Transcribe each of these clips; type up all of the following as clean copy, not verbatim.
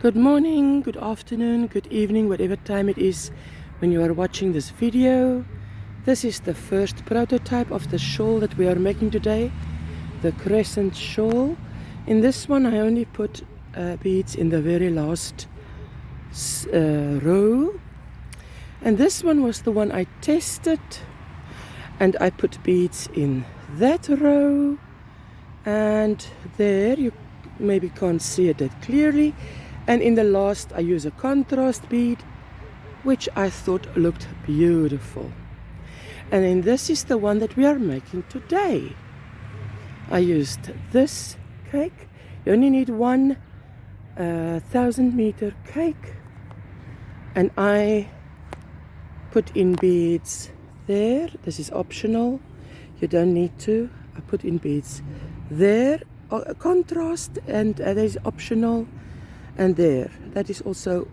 Good morning, good afternoon, good evening, whatever time it is when you are watching this video. This is the first prototype of the shawl that we are making today, the Crescent shawl. In this one I only put beads in the very last row, and this one was the one I tested, and I put beads in that row, and there you maybe can't see it that clearly. And in the last I use a contrast bead, which I thought looked beautiful. And then this is the one that we are making today. I used this cake. You only need one 1,000-meter cake. And I put in beads there. This is optional. You don't need to. I put in beads there. Contrast, and that is optional. And there, that is also,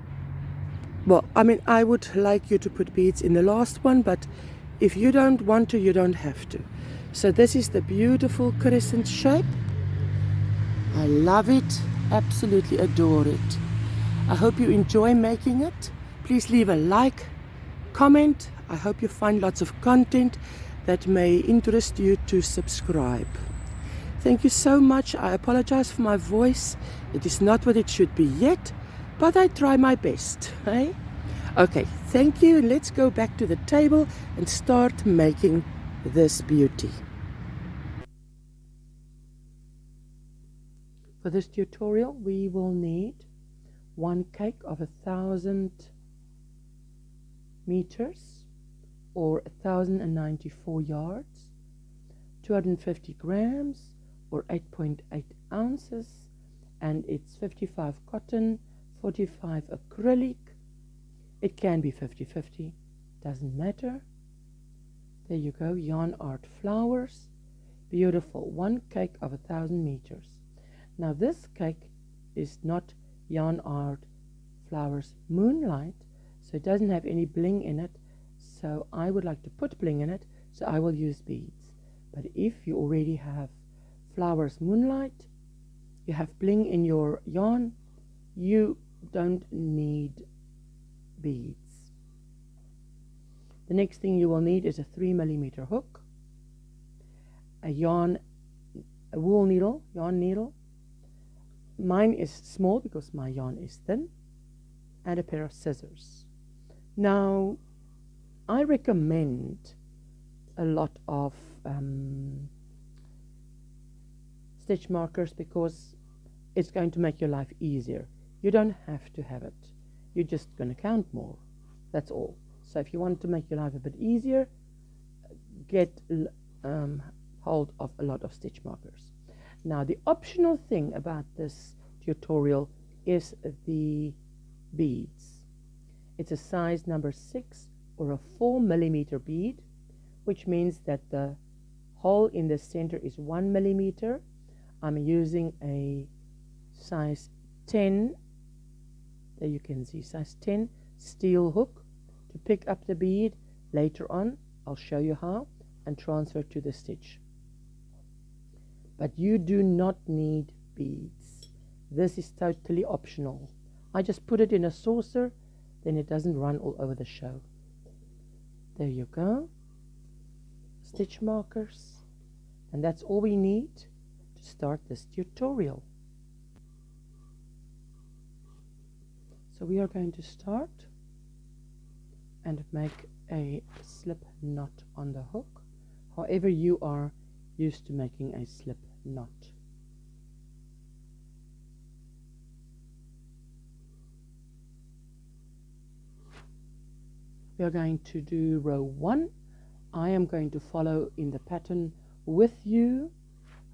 well, I mean, I would like you to put beads in the last one, but if you don't want to, you don't have to. So this is the beautiful crescent shape. I love it, absolutely adore it. I hope you enjoy making it. Please leave a like, comment. I hope you find lots of content that may interest you to subscribe. Thank you so much. I apologize for my voice. It is not what it should be yet, but I try my best. Hey? Okay, thank you. Let's go back to the table and start making this beauty. For this tutorial, we will need one cake of 1,000 meters or 1,094 yards, 250 grams or 8.8 ounces, and it's 55 cotton, 45 acrylic. It can be 50-50, doesn't matter. There you go, YarnArt Flowers. Beautiful, one cake of 1,000 meters. Now this cake is not YarnArt Flowers Moonlight, so it doesn't have any bling in it, so I would like to put bling in it, so I will use beads. But if you already have Flowers Moonlight, you have bling in your yarn, you don't need beads. The next thing you will need is a 3mm hook, a wool needle, yarn needle. Mine is small because my yarn is thin, and a pair of scissors. Now I recommend a lot of stitch markers because it's going to make your life easier. You don't have to have it. You're just going to count more. That's all. So if you want to make your life a bit easier, get hold of a lot of stitch markers. Now the optional thing about this tutorial is the beads. It's a size number 6 or a 4mm bead, which means that the hole in the center is 1mm. I'm using a size 10, there you can see, size 10 steel hook to pick up the bead. Later on I'll show you how, and transfer to the stitch. But you do not need beads. This is totally optional. I just put it in a saucer, then it doesn't run all over the show. There you go, stitch markers, and that's all we need to start this tutorial. So we are going to start and make a slip knot on the hook, however you are used to making a slip knot. We are going to do row 1. I am going to follow in the pattern with you,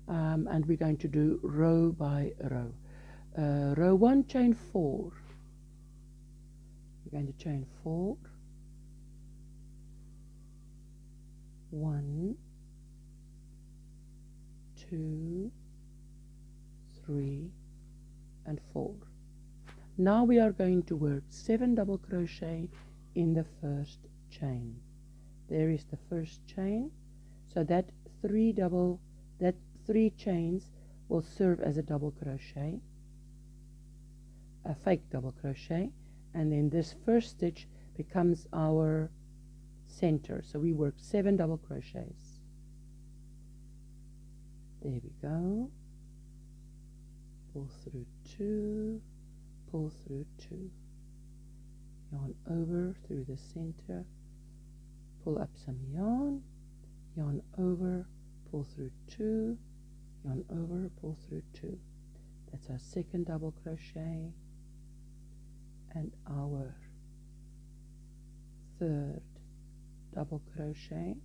and we're going to do row by row. Row 1, chain 4. We're going to chain 4, 1, 2, 3, and 4. Now we are going to work 7 double crochet in the first chain. There is the first chain, so that 3 chains will serve as a double crochet. a fake double crochet, and then this first stitch becomes our center. So we work 7 double crochets. There we go. Pull through 2, pull through 2, yarn over through the center, pull up some yarn, yarn over, pull through 2, yarn over, pull through 2. That's our second double crochet and our third double crochet,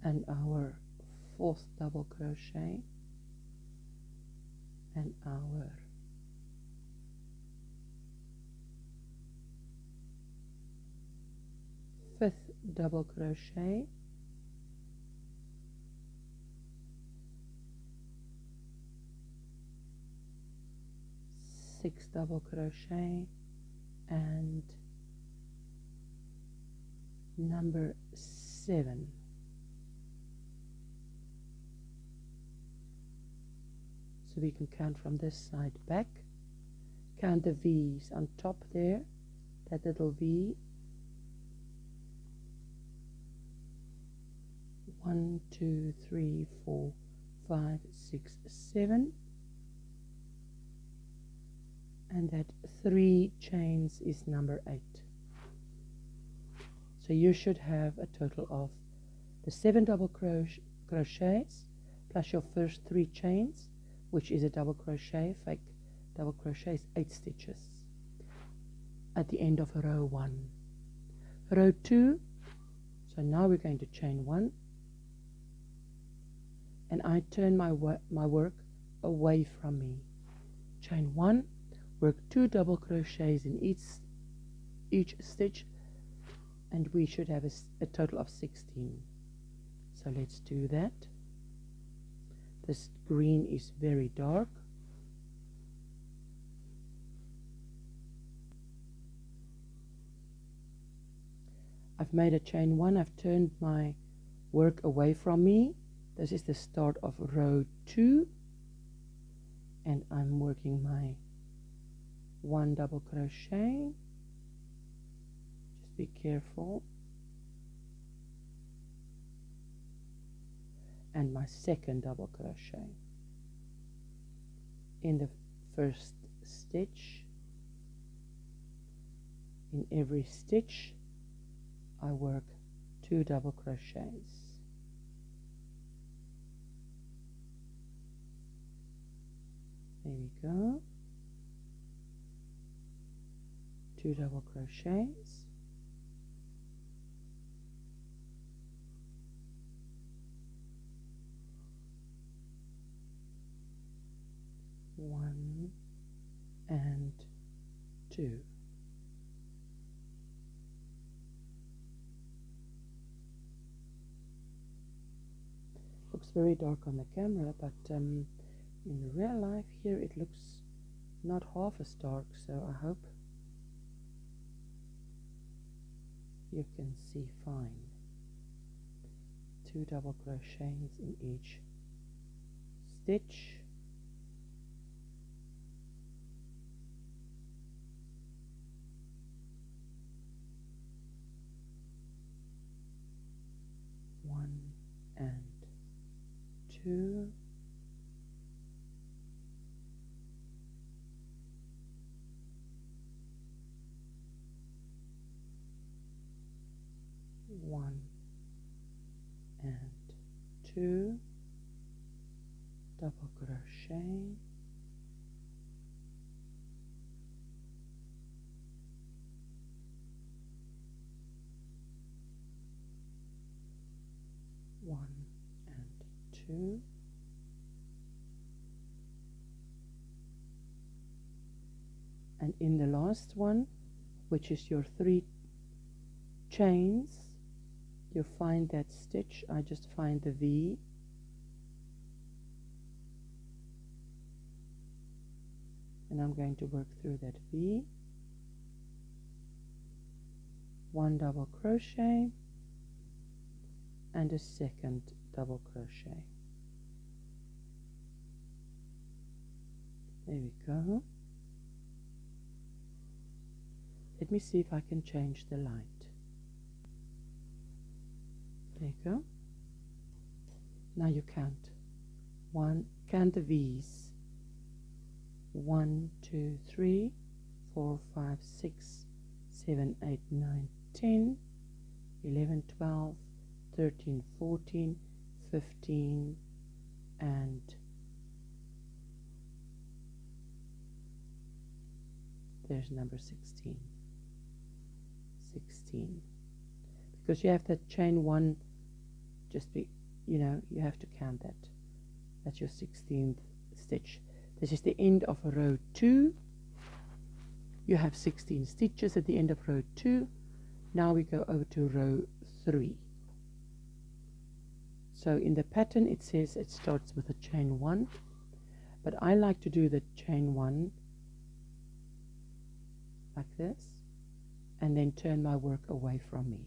and our fourth double crochet, and our fifth double crochet, sixth double crochet, and number 7. So we can count from this side back. Count the V's on top there, that little V. 1, 2, 3, 4, 5, 6, 7. And that 3 chains is number 8. So you should have a total of the 7 double crochets plus your first 3 chains, which is a double crochet, fake double crochet is 8 stitches at the end of row 1. Row 2, so now we're going to chain 1, and I turn my work away from me. Chain 1, work 2 double crochets in each stitch, and we should have a total of 16. So let's do that. This green is very dark. I've made a chain 1, I've turned my work away from me. This is the start of row 2, and I'm working my 1 double crochet. Just be careful. And my second double crochet in the first stitch. In every stitch I work 2 double crochets. There we go. 2 double crochets. One and 2. Looks very dark on the camera, but in real life here it looks not half as dark, so I hope you can see fine. 2 double crochets in each stitch. One and 2. One and 2 double crochet, one and 2, and in the last one, which is your 3 chains, you find that stitch. I just find the V, and I'm going to work through that V, 1 double crochet and a second double crochet. There we go. Let me see if I can change the light. There you go. Now you count. Count the V's. 1, 2, 3, 4, 5, 6, 7, 8, 9, 10, 11, 12, 13, 14, 15, and there's number 16. 16. Because you have that chain 1, just be, you have to count that. That's your 16th stitch. This is the end of row 2. You have 16 stitches at the end of row 2. Now we go over to row 3. So in the pattern it says it starts with a chain 1, but I like to do the chain 1 like this and then turn my work away from me.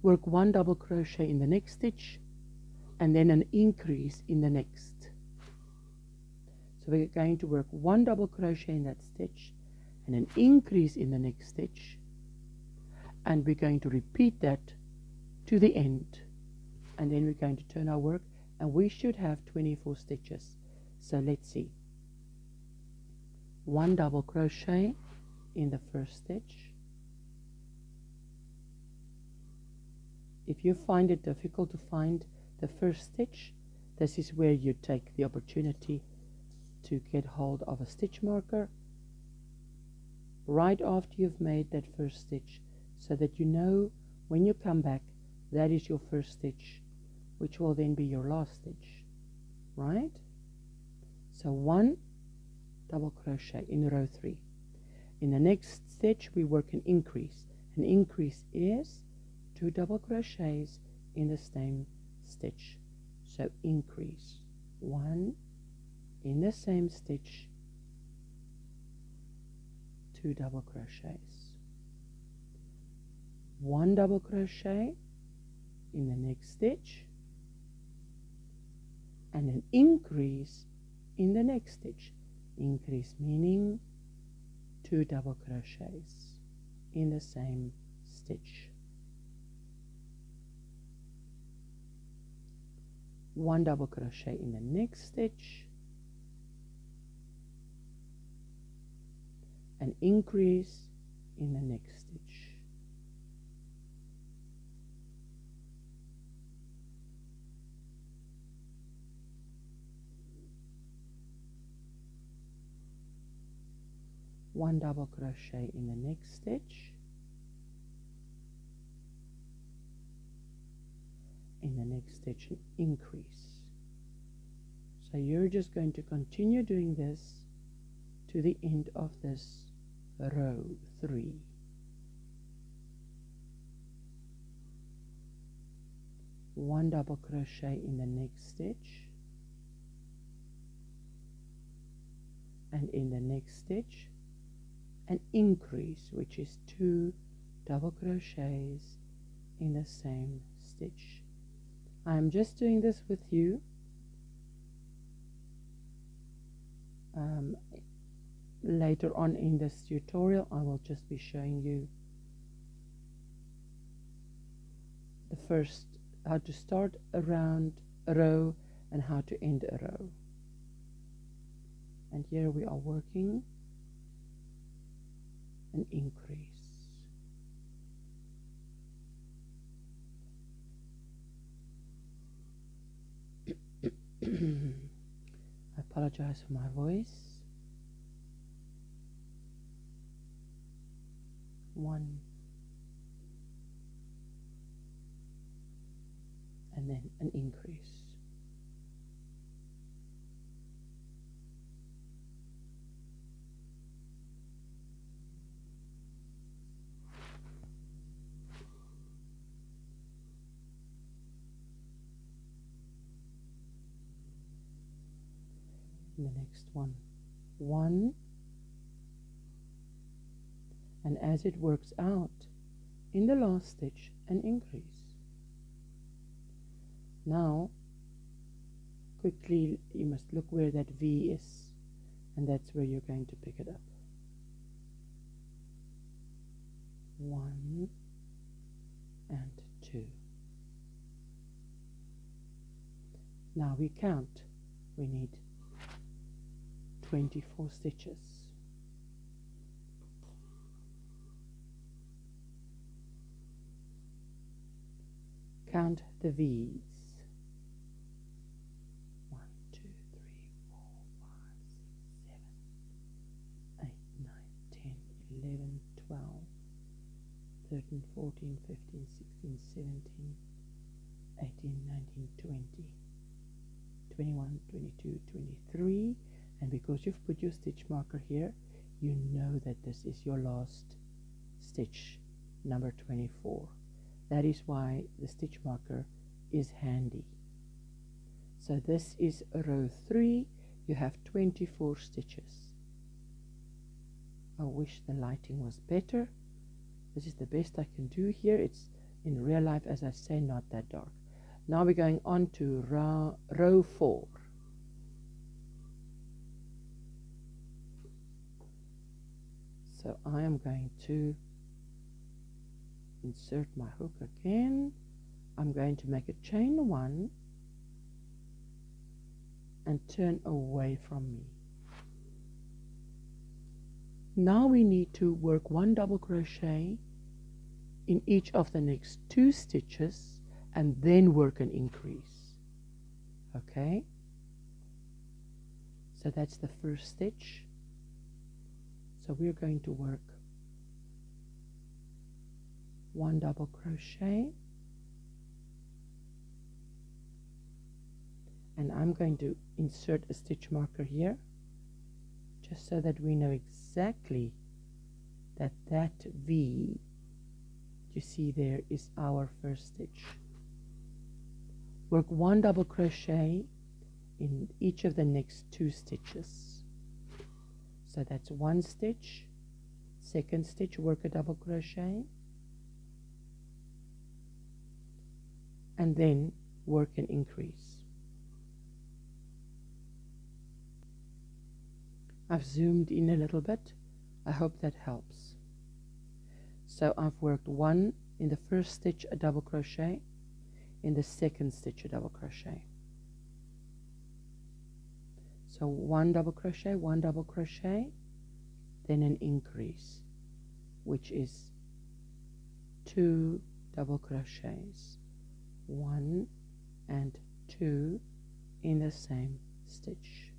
Work 1 double crochet in the next stitch and then an increase in the next. So we're going to work 1 double crochet in that stitch and an increase in the next stitch, and we're going to repeat that to the end, and then we're going to turn our work, and we should have 24 stitches. So let's see. 1 double crochet in the first stitch. If you find it difficult to find the first stitch, this is where you take the opportunity to get hold of a stitch marker right after you've made that first stitch, so that you know when you come back that is your first stitch, which will then be your last stitch, right? So 1 double crochet in row 3. In the next stitch we work an increase. An increase is 2 double crochets in the same stitch. So increase 1 in the same stitch, 2 double crochets, 1 double crochet in the next stitch, and an increase in the next stitch. Increase meaning 2 double crochets in the same stitch, 1 double crochet in the next stitch, an increase in the next stitch, one double crochet in the next stitch, in the next stitch an increase. So you're just going to continue doing this to the end of this row 3. One double crochet in the next stitch, and in the next stitch an increase, which is 2 double crochets in the same stitch. I'm just doing this with you. Later on in this tutorial I will just be showing you the first, how to start around a row and how to end a row. And here we are working an increase. I apologize for my voice. 1, and then an increase. And the next one, 1, and as it works out in the last stitch, an increase. Now quickly you must look where that V is, and that's where you're going to pick it up. 1 and 2. Now we count. We need 24 stitches. Count the V's. 1, 2, 3, 4, 5, 6, 7, 8, 9, 10, 11, 12, 13, 14, 15, 16, 17, 18, 19, 20, 21, 22, 23, and because you've put your stitch marker here, you know that this is your last stitch, number 24. That is why the stitch marker is handy. So this is row 3. You have 24 stitches. I wish the lighting was better. This is the best I can do here. It's in real life, as I say, not that dark. Now we're going on to row 4. So I am going to insert my hook again. I'm going to make a chain 1 and turn away from me. Now we need to work 1 double crochet in each of the next 2 stitches and then work an increase. Okay, so that's the first stitch. So we're going to work 1 double crochet, and I'm going to insert a stitch marker here just so that we know exactly that that V you see there is our first stitch. Work 1 double crochet in each of the next 2 stitches. So that's 1 stitch, second stitch, work a double crochet, and then work an increase. I've zoomed in a little bit. I hope that helps. So I've worked 1 in the first stitch, a double crochet, in the second stitch, a double crochet. So 1 double crochet, 1 double crochet, then an increase, which is 2 double crochets, 1 and 2 in the same stitch.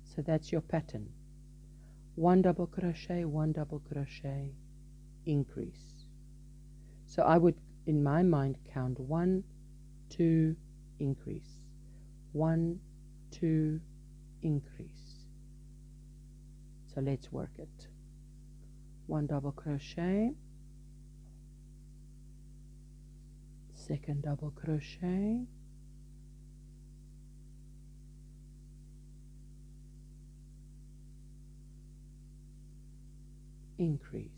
So that's your pattern. 1 double crochet, 1 double crochet, increase. So I would, in my mind, count 1, 2, increase, 1, 2, increase. So let's work it. 1 double crochet, second double crochet, increase,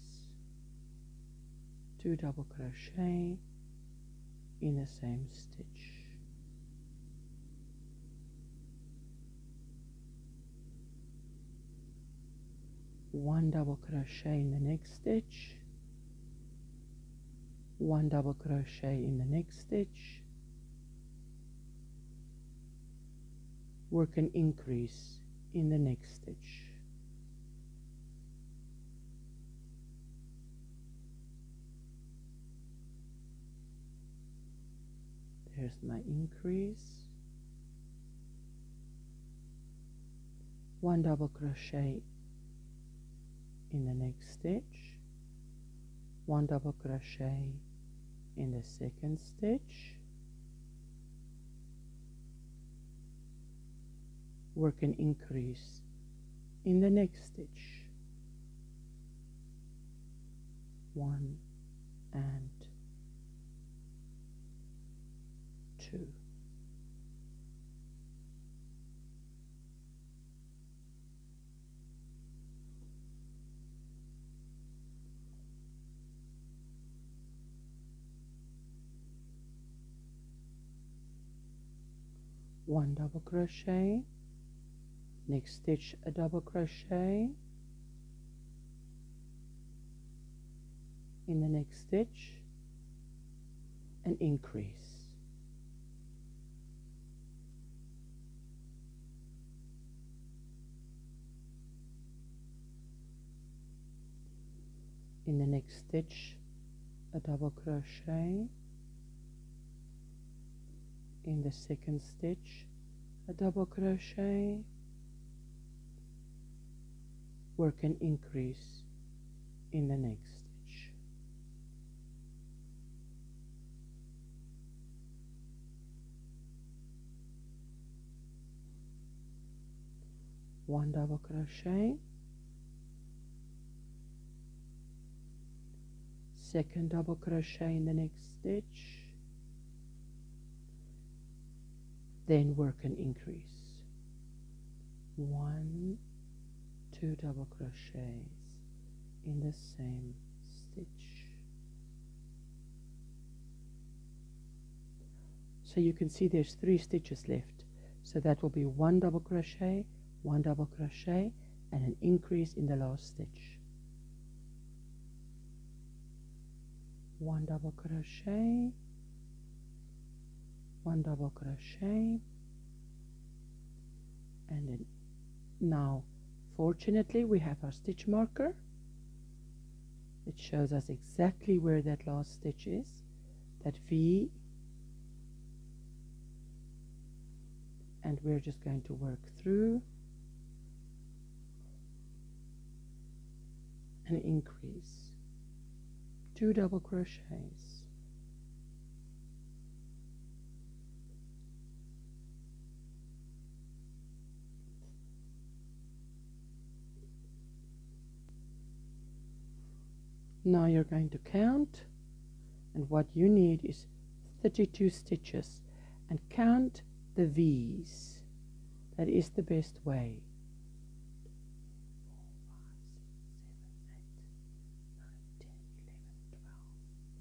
2 double crochet in the same stitch, one double crochet in the next stitch, 1 double crochet in the next stitch, work an increase in the next stitch. There's my increase, 1 double crochet in the next stitch, 1 double crochet in the second stitch, work an increase in the next stitch, 1 and 2. 1 double crochet, next stitch a double crochet, in the next stitch an increase, in the next stitch a double crochet, in the second stitch a double crochet, work an increase in the next stitch, one double crochet, second double crochet in the next stitch, then work an increase, 1, 2 double crochets in the same stitch. So you can see there's 3 stitches left, so that will be 1 double crochet, 1 double crochet, and an increase in the last stitch, 1 double crochet, 1 double crochet, and then now fortunately we have our stitch marker. It shows us exactly where that last stitch is, that V, and we're just going to work through and increase, 2 double crochets, now you're going to count, and what you need is 32 stitches, and count the V's. That is the best way. 4, 5, 6, 7, 8, 9, 10, 11, 12, 13,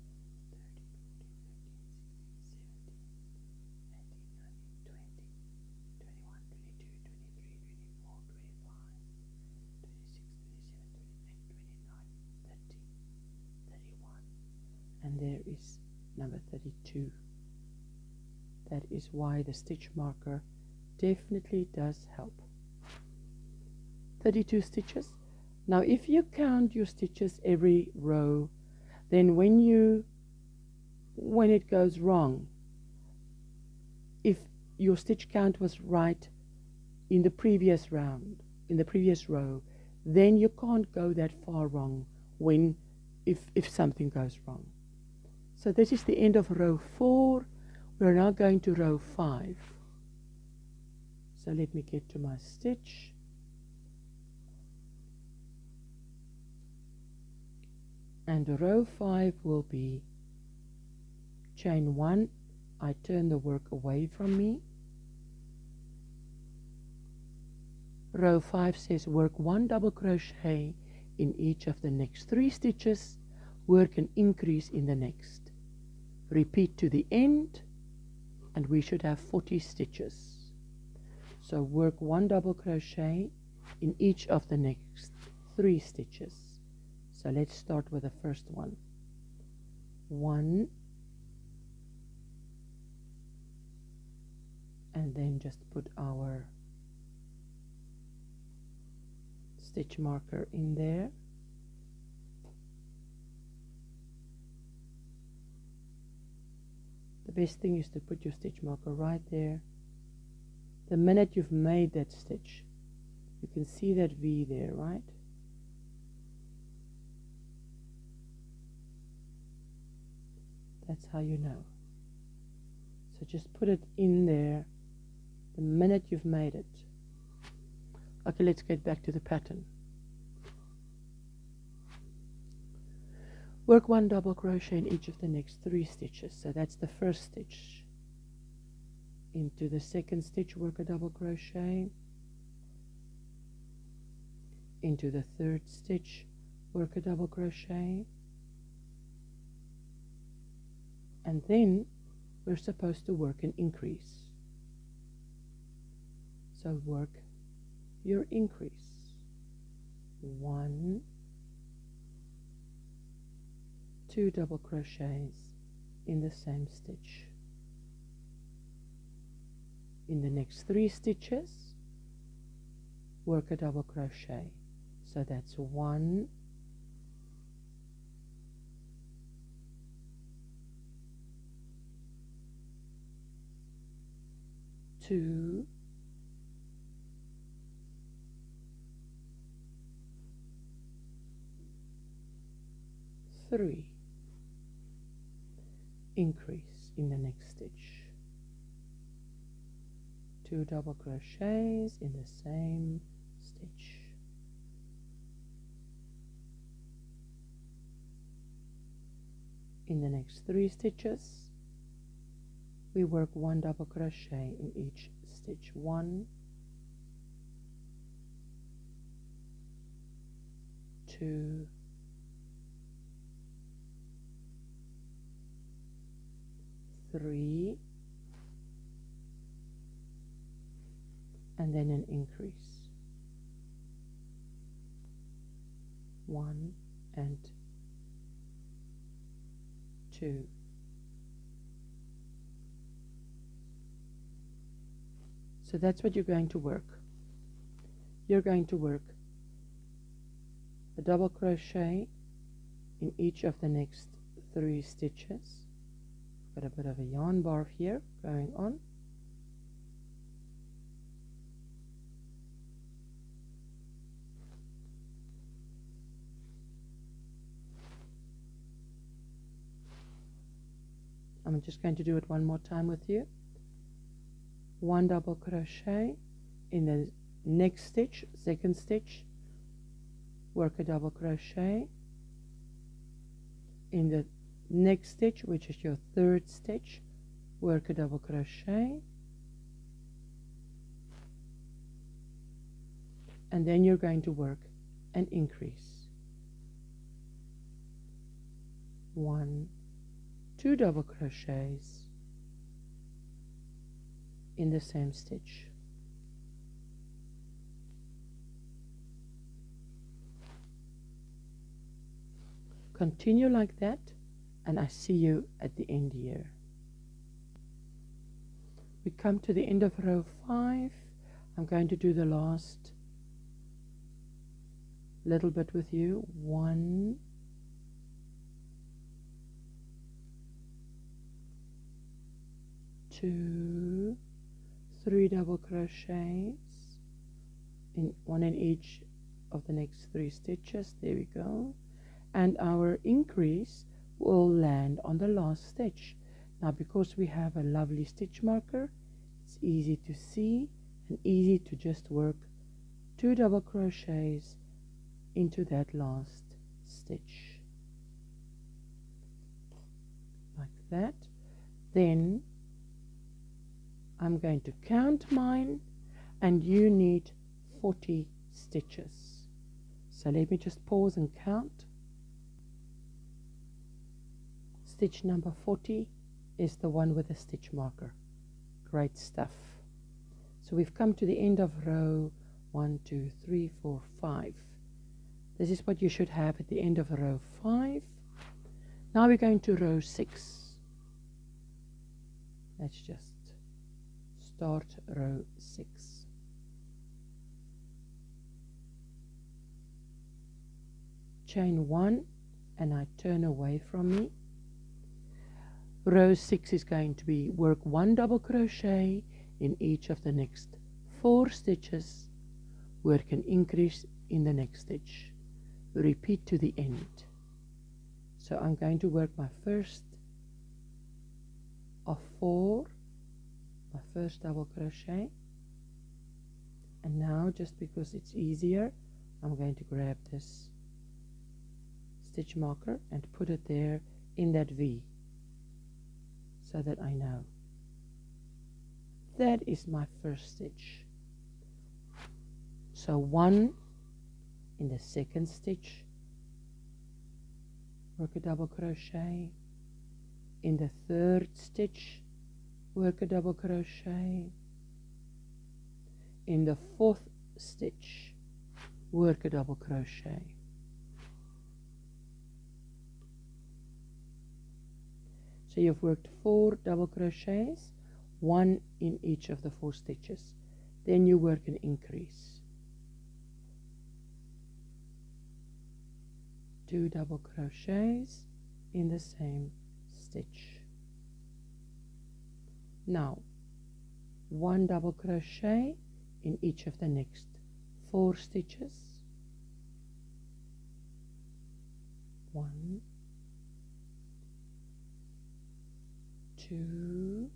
14, 15, 16, 17, 18, 19, 20, 21, 22, 23, 24, 25, 26, 27, 28, 29, 30. And there is number 32. That is why the stitch marker definitely does help. 32 stitches. Now if you count your stitches every row, then when it goes wrong, if your stitch count was right in the previous round, in the previous row, then you can't go that far wrong if something goes wrong. So this is the end of row 4. We're now going to row 5. So let me get to my stitch. And row 5 will be chain 1. I turn the work away from me. Row 5 says work 1 double crochet in each of the next 3 stitches, work an increase in the next. Repeat to the end, and we should have 40 stitches. So work 1 double crochet in each of the next 3 stitches. So let's start with the first one. 1, and then just put our stitch marker in there. The best thing is to put your stitch marker right there. The minute you've made that stitch, you can see that V there, right? That's how you know. So just put it in there the minute you've made it. Okay, let's get back to the pattern. Work 1 double crochet in each of the next 3 stitches. So that's the first stitch. Into the second stitch, work a double crochet. Into the third stitch, work a double crochet. And then we're supposed to work an increase. also work your increase. 1, 2 double crochets in the same stitch. In the next 3 stitches, work a double crochet. So that's 1, 2, 3. Increase in the next stitch. 2 double crochets in the same stitch. In the next 3 stitches, we work 1 double crochet in each stitch. 1, 2, 3, and then an increase. 1 and 2. So that's what you're going to work. You're going to work a double crochet in each of the next 3 stitches. Got a bit of a yarn barb here going on. I'm just going to do it one more time with you. 1 double crochet in the next stitch, second stitch, work a double crochet in the next stitch, which is your third stitch, work a double crochet, and then you're going to work an increase. 1, 2 double crochets in the same stitch. Continue like that, and I see you at the end here. We come to the end of row 5. I'm going to do the last little bit with you. 1, 2, 3 double crochets in 1 in each of the next 3 stitches. There we go. And our increase will land on the last stitch. Now, because we have a lovely stitch marker, it's easy to see and easy to just work 2 double crochets into that last stitch like that. Then I'm going to count mine, and you need 40 stitches. So let me just pause and count. Stitch number 40 is the one with the stitch marker. Great stuff. So we've come to the end of row 1, 2, 3, 4, 5. This is what you should have at the end of row 5. Now we're going to row 6. Let's just start row 6. Chain 1, and I turn away from me. Row 6 is going to be work 1 double crochet in each of the next 4 stitches, work an increase in the next stitch, repeat to the end. So I'm going to work my first of 4, my first double crochet, and now, just because it's easier, I'm going to grab this stitch marker and put it there in that V, so that I know that is my first stitch. So 1 in the second stitch, work a double crochet. In the third stitch, work a double crochet. in the 4th stitch, work a double crochet. So you've worked 4 double crochets, 1 in each of the 4 stitches. Then you work an increase. 2 double crochets in the same stitch. Now 1 double crochet in each of the next 4 stitches. 1, 2,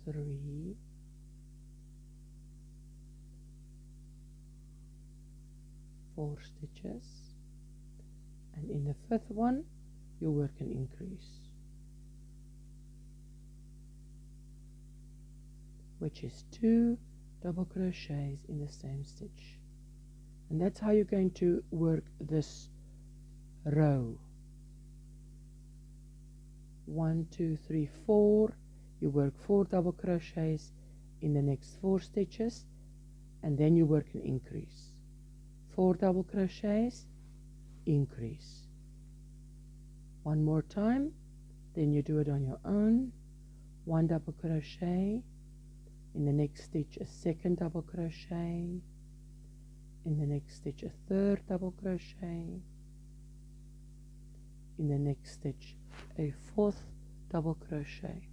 3, 4 stitches, and in the 5th one you work an increase, which is 2 double crochets in the same stitch. And that's how you're going to work this row. 1, 2, 3, 4. You work 4 double crochets in the next 4 stitches, and then you work an increase. 4 double crochets, increase. One more time, then you do it on your own. 1 double crochet, in the next stitch a 2nd double crochet, in the next stitch a 3rd double crochet, in the next stitch a 4th double crochet.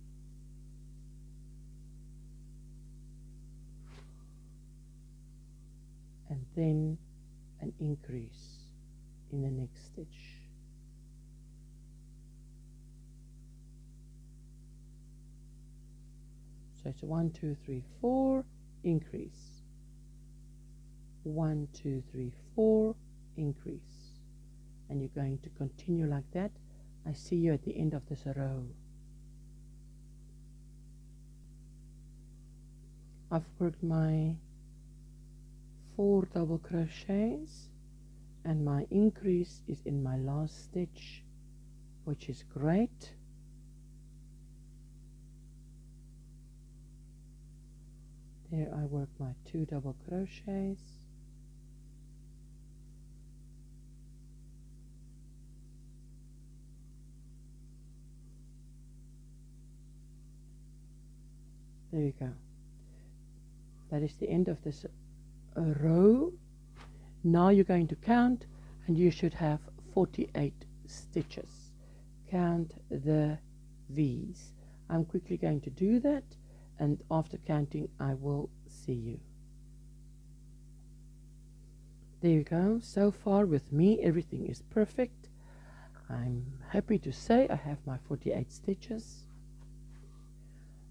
And then an increase in the next stitch. So it's 1, 2, 3, 4, increase. 1, 2, 3, 4, increase. And you're going to continue like that. I see you at the end of this row. I've worked my 4 double crochets, and my increase is in my last stitch, which is great. There I work my 2 double crochets, there you go. That is the end of this row. Now you're going to count, and you should have 48 stitches. Count the V's. I'm quickly going to do that, and after counting I will see you. There you go. So far with me everything is perfect. I'm happy to say I have my 48 stitches.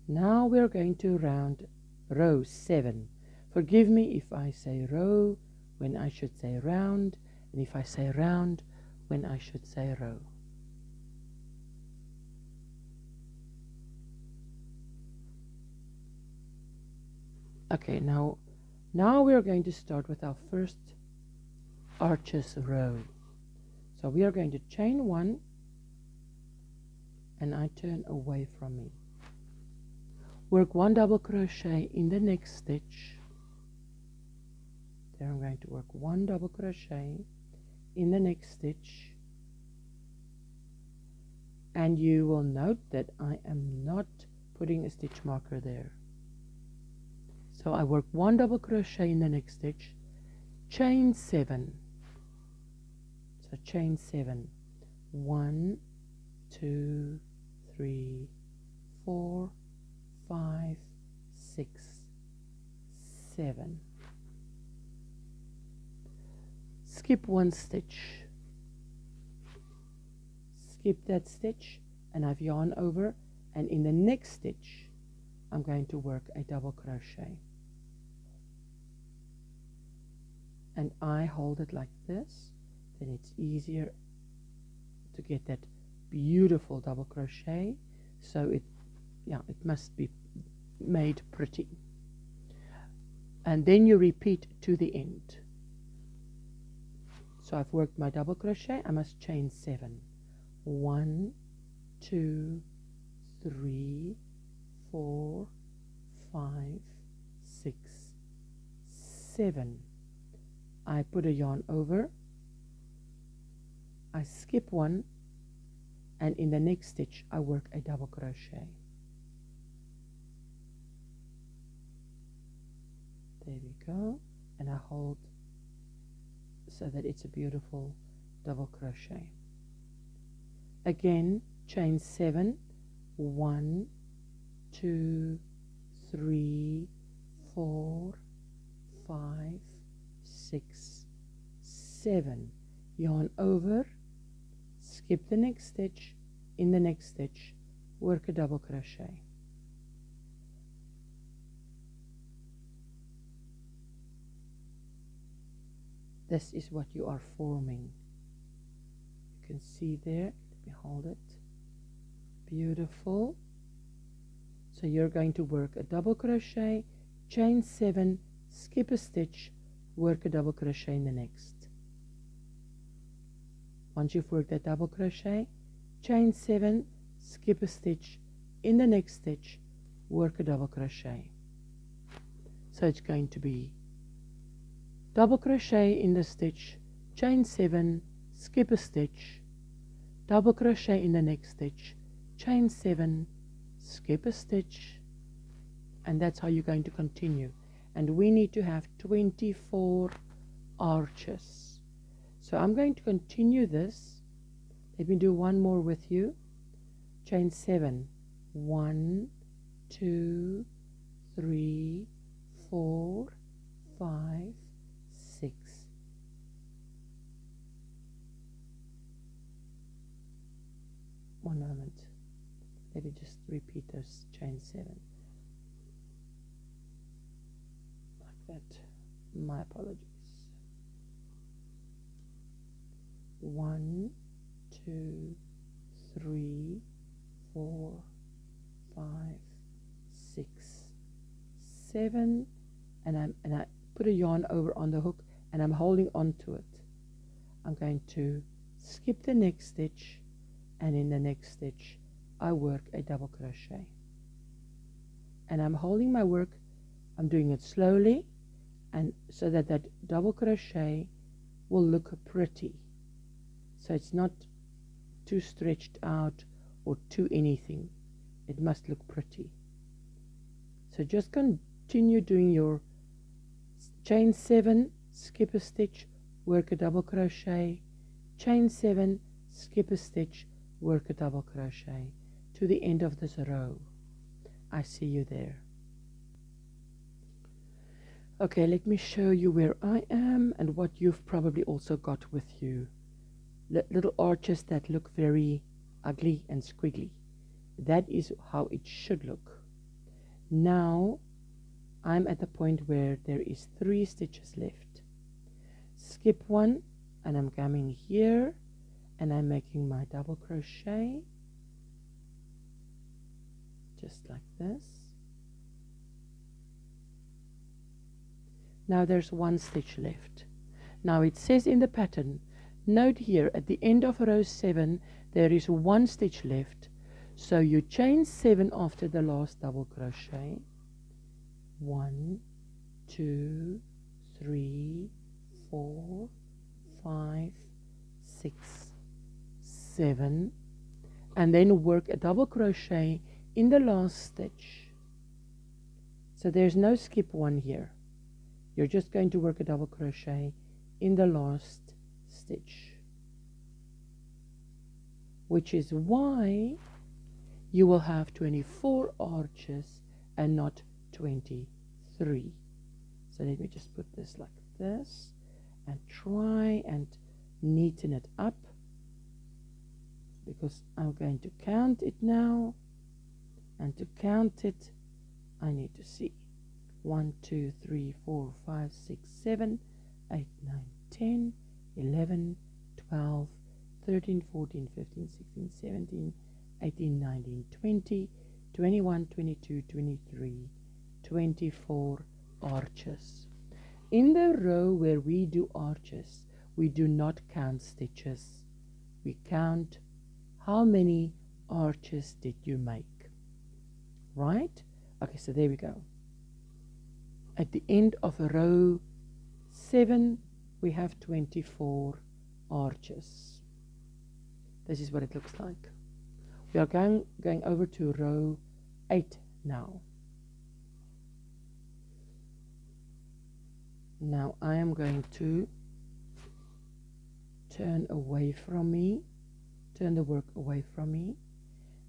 Now we're going to round row 7. Forgive me if I say row when I should say round, and if I say round when I should say row. Okay, now we are going to start with our first arches row. So we are going to chain 1, and I turn away from me. Work 1 double crochet in the next stitch. There I'm going to work 1 double crochet in the next stitch, and you will note that I am not putting a stitch marker there. So I work 1 double crochet in the next stitch, chain 7. So chain 7. 1, 2, 3, 4, 5, 6, 7. Skip 1 stitch. Skip that stitch, and I've yarn over, and in the next stitch I'm going to work a double crochet. And I hold it like this, then it's easier to get that beautiful double crochet. So it must be made pretty. And then you repeat to the end. So I've worked my double crochet, I must chain 7. 1, 2, 3, 4, 5, 6, 7. I put a yarn over, I skip one, and in the next stitch I work a double crochet. There we go, and I hold so that it's a beautiful double crochet. Again, chain 7, 1, 2, 3, 4, 5, 6, 7. Yarn over, skip the next stitch, in the next stitch work a double crochet. This is what you are forming. You can see there, let me hold it. Beautiful. So you're going to work a double crochet, chain 7, skip a stitch, work a double crochet in the next. Once you've worked that double crochet, chain 7, skip a stitch, in the next stitch work a double crochet. So it's going to be double crochet in the stitch, chain 7, skip a stitch, double crochet in the next stitch, chain 7, skip a stitch, and that's how you're going to continue. And we need to have 24 arches. So I'm going to continue this. Let me do one more with you. Chain 7, 1, 2, 3, 4, 5, 6. One moment. Let me just repeat those chain 7. Like that. My apologies. 1, 2, 3, 4, 5, 6, 7, and I put a yarn over on the hook and I'm holding on to it. I'm going to skip the next stitch, and in the next stitch I work a double crochet, and I'm holding my work. I'm doing it slowly, and so that that double crochet will look pretty, so it's not too stretched out or too anything. It must look pretty. So just continue doing your chain 7, skip a stitch, work a double crochet, chain 7, skip a stitch, work a double crochet to the end of this row. I see you there. Okay, let me show you where I am and what you've probably also got with you. Little arches that look very ugly and squiggly. That is how it should look. Now I'm at the point where there is 3 stitches left. Skip one, and I'm coming here and I'm making my double crochet just like this. Now there's 1 stitch left. Now it says in the pattern, note here at the end of row 7 there is 1 stitch left, so you chain 7 after the last double crochet. 1, 2, 3, 4, 5, 6, 7, and then work a double crochet in the last stitch. So there's no skip one here. You're just going to work a double crochet in the last stitch, which is why you will have 24 arches and not 23. So let me just put this like this and try and neaten it up, because I'm going to count it now, and to count it I need to see 1, 2, 3, 4, 5, 6, 7, 8, 9, 10, 11, 12, 13, 14, 15, 16, 17, 18, 19, 20, 21, 22, 23, 24 arches. In the row where we do arches, we do not count stitches. We count how many arches did you make. right? Okay, so there we go. At the end of row 7 we have 24 arches. This is what it looks like. We are going over to row 8 now. Now I am going to turn the work away from me.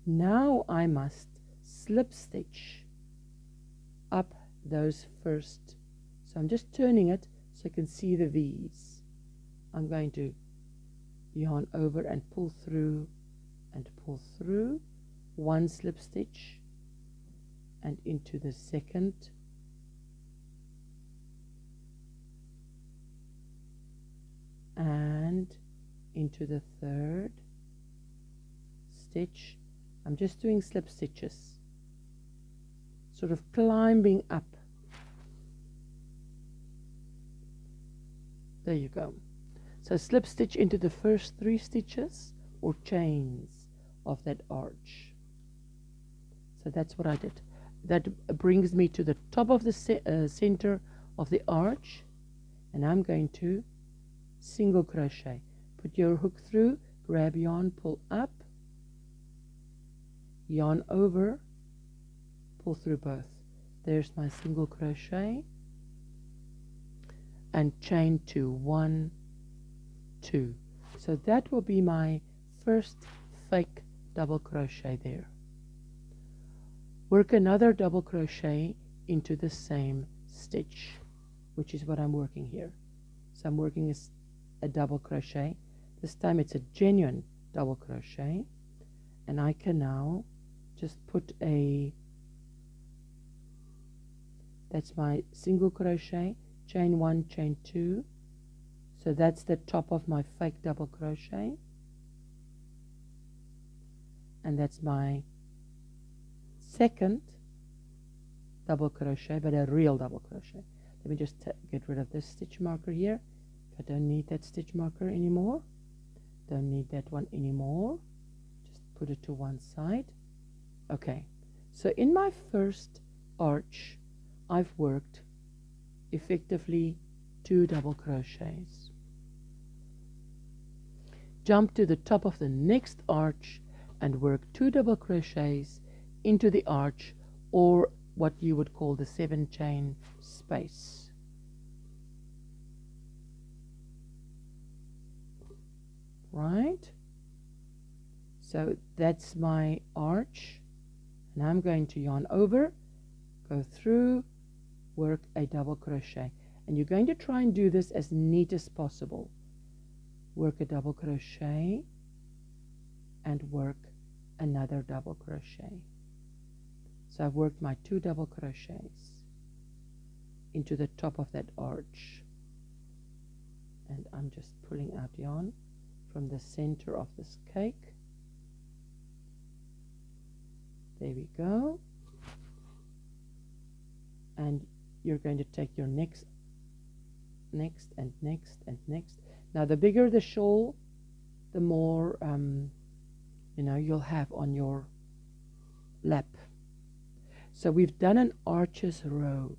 Now I must slip stitch up those first. So I'm just turning it so you can see the V's. I'm going to yarn over and pull through, one slip stitch and into the second, and into the third stitch. I'm just doing slip stitches, sort of climbing up. There you go. So slip stitch into the first 3 stitches or chains of that arch. So that's what I did. That brings me to the top of the center of the arch, and I'm going to single crochet. Put your hook through, grab yarn, pull up, yarn over, pull through both. There's my single crochet, and chain 2, 1, 2. So that will be my first fake double crochet there. Work another double crochet into the same stitch, which is what I'm working here. So I'm working a double crochet. This time it's a genuine double crochet, and I can now just put that's my single crochet, chain 1, chain 2. So that's the top of my fake double crochet, and that's my second double crochet, but a real double crochet. Let me just get rid of this stitch marker here. I don't need that stitch marker anymore. Don't need that one anymore. Just put it to one side. Okay, so in my first arch I've worked effectively 2 double crochets. Jump to the top of the next arch and work 2 double crochets into the arch, or what you would call the 7 chain space. Right? So that's my arch, and I'm going to yarn over, go through, work a double crochet, and you're going to try and do this as neat as possible. Work a double crochet and work another double crochet. So I've worked my 2 double crochets into the top of that arch, and I'm just pulling out yarn from the center of this cake. There we go. And you're going to take your next and next and next. Now the bigger the shawl, the more you'll have on your lap. So we've done an arches row.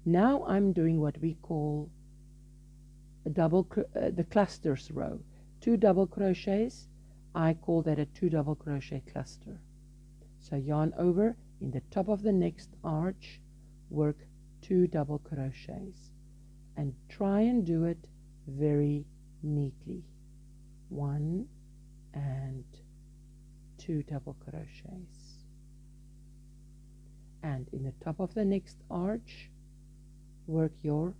Now I'm doing what we call a the clusters row. 2 double crochets. I call that a 2 double crochet cluster. So yarn over in the top of the next arch, work 2 double crochets, and try and do it very neatly. 1 and 2 double crochets, and in the top of the next arch work your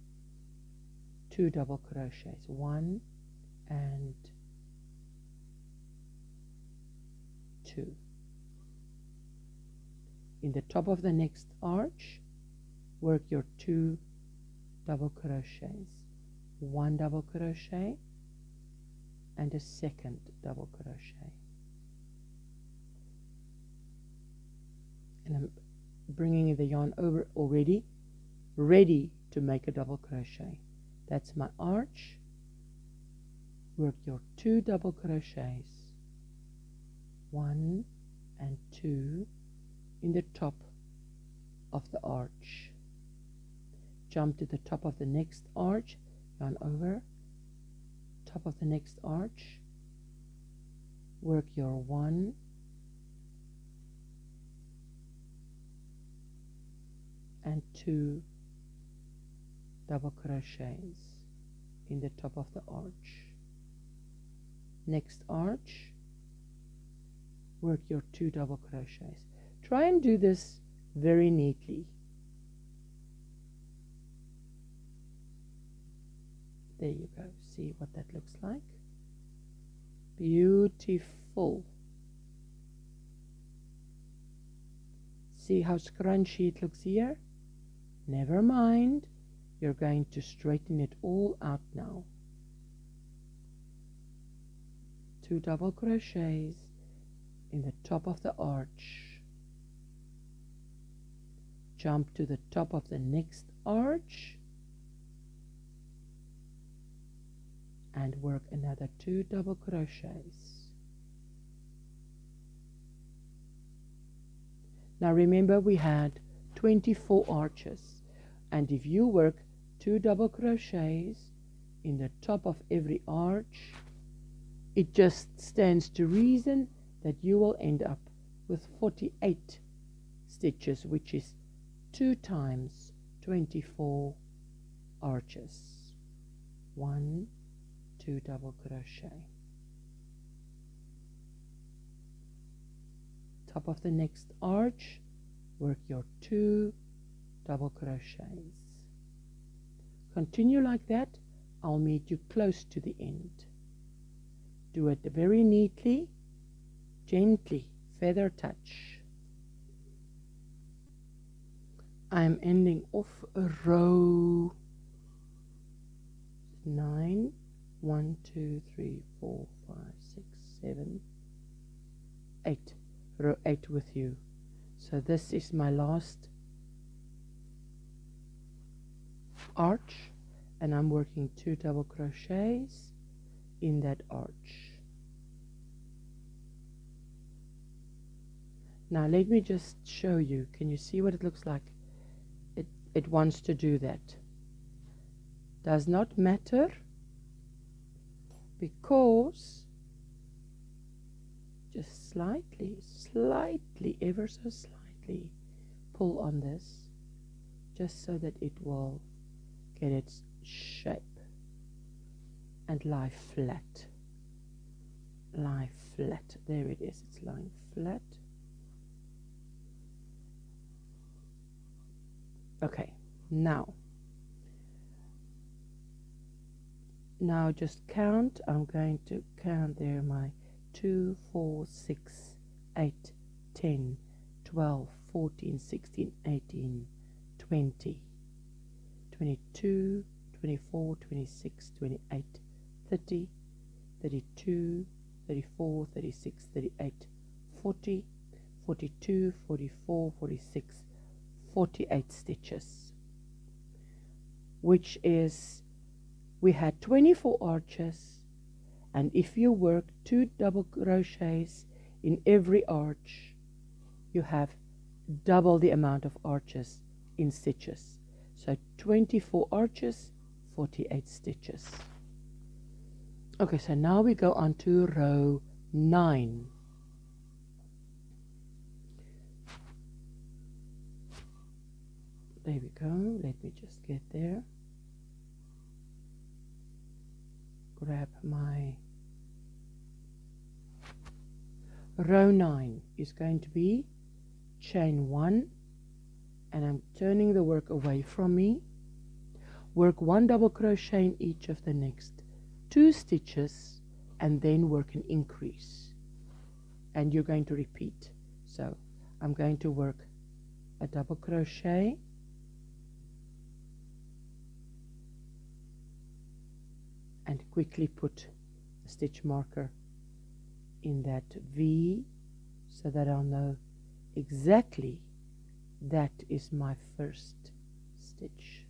2 double crochets, 1 and 2. In the top of the next arch work your 2 double crochets, 1 double crochet and a second double crochet. And I'm bringing the yarn over already, ready to make a double crochet. That's my arch. Work your 2 double crochets, 1 and 2 in the top of the arch. Jump to the top of the next arch, yarn over, top of the next arch, work your 1 and 2 double crochets in the top of the arch. Next arch, work your 2 double crochets. Try and do this very neatly. There you go. See what that looks like? Beautiful. See how scrunchy it looks here? Never mind. You're going to straighten it all out now. 2 double crochets in the top of the arch. Jump to the top of the next arch and work another 2 double crochets. Now remember, we had 24 arches, and if you work 2 double crochets in the top of every arch, it just stands to reason that you will end up with 48 stitches, which is 2 times 24 arches. 1, 2 double crochet. Top of the next arch, work your 2 double crochets. Continue like that. I'll meet you close to the end. Do it very neatly, gently, feather touch. I'm ending off a row 9. 1, 2, 3, 4, 5, 6, 7, 8. Row 8 with you. So this is my last arch, and I'm working 2 double crochets in that arch. Now let me just show you. Can you see what it looks like? It wants to do that. Does not matter, because just slightly, ever so slightly pull on this, just so that it will get its shape and lie flat. Lie flat. There it is. It's lying flat. Okay, now just count. I'm going to count there my 2, 4, 6, 8, 10, 12, 14, 16, 18, 20, 22, 24, 26, 28, 30, 32, 34, 36, 38, 40, 42, 44, 46, 48 stitches, which is, we had 24 arches, and if you work 2 double crochets in every arch, you have double the amount of arches in stitches. So 24 arches, 48 stitches. Okay, so now we go on to row 9. There we go. Let me just get there. Grab my row 9 is going to be chain 1, and I'm turning the work away from me. Work 1 double crochet in each of the next 2 stitches, and then work an increase, and you're going to repeat. So I'm going to work a double crochet, and quickly put a stitch marker in that V, so that I'll know exactly that is my first stitch.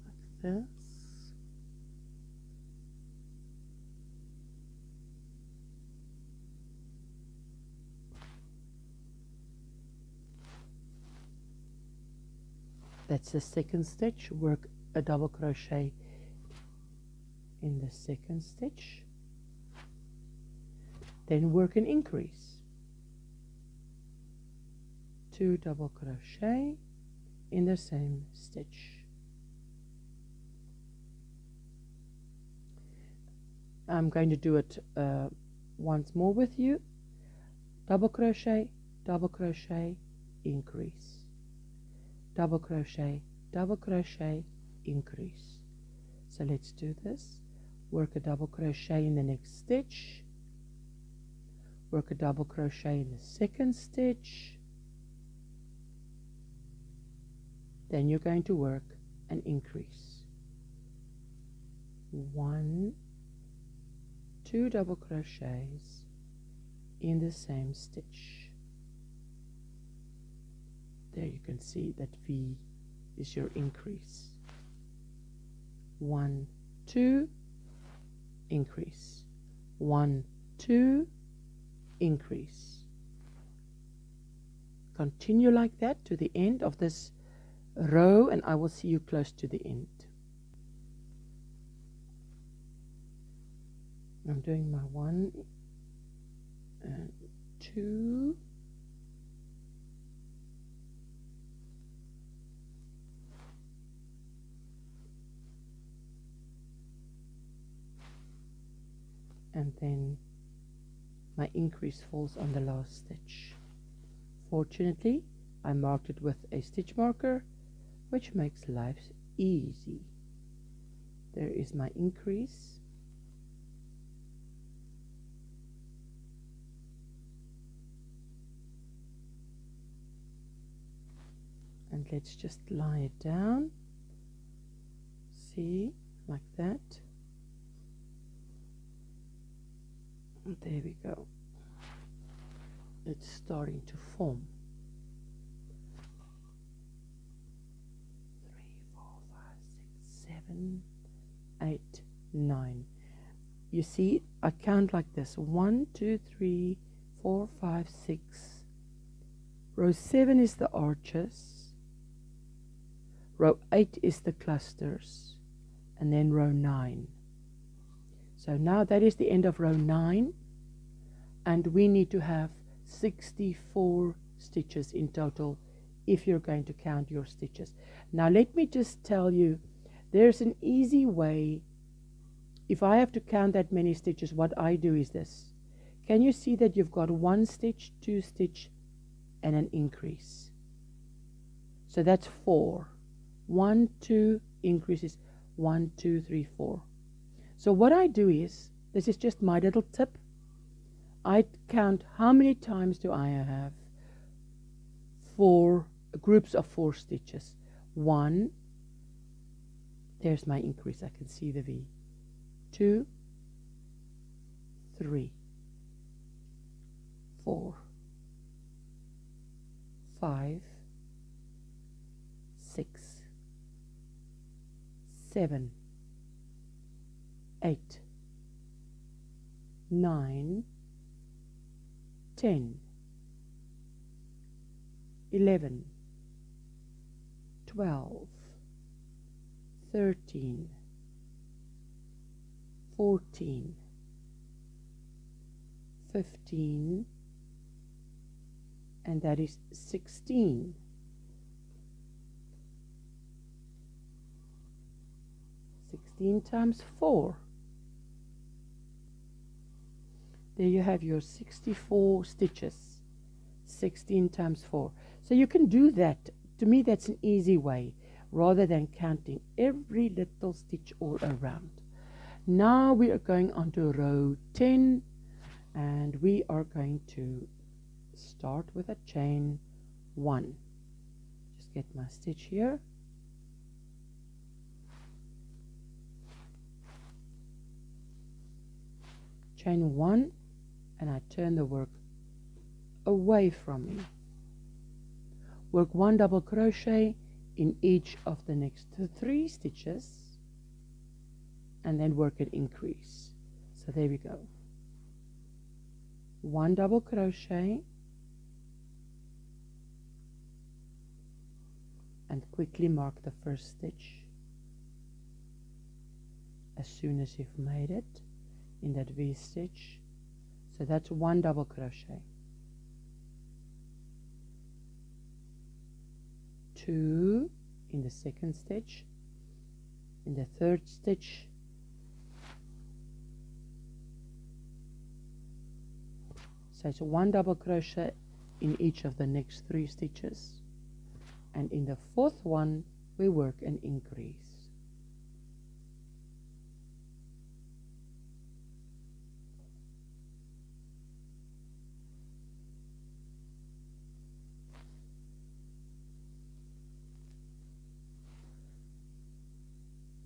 Like this. That's the second stitch. Work a double crochet in the second stitch, then work an increase, 2 double crochet in the same stitch. I'm going to do it once more with you. Double crochet, increase, double crochet, increase. So let's do this. Work a double crochet in the next stitch, work a double crochet in the second stitch, then you're going to work an increase, 1, 2 double crochets in the same stitch. There you can see that V is your increase. 1, 2, increase, 1, 2, increase. Continue like that to the end of this row, and I will see you close to the end. I'm doing my 1 and 2, and then my increase falls on the last stitch. Fortunately, I marked it with a stitch marker, which makes life easy. There is my increase, and let's just lie it down, see, like that. There we go. It's starting to form. 3, 4, 5, 6, 7, 8, 9. You see, I count like this: 1, 2, 3, 4, 5, 6. Row 7 is the arches. Row 8 is the clusters, and then row 9. So now that is the end of row 9, and we need to have 64 stitches in total if you're going to count your stitches. Now let me just tell you, there's an easy way. If I have to count that many stitches, what I do is this. Can you see that you've got 1 stitch, 2 stitch, and an increase? So that's 4. 1, 2 increases, 1, 2, 3, 4. So what I do is, this is just my little tip, I count how many times do I have 4 groups of 4 stitches. 1, there's my increase, I can see the V. 2, 3, 4, 5, 6, 7, 8, 9, 10, 11, 12, 13, 14, 15, and that is 16. 16 times 4. There you have your 64 stitches. 16 times 4. So you can do that. To me, that's an easy way, rather than counting every little stitch all around. Now we are going on to row 10, and we are going to start with a chain 1. Just get my stitch here. Chain 1, and I turn the work away from me. Work 1 double crochet in each of the next 3 stitches, and then work an increase. So there we go. 1 double crochet, and quickly mark the first stitch as soon as you've made it in that V stitch. So that's 1 double crochet, 2 in the second stitch, in the third stitch, so it's 1 double crochet in each of the next 3 stitches, and in the fourth one we work an increase.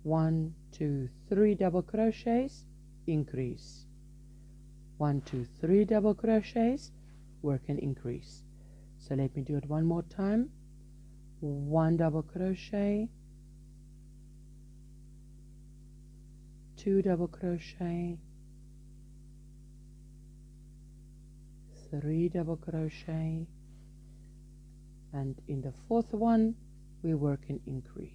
One, 2, 3 double crochets, increase. 1, 2, 3 double crochets, work an increase. So let me do it one more time. 1 double crochet, 2 double crochet, 3 double crochet, and in the fourth one we work an increase.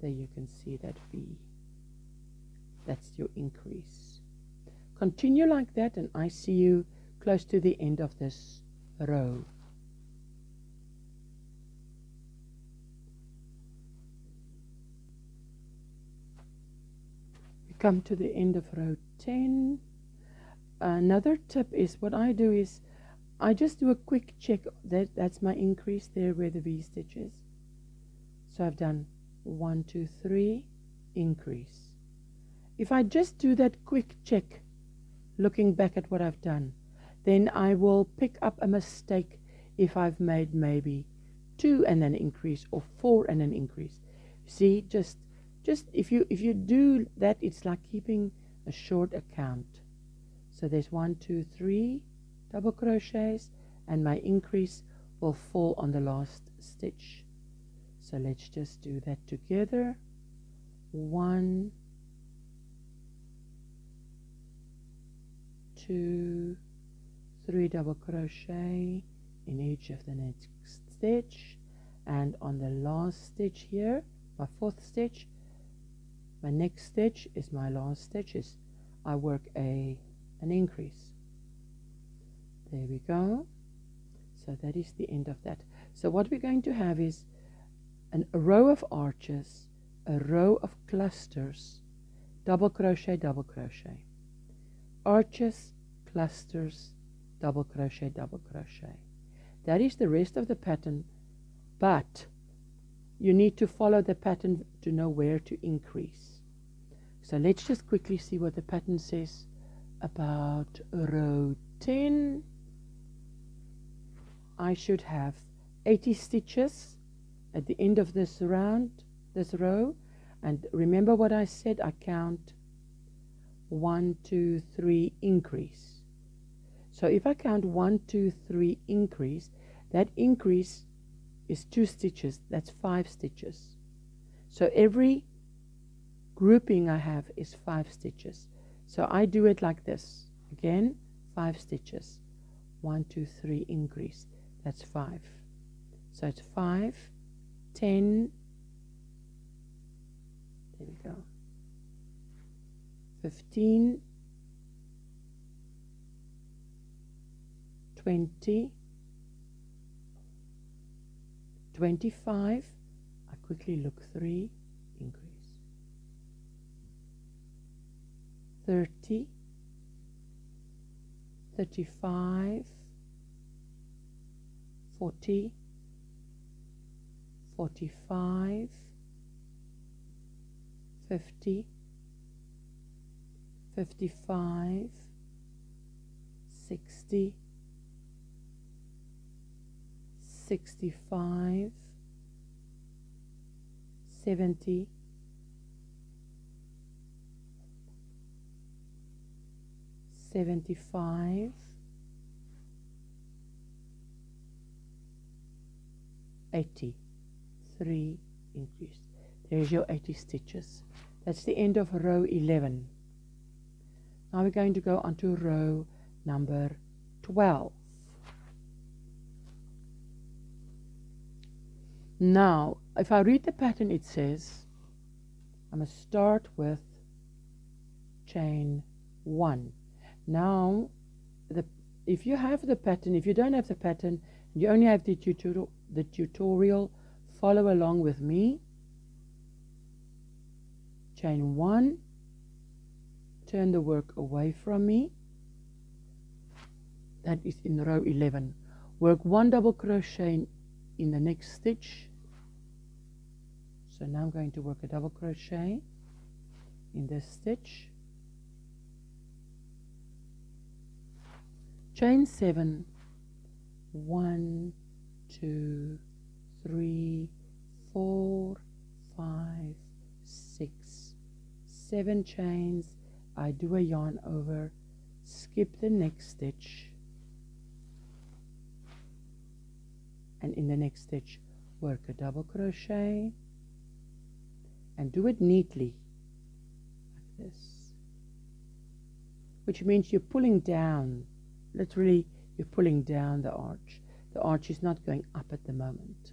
There you can see that V. That's your increase. Continue like that, and I see you close to the end of this row. We come to the end of row 10. Another tip is what I do is I just do a quick check. That's my increase there where the V stitch is. So I've done 1, 2, 3, increase. If I just do that quick check, looking back at what I've done, then I will pick up a mistake if I've made maybe 2 and then increase, or 4 and then increase. See, just if you do that, it's like keeping a short account. So there's 1, 2, 3 double crochets, and my increase will fall on the last stitch. So let's just do that together. 1, 2, 3 double crochet in each of the next stitch, and on the last stitch here, my fourth stitch, my next stitch is my last stitch, is I work an increase. There we go. So that is the end of that. So what we're going to have is a row of arches, a row of clusters, double crochet, arches, clusters, double crochet. That is the rest of the pattern, but you need to follow the pattern to know where to increase. So let's just quickly see what the pattern says about row 10. I should have 80 stitches at the end of this row, and remember what I said, I count 1, 2, 3 increase. So if I count 1, 2, 3 increase, that increase is 2 stitches, that's 5 stitches. So every grouping I have is 5 stitches. So I do it like this, again, 5 stitches, 1, 2, 3 increase, that's 5. So it's 5, 10, there we go, 15, 20, 25, I quickly look, 3, increase, 30, 35, 40, 45, 50, 55, 60, 65, 70, 75, 80, 3 increase. There's your 80 stitches. That's the end of row 11. Now we're going to go onto row number 12. Now, if I read the pattern, it says I'm going to start with chain 1. Now, if you have the pattern, if you don't have the pattern, you only have the tutorial, follow along with me. Chain 1, turn the work away from me. That is in row 11. Work 1 double crochet in the next stitch. So now I'm going to work a double crochet in this stitch. Chain 7, 1, 2, 3, 4, 5, 6, 7 chains. I do a yarn over, skip the next stitch, and in the next stitch work a double crochet and do it neatly like this, which means you're pulling down. Literally, you're pulling down the arch. The arch is not going up at the moment.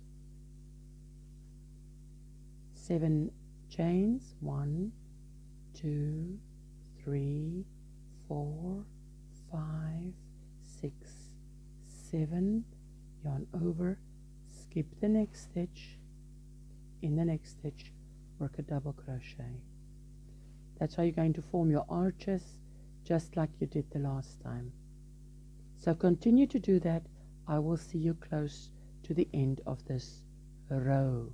7 chains, 1, 2, 3, 4, 5, 6, 7, yarn over, skip the next stitch, in the next stitch work a double crochet. That's how you're going to form your arches, just like you did the last time. So continue to do that. I will see you close to the end of this row.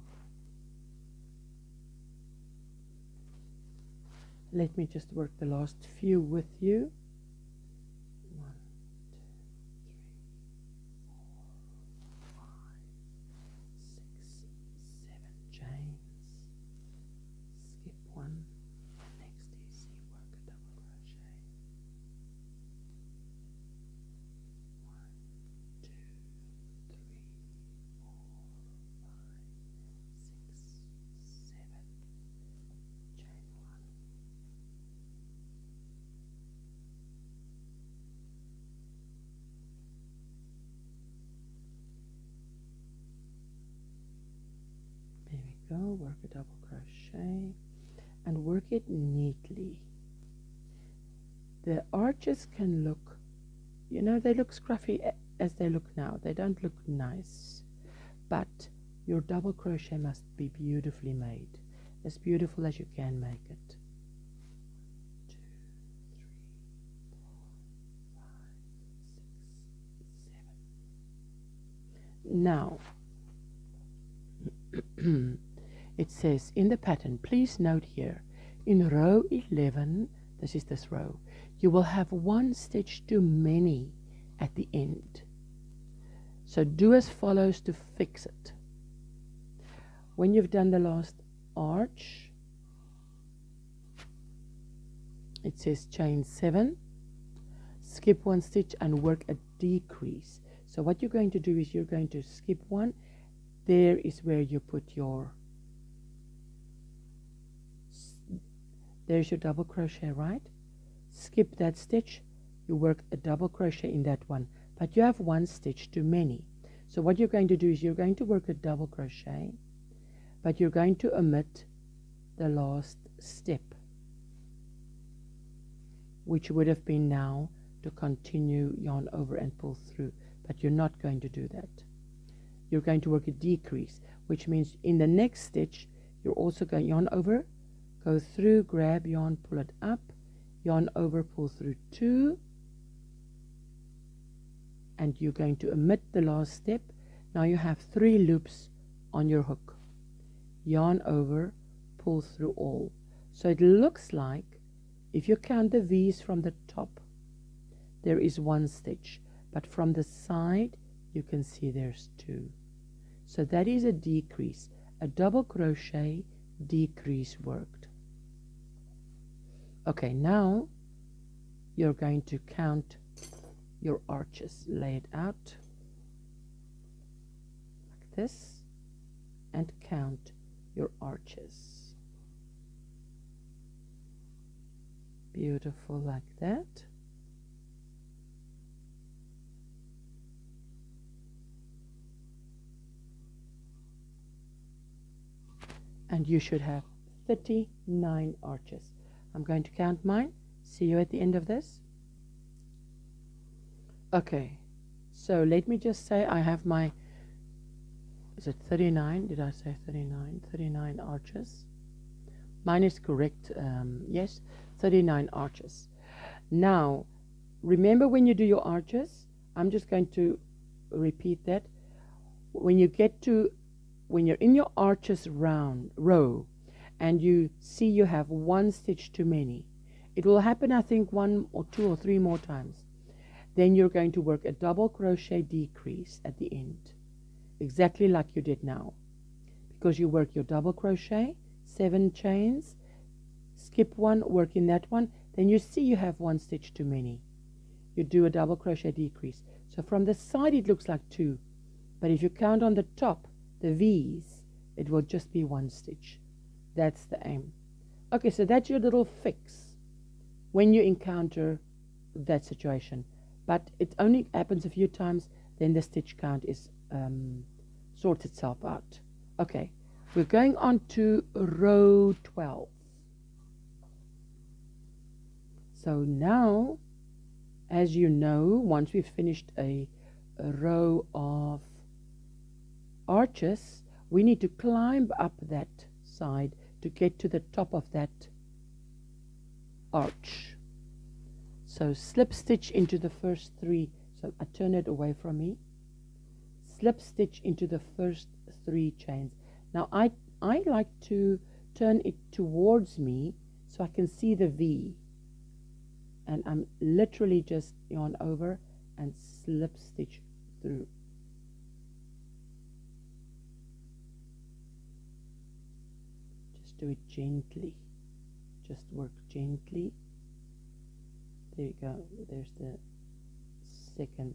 Let me just work the last few with you. 1, 2, 3, 4, 5, 6, 7 chains. Skip 1. Next is you work a double crochet. 1, 2, 3, 4, 5, 6, 7. Chain 1. There we go, work a double crochet and work it neatly. The arches can look, you know, they look scruffy as they look now. They don't look nice, but your double crochet must be beautifully made, as beautiful as you can make it. 2, 3, 4, 5, 6, 7. Now, it says in the pattern, please note here, in row 11, this is this row, you will have 1 stitch too many at the end. So do as follows to fix it. When you've done the last arch, it says chain 7, skip 1 stitch and work a decrease. So what you're going to do is you're going to skip 1. There is where you put your, there's your double crochet, right? Skip that stitch, you work a double crochet in that one, but you have 1 stitch too many. So what you're going to do is you're going to work a double crochet, but you're going to omit the last step, which would have been now to continue yarn over and pull through, but you're not going to do that. You're going to work a decrease, which means in the next stitch you're also going yarn over, go through, grab yarn, pull it up, yarn over, pull through 2, and you're going to omit the last step. Now you have 3 loops on your hook, yarn over, pull through all. So it looks like, if you count the V's from the top, there is 1 stitch, but from the side you can see there's 2. So that is a decrease, a double crochet decrease worked. Okay, now you're going to count your arches. Lay it out like this and count your arches. Beautiful, like that. And you should have 39 arches. I'm going to count mine. See you at the end of this. Okay, so let me just say I have my, is it 39? Did I say 39? 39 arches. Mine is correct, yes, 39 arches. Now, remember when you do your arches, I'm just going to repeat that. When you're in your arches row, and you see you have one stitch too many, it will happen, I think, 1 or 2 or 3 more times. Then you're going to work a double crochet decrease at the end, exactly like you did now, because you work your double crochet, 7 chains, skip one, work in that one, then you see you have 1 stitch too many. You do a double crochet decrease. So from the side it looks like 2, but if you count on the top, the V's, it will just be 1 stitch. That's the aim. Okay, so that's your little fix when you encounter that situation. But it only happens a few times, then the stitch count is sorts itself out. Okay, we're going on to row 12. So now, as you know, once we've finished a row of arches, we need to climb up that side to get to the top of that arch. So slip stitch into the first 3, so I turn it away from me, slip stitch into the first 3 chains. Now I like to turn it towards me so I can see the V, and I'm literally just yarn over and slip stitch through. Just do it gently, just work gently. There you go, there's the second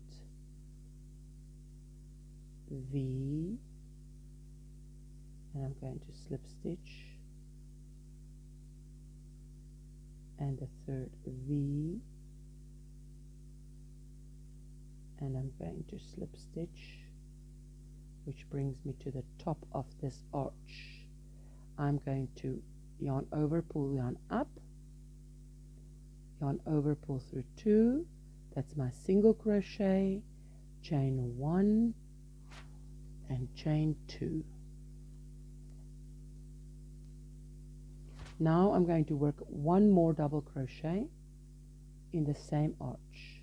V, and I'm going to slip stitch, and the third V, and I'm going to slip stitch, which brings me to the top of this arch. I'm going to yarn over, pull yarn up, yarn over, pull through 2, that's my single crochet, chain 1 and chain 2. Now I'm going to work 1 more double crochet in the same arch,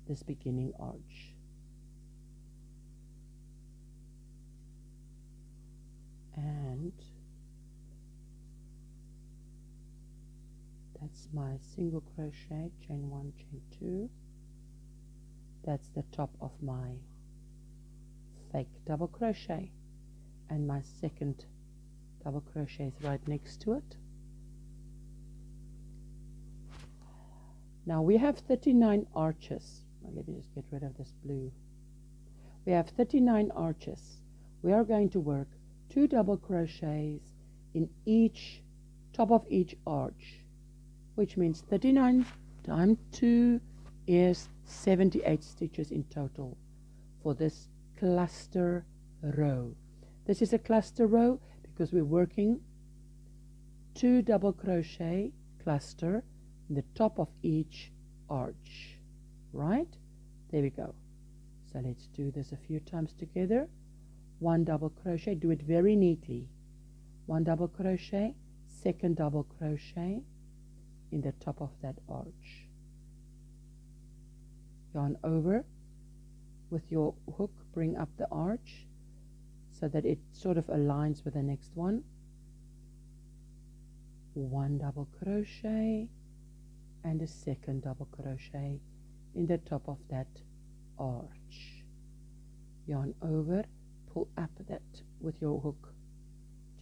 this beginning arch, and that's my single crochet, chain 1, chain 2. That's the top of my fake double crochet, and my second double crochet is right next to it. Now we have 39 arches. Let me just get rid of this blue. We have 39 arches. We are going to work 2 double crochets in each top of each arch, which means 39 times 2 is 78 stitches in total for this cluster row. This is a cluster row because we're working 2 double crochet cluster in the top of each arch, right? There we go. So let's do this a few times together. 1 double crochet, do it very neatly. 1 double crochet, second double crochet in the top of that arch. Yarn over with your hook, bring up the arch so that it sort of aligns with the next one. 1 double crochet and a second double crochet in the top of that arch. Yarn over, pull up that with your hook,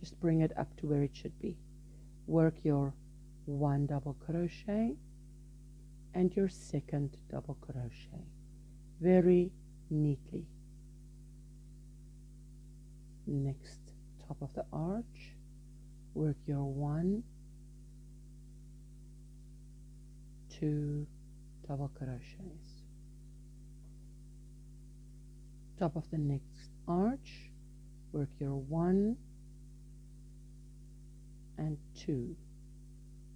just bring it up to where it should be. Work your 1 double crochet and your second double crochet very neatly. Next top of the arch, work your 1 2 double crochets. Top of the next arch, work your 1 and 2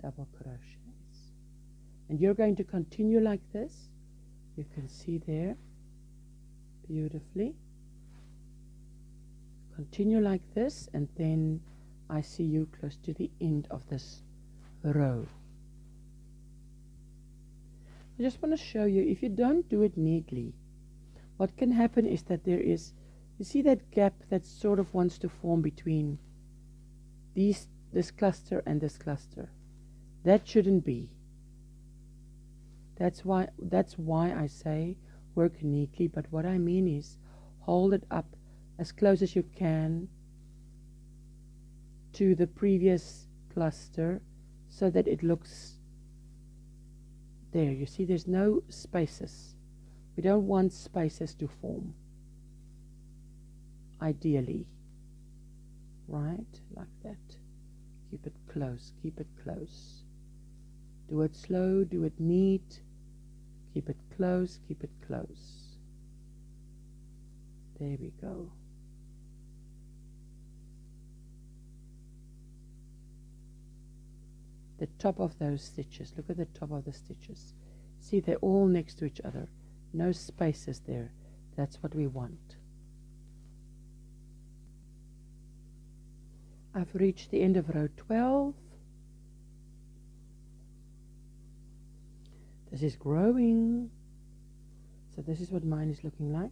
double crochets, and you're going to continue like this. You can see there beautifully. Continue like this, and then I see you close to the end of this row. I just want to show you, if you don't do it neatly, what can happen is that there is, you see that gap that sort of wants to form between this cluster and this cluster. That shouldn't be. That's why I say work neatly, but what I mean is hold it up as close as you can to the previous cluster so that it looks there. You see there's no spaces. We don't want spaces to form, ideally, right, like that. Keep it close, keep it close. Do it slow, do it neat. Keep it close, keep it close. There we go. The top of those stitches, look at the top of the stitches. See, they're all next to each other. No spaces there. That's what we want. I've reached the end of row 12. This is growing. So this is what mine is looking like.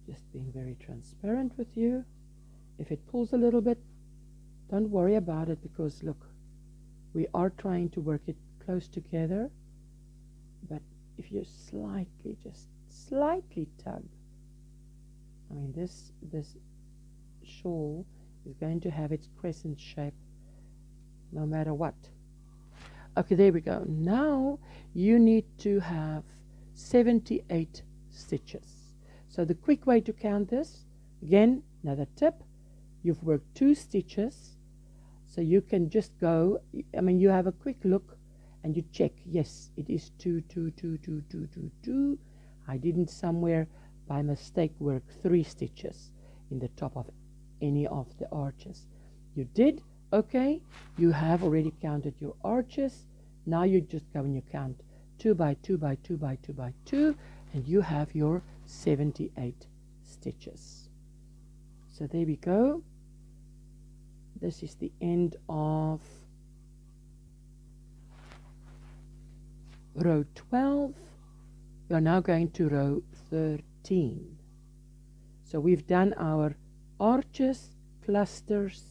Just being very transparent with you. If it pulls a little bit, don't worry about it, because look, we are trying to work it close together. But if you slightly, just slightly tug, I mean this shawl is going to have its crescent shape no matter what. Okay, there we go. Now you need to have 78 stitches. So the quick way to count this, again, another tip, you've worked 2 stitches, so you can just go, I mean, you have a quick look and you check, yes, it is 2, 2, 2, 2, 2, 2, 2. I didn't somewhere by mistake work 3 stitches in the top of any of the arches. You did, okay, you have already counted your arches. Now you just go and you count 2 by 2 by 2 by 2 by 2, and you have your 78 stitches. So there we go. This is the end of row 12. We are now going to row 13. So we've done our arches, clusters.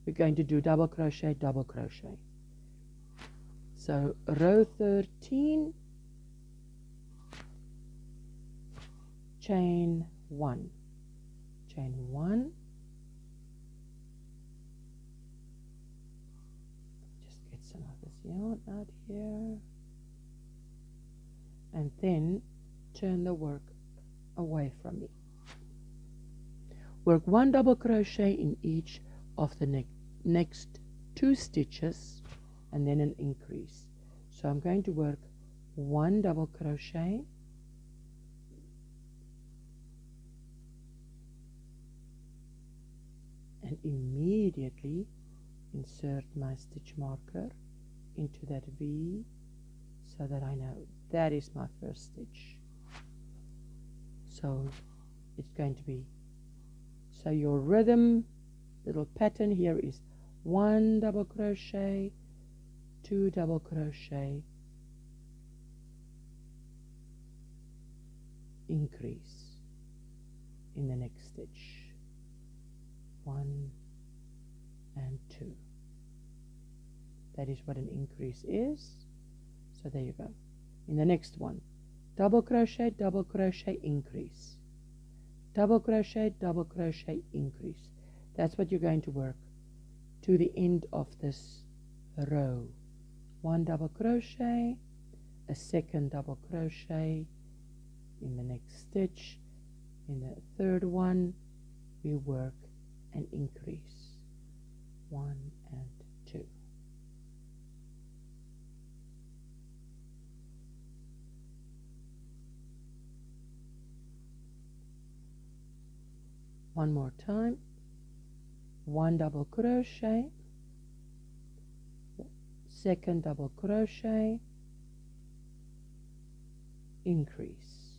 We're going to do double crochet, double crochet. So row 13, chain 1, chain 1, just get some of this yarn out here, and then turn the work away from me. Work 1 double crochet in each of the next 2 stitches, and then an increase. So I'm going to work 1 double crochet, and immediately insert my stitch marker into that V so that I know that is my first stitch. So it's going to be, so your rhythm little pattern here is 1 double crochet, 2 double crochet, increase in the next stitch, 1 and 2. That is what an increase is. So there you go. In the next one, double crochet, increase, double crochet, increase. That's what you're going to work to the end of this row. 1 double crochet, a second double crochet in the next stitch. In the third one we work an increase, 1 and 2. One more time. 1 double crochet, second double crochet, increase,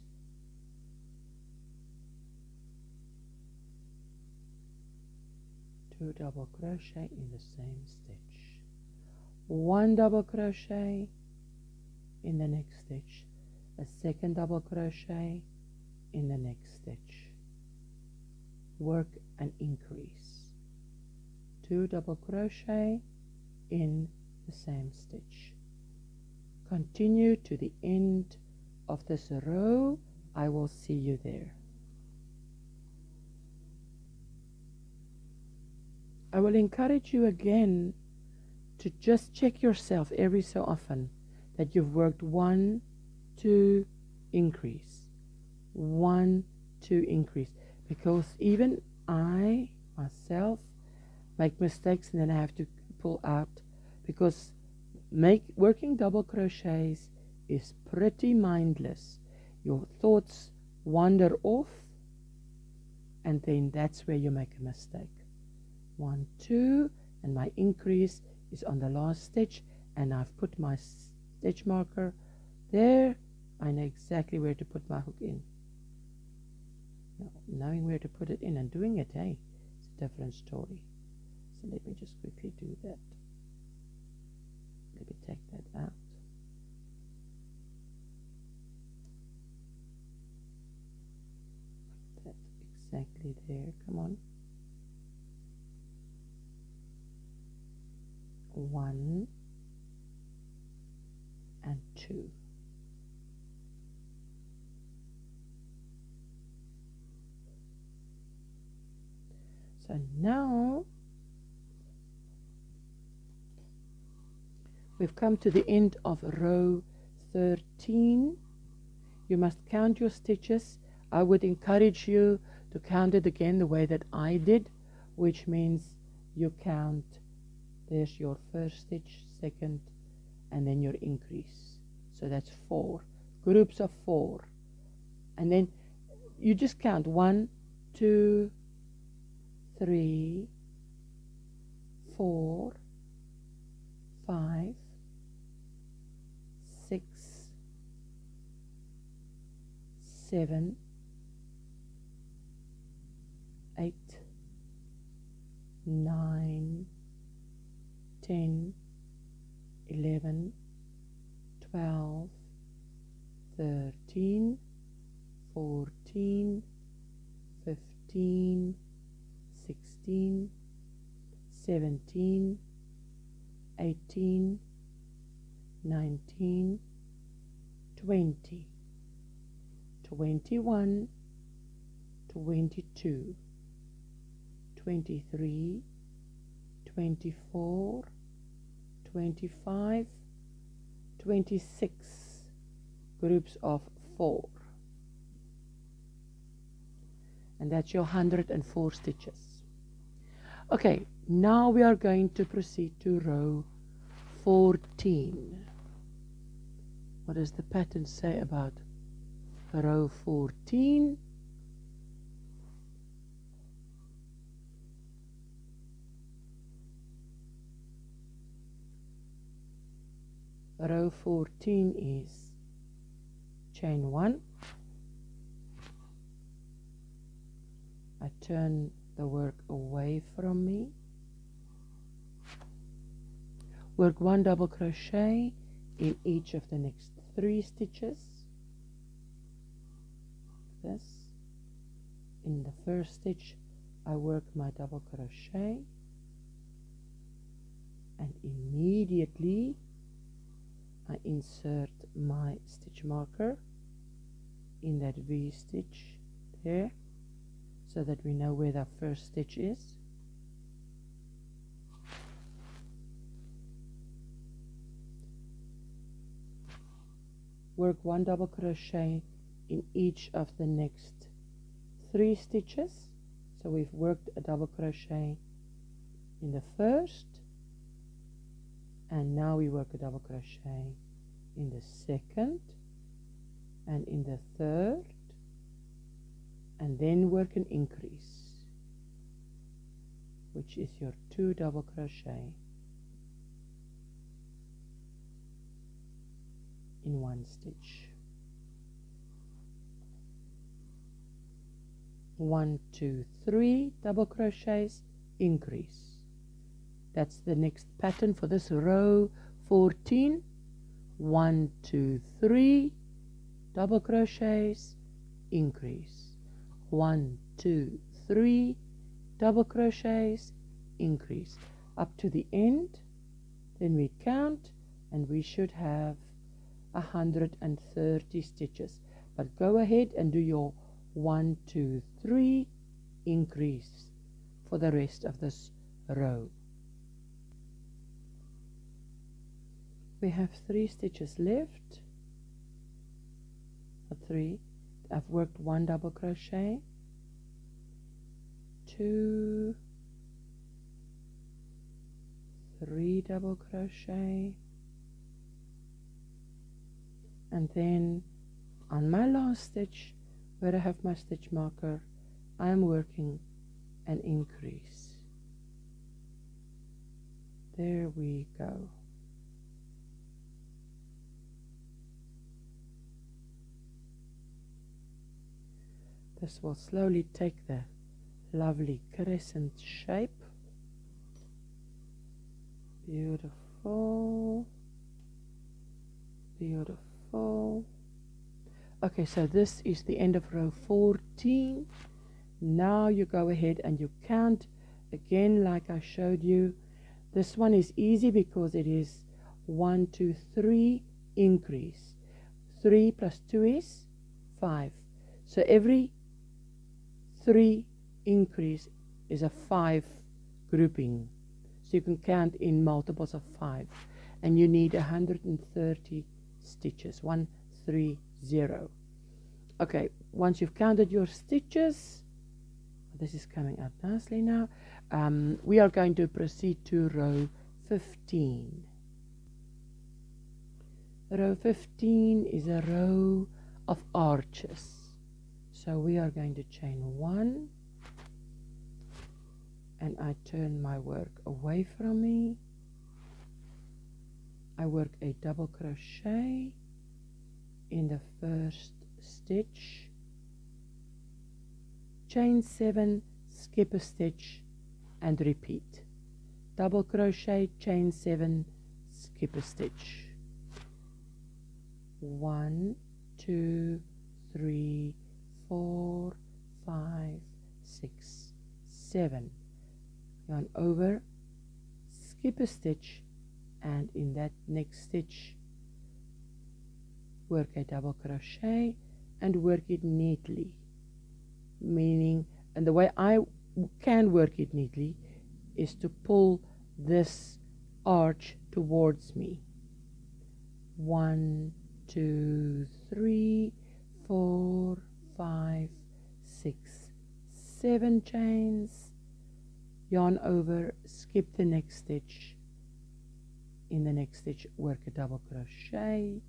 2 double crochet in the same stitch, 1 double crochet in the next stitch, a second double crochet in the next stitch, work and increase, 2 double crochet in the same stitch. Continue to the end of this row. I will see you there. I will encourage you again to just check yourself every so often that you've worked 1, 2, increase, 1, 2, increase, because even I myself make mistakes and then I have to pull out, because working double crochets is pretty mindless. Your thoughts wander off and then that's where you make a mistake. 1, 2, and my increase is on the last stitch, and I've put my stitch marker there. I know exactly where to put my hook in. Now, knowing where to put it in and doing it, hey, it's a different story. So let me just quickly do that. Let me take that out. That exactly there. Come on. 1 and 2. So now we've come to the end of row 13. You must count your stitches. I would encourage you to count it again the way that I did, which means you count. There's your first stitch, second, and then your increase. So that's 4. Groups of 4. And then you just count 1, 2, 3, 4, 5, 6, 7, 8, 9, 10, 11, 12, 13, 14, 15, 16, 17, 18, 19, 20, 21, 22, 23, 24, 25, 26 groups of 4, and that's your 104 stitches. Okay, now we are going to proceed to row 14. What does the pattern say about row 14? Row 14 is chain 1. I turn the work away from me. Work 1 double crochet in each of the next 3 stitches. This. In the first stitch, I work my double crochet, and immediately I insert my stitch marker in that V stitch there, so that we know where the first stitch is. Work 1 double crochet in each of the next 3 stitches. So we've worked a double crochet in the first, and now we work a double crochet in the second and in the third, and then work an increase. which is your 2 double crochet in one stitch. 1, 2, 3 double crochets, increase. That's the next pattern for this row 14. 1, 2, 3 double crochets, increase. 1, 2, 3 double crochets, increase up to the end. Then we count and we should have 130 stitches. But go ahead and do your 1, 2, 3 increase for the rest of this row. We have 3 stitches left. 3. I've worked 1 double crochet, 2, 3 double crochet, and then on my last stitch where I have my stitch marker, I am working an increase. There we go. This will slowly take the lovely crescent shape. Beautiful, beautiful. Okay, so this is the end of row 14. Now you go ahead and you count again like I showed you. This one is easy because it is 1, 2, 3 increase. 3 plus 2 is 5. So every 3 increase is a 5 grouping. So you can count in multiples of 5. And you need 130 stitches. 1, 3, 0. Okay, once you've counted your stitches, this is coming out nicely now. We are going to proceed to row 15. Row 15 is a row of arches. So we are going to chain 1, and I turn my work away from me. I work a double crochet in the first stitch, chain 7, skip a stitch, and repeat. Double crochet, chain 7, skip a stitch. 1, 2, 3, 4, 5, 6, 7. Yarn over, skip a stitch, and in that next stitch work a double crochet and work it neatly. Meaning, and the way I can work it neatly is to pull this arch towards me. 1, 2, 3, 4, 5, 6, 7 chains, yarn over, skip the next stitch. In the next stitch work a double crochet.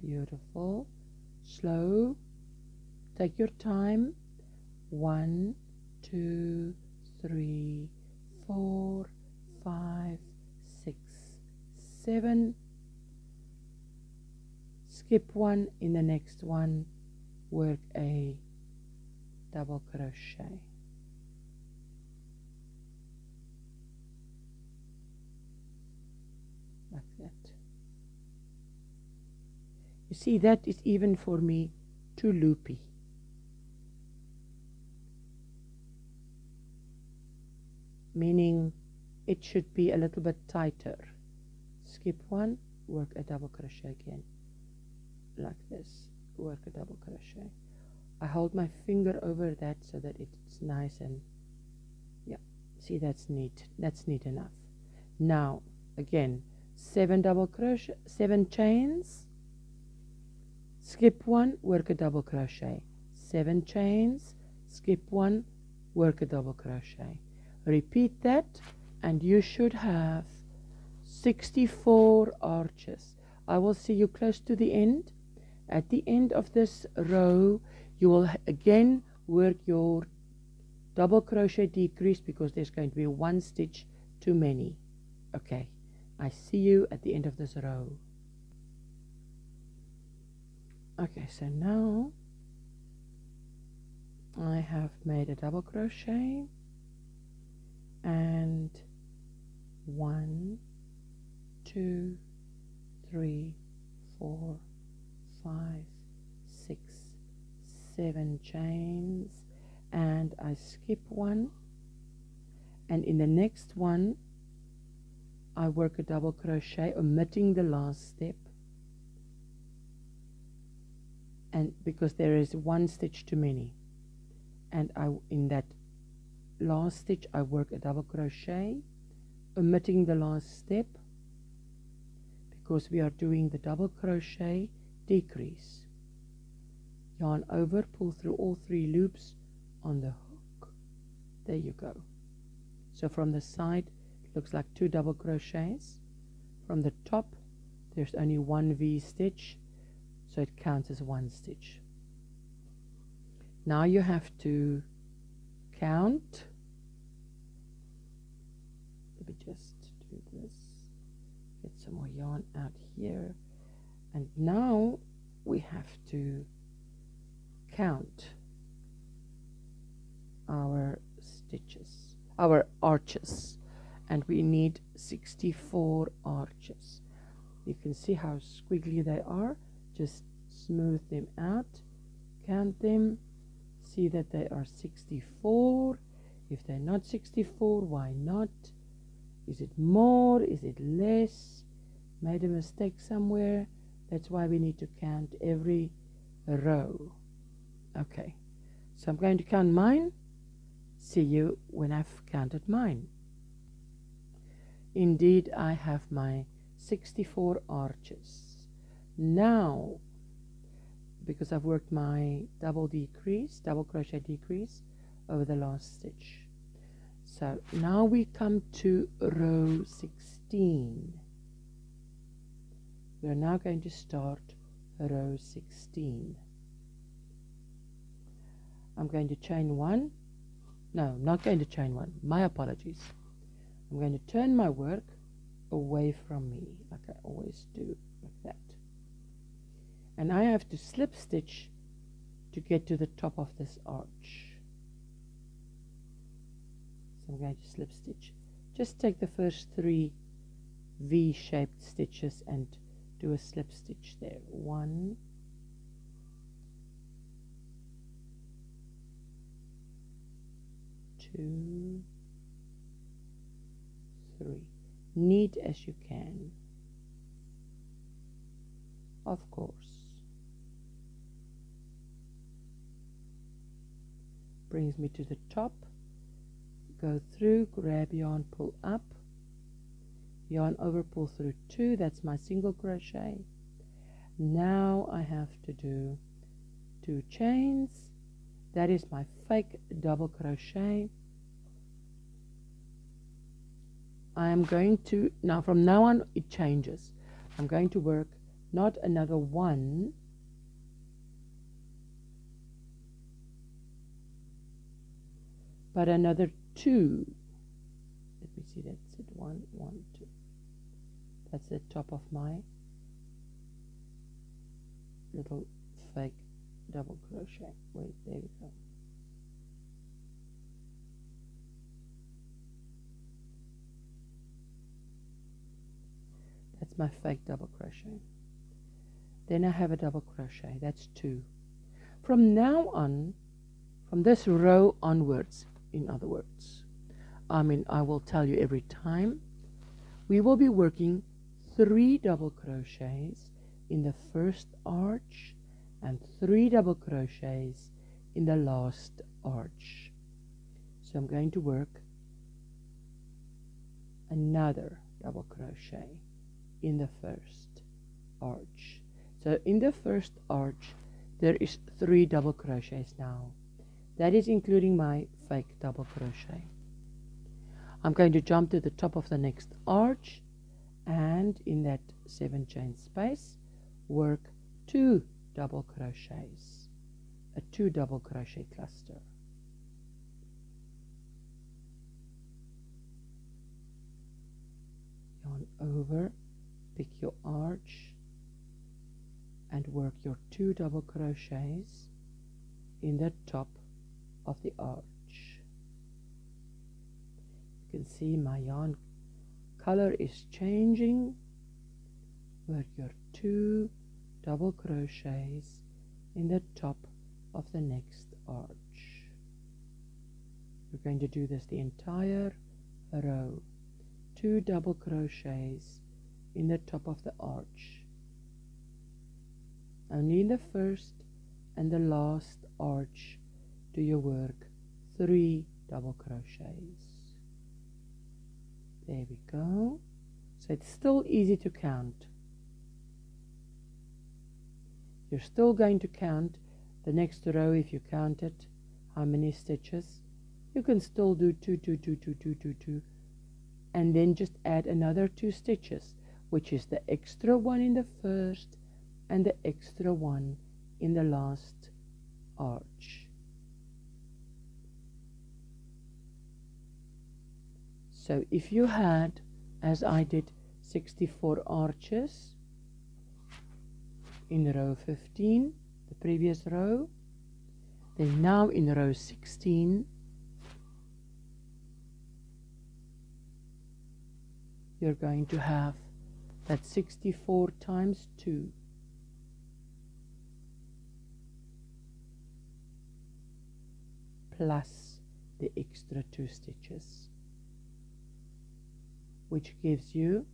Beautiful. Slow, take your time. 1, 2, 3, 4, 5, 6, 7. Skip 1, in the next one work a double crochet. Like that. You see, that is even for me too loopy. Meaning it should be a little bit tighter. Skip 1, work a double crochet again. Like this, work a double crochet. I hold my finger over that so that it's nice and yeah, see, that's neat. That's neat enough. Now again, 7 double crochet, 7 chains, skip 1, work a double crochet. 7 chains, skip 1, work a double crochet. Repeat that and you should have 64 arches. I will see you close to the end. At the end of this row, you will again work your double crochet decrease because there's going to be one stitch too many. Okay, I see you at the end of this row. Okay, so now I have made a double crochet and 1, 2, 3, 4, 5, 6, 7 chains, and I skip one, and in the next one I work a double crochet, omitting the last step, and because there is one stitch too many, and in that last stitch I work a double crochet, omitting the last step, because we are doing the double crochet decrease. Yarn over, pull through all 3 loops on the hook. There you go. So from the side it looks like 2 double crochets. From the top there's only 1 V stitch, so it counts as 1 stitch. Now you have to count. Let me just do this, get some more yarn out here, and now we have to count our stitches, our arches, and we need 64 arches. You can see how squiggly they are. Just smooth them out, count them, see that they are 64. If they're not 64, why not? Is it more? Is it less? Made a mistake somewhere? That's why we need to count every row. Okay, so I'm going to count mine. See you when I've counted mine. Indeed, I have my 64 arches. Now, because I've worked my double crochet decrease over the last stitch. So now we come to row 16. We are now going to start row 16. I'm going to chain 1. No, not going to chain 1. My apologies. I'm going to turn my work away from me, like I always do, like that. And I have to slip stitch to get to the top of this arch. So I'm going to slip stitch. Just take the first 3 V-shaped stitches and do a slip stitch there. 1, 2, 3. Neat as you can, of course. Brings me to the top. Go through, grab yarn, pull up, yarn over, pull through 2. That's my single crochet. Now I have to do 2 chains. That is my fake double crochet. I am going to, now from now on it changes. I'm going to work not another 1, but another 2. Let me see, that's it. 1, 1, 2. That's the top of my little fake double crochet. Wait, there we go. That's my fake double crochet. Then I have a double crochet. That's 2. From now on, from this row onwards, in other words, I will tell you every time, we will be working 3 double crochets in the first arch and 3 double crochets in the last arch. So I'm going to work another double crochet in the first arch. So in the first arch there is 3 double crochets now. That is including my fake double crochet. I'm going to jump to the top of the next arch, and in that 7 chain space work 2 double crochets, a 2 double crochet cluster. yarn over, pick your arch and work your 2 double crochets in the top of the arch. You can see my yarn color is changing. Work your 2 double crochets in the top of the next arch. We're going to do this the entire row. 2 double crochets in the top of the arch. Only in the first and the last arch do you work 3 double crochets. There we go. So it's still easy to count. You're still going to count the next row if you count it, how many stitches. You can still do 2, 2, 2, 2, 2, 2, 2, and then just add another 2 stitches, which is the extra one in the first and the extra one in the last arch. So if you had, as I did, 64 arches in row 15, the previous row, then now in row 16 you're going to have that 64 times 2. Plus the extra 2 stitches, which gives you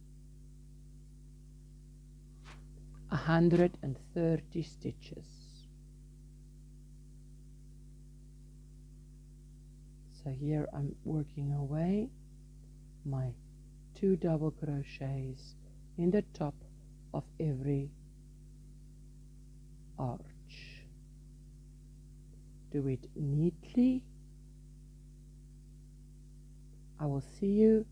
130 stitches. So here I'm working away my 2 double crochets in the top of every arch. Do it neatly. I will see you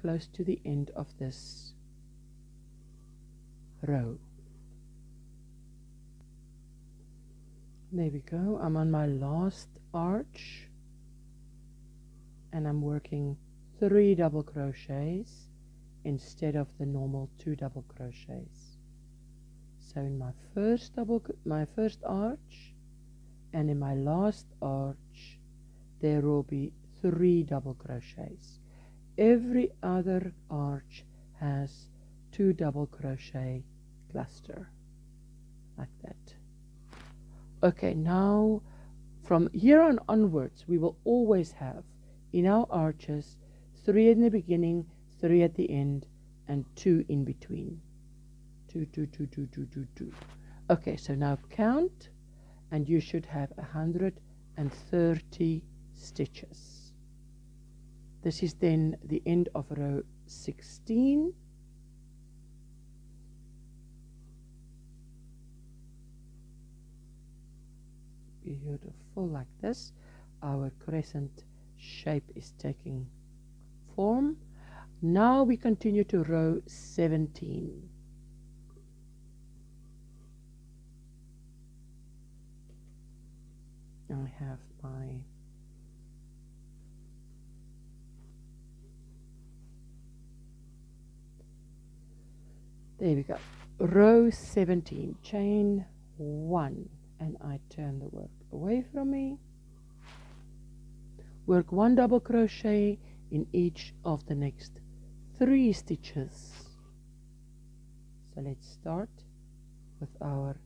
close to the end of this row. There we go. I'm on my last arch and I'm working 3 double crochets instead of the normal 2 double crochets. So in my first arch and in my last arch there will be 3 double crochets. Every other arch has 2 double crochet cluster like that. Okay, now from here on onwards we will always have in our arches 3 in the beginning, 3 at the end, and 2 in between. 2, 2, 2, 2, 2, 2, 2. Okay, so now count, and you should have 130 stitches. This is then the end of row 16. Beautiful, like this. Our crescent shape is taking form. Now we continue to row 17. I have my there we go, row 17, chain 1, and I turn the work away from me. Work 1 double crochet in each of the next 3 stitches. So let's start with our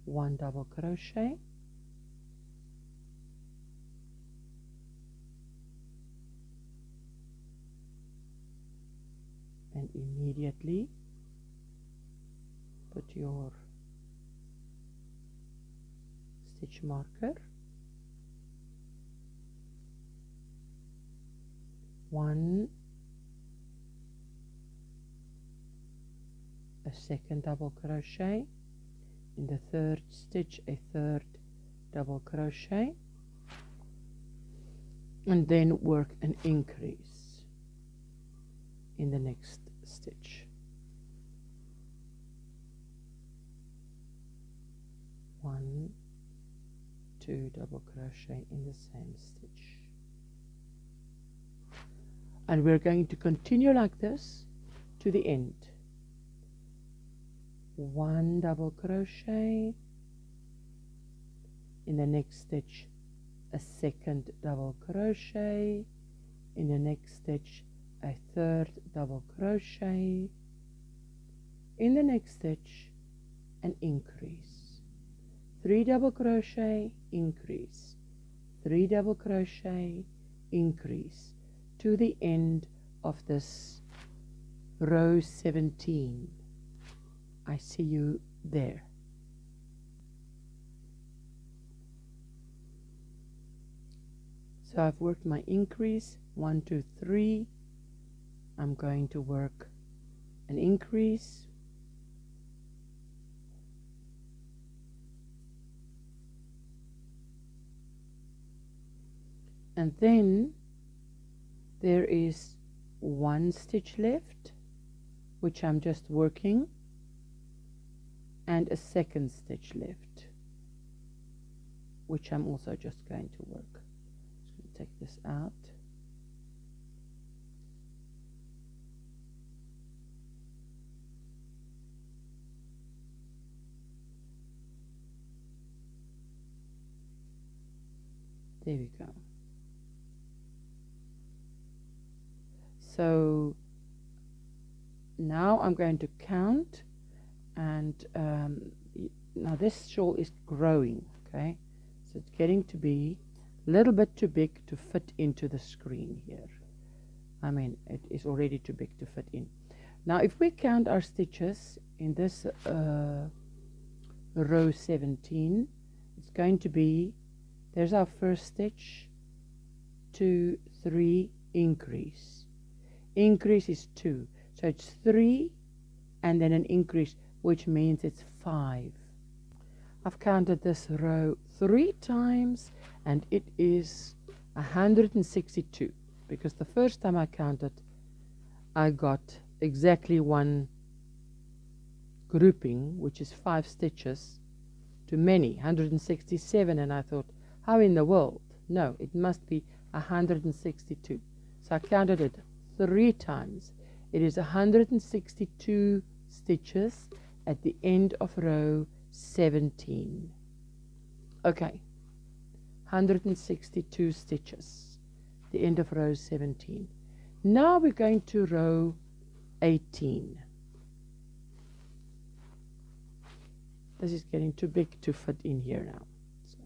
1 double crochet, and immediately put your stitch marker, 1, a second double crochet, in the third stitch a third double crochet, and then work an increase in the next stitch. 1, 2 double crochet in the same stitch, and we're going to continue like this to the end. 1 double crochet, in the next stitch a second double crochet, in the next stitch a third double crochet, in the next stitch an increase, 3 double crochet, increase, 3 double crochet, increase, to the end of this row 17. I see you there. So I've worked my increase, 1, 2, 3. I'm going to work an increase, and then there is 1 stitch left, which I'm just working, and a second stitch left, which I'm also just going to work. Just going to take this out. There we go. So now I'm going to count, and now this shawl is growing, okay, so it's getting to be a little bit too big to fit into the screen here. I mean, it is already too big to fit in. Now if we count our stitches in this row 17, it's going to be, there's our first stitch, 2, 3, increase. Increase is 2, so it's 3 and then an increase, which means it's 5. I've counted this row 3 times and it is 162, because the first time I counted I got exactly 1 grouping, which is 5 stitches to many, 167, and I thought, how in the world? No, it must be 162. So I counted it 3 times. It is 162 stitches at the end of row 17. Okay, 162 stitches, the end of row 17. Now we're going to row 18. This is getting too big to fit in here now. So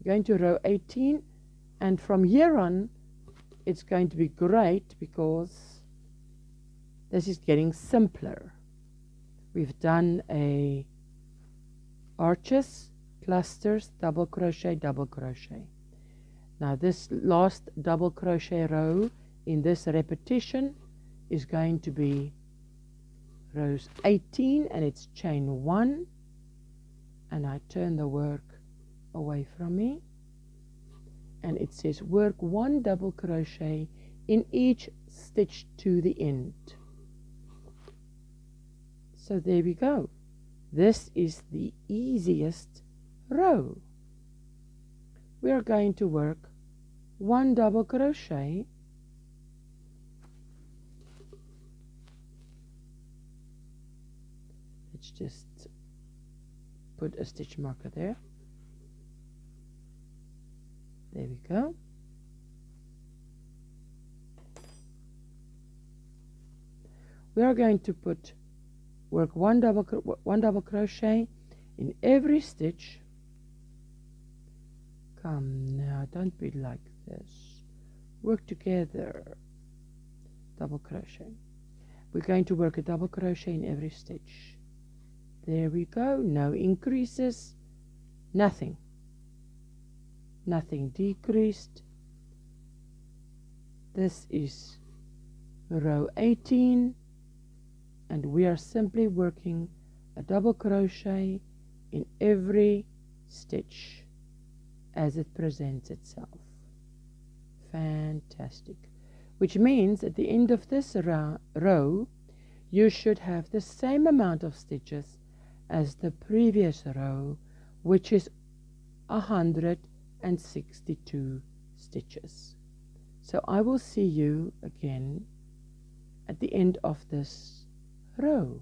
we're going to row 18, and from here on it's going to be great because this is getting simpler. We've done a arches, clusters, double crochet, double crochet. Now this last double crochet row in this repetition is going to be rows 18, and it's chain 1, and I turn the work away from me, and it says work 1 double crochet in each stitch to the end. So there we go. This is the easiest row. We are going to work 1 double crochet, let's just put a stitch marker there. There we go. We are going to work 1 double crochet in every stitch. Come now, don't be like this. Work together. Double crochet. We're going to work a double crochet in every stitch. There we go. No increases, nothing. Nothing decreased. This is row 18, and we are simply working a double crochet in every stitch as it presents itself. Fantastic. Which means at the end of this row you should have the same amount of stitches as the previous row, which is 162 stitches. So I will see you again at the end of this row.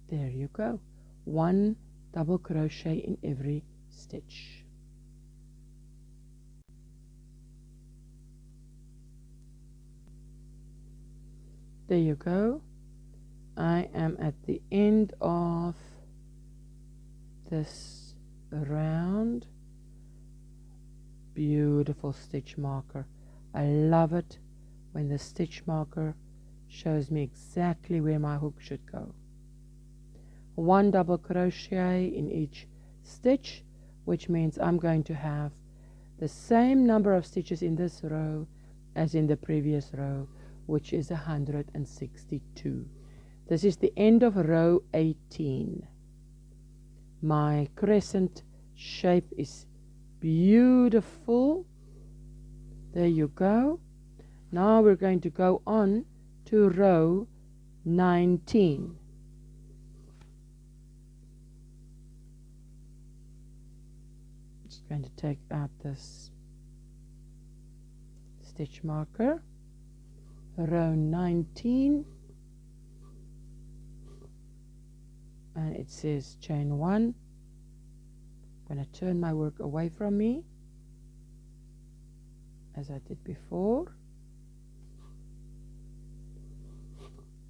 There you go. 1 double crochet in every stitch. There you go. I am at the end of this round. Beautiful stitch marker. I love it when the stitch marker shows me exactly where my hook should go. 1 double crochet in each stitch, which means I'm going to have the same number of stitches in this row as in the previous row, which is 162. This is the end of row 18. My crescent shape is beautiful. There you go. Now we're going to go on to row 19. Just going to take out this stitch marker. Row 19, and it says chain 1. I'm going to turn my work away from me as I did before.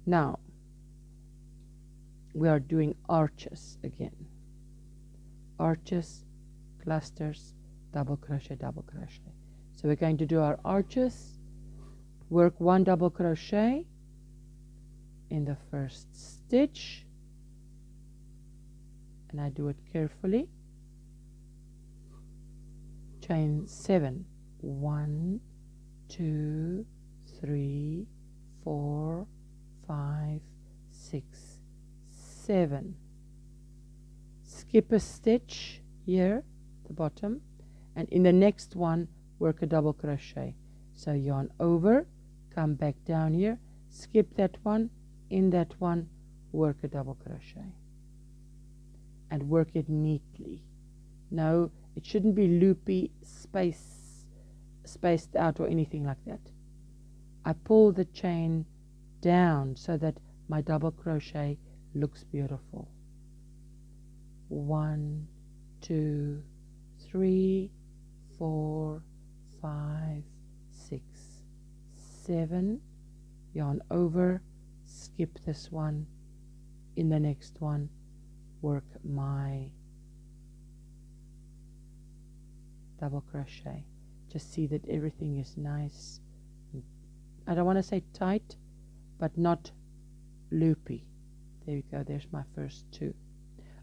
Now we are doing arches again. Arches, clusters, double crochet, double crochet. So we're going to do our arches, work 1 double crochet in the first stitch, and I do it carefully. Chain 7, 1, 2, 3, 4, 5, 6, 7. Skip a stitch here at the bottom, and in the next one work a double crochet. So yarn over, come back down here, skip that one, in that one work a double crochet, and work it neatly. No, it shouldn't be loopy, spaced out or anything like that. I pull the chain down so that my double crochet looks beautiful. 1, 2, 3, 4, 5, 6, 7. Yarn over, skip this one, in the next one work my double crochet. Just see that everything is nice. I don't want to say tight, but not loopy. There you go, there's my first 2.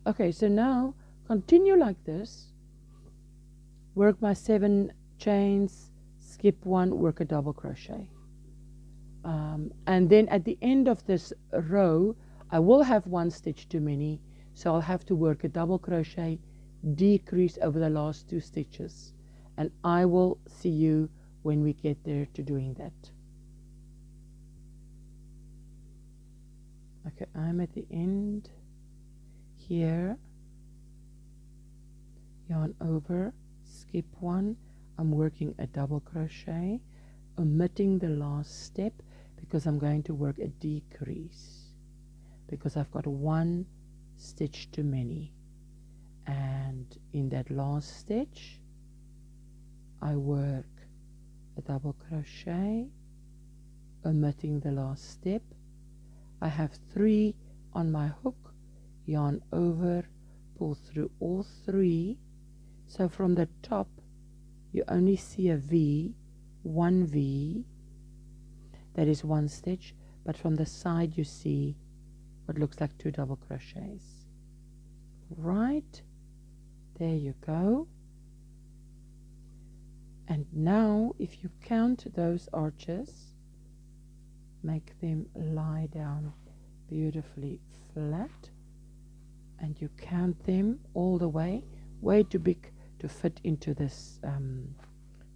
Okay, so now continue like this. Work my 7 chains, skip 1, work a double crochet. And then at the end of this row, I will have 1 stitch too many, so I'll have to work a double crochet, decrease over the last 2 stitches, and I will see you when we get there to doing that. Okay, I'm at the end here. Yarn over, skip 1, I'm working a double crochet, omitting the last step because I'm going to work a decrease because I've got 1 stitch too many. And in that last stitch I work a double crochet, omitting the last step. I have 3 on my hook, yarn over, pull through all 3, so from the top you only see a V, 1 V, that is 1 stitch, but from the side you see what looks like 2 double crochets. Right, there you go. And now if you count those arches, make them lie down beautifully flat, and you count them all the way too big to fit into this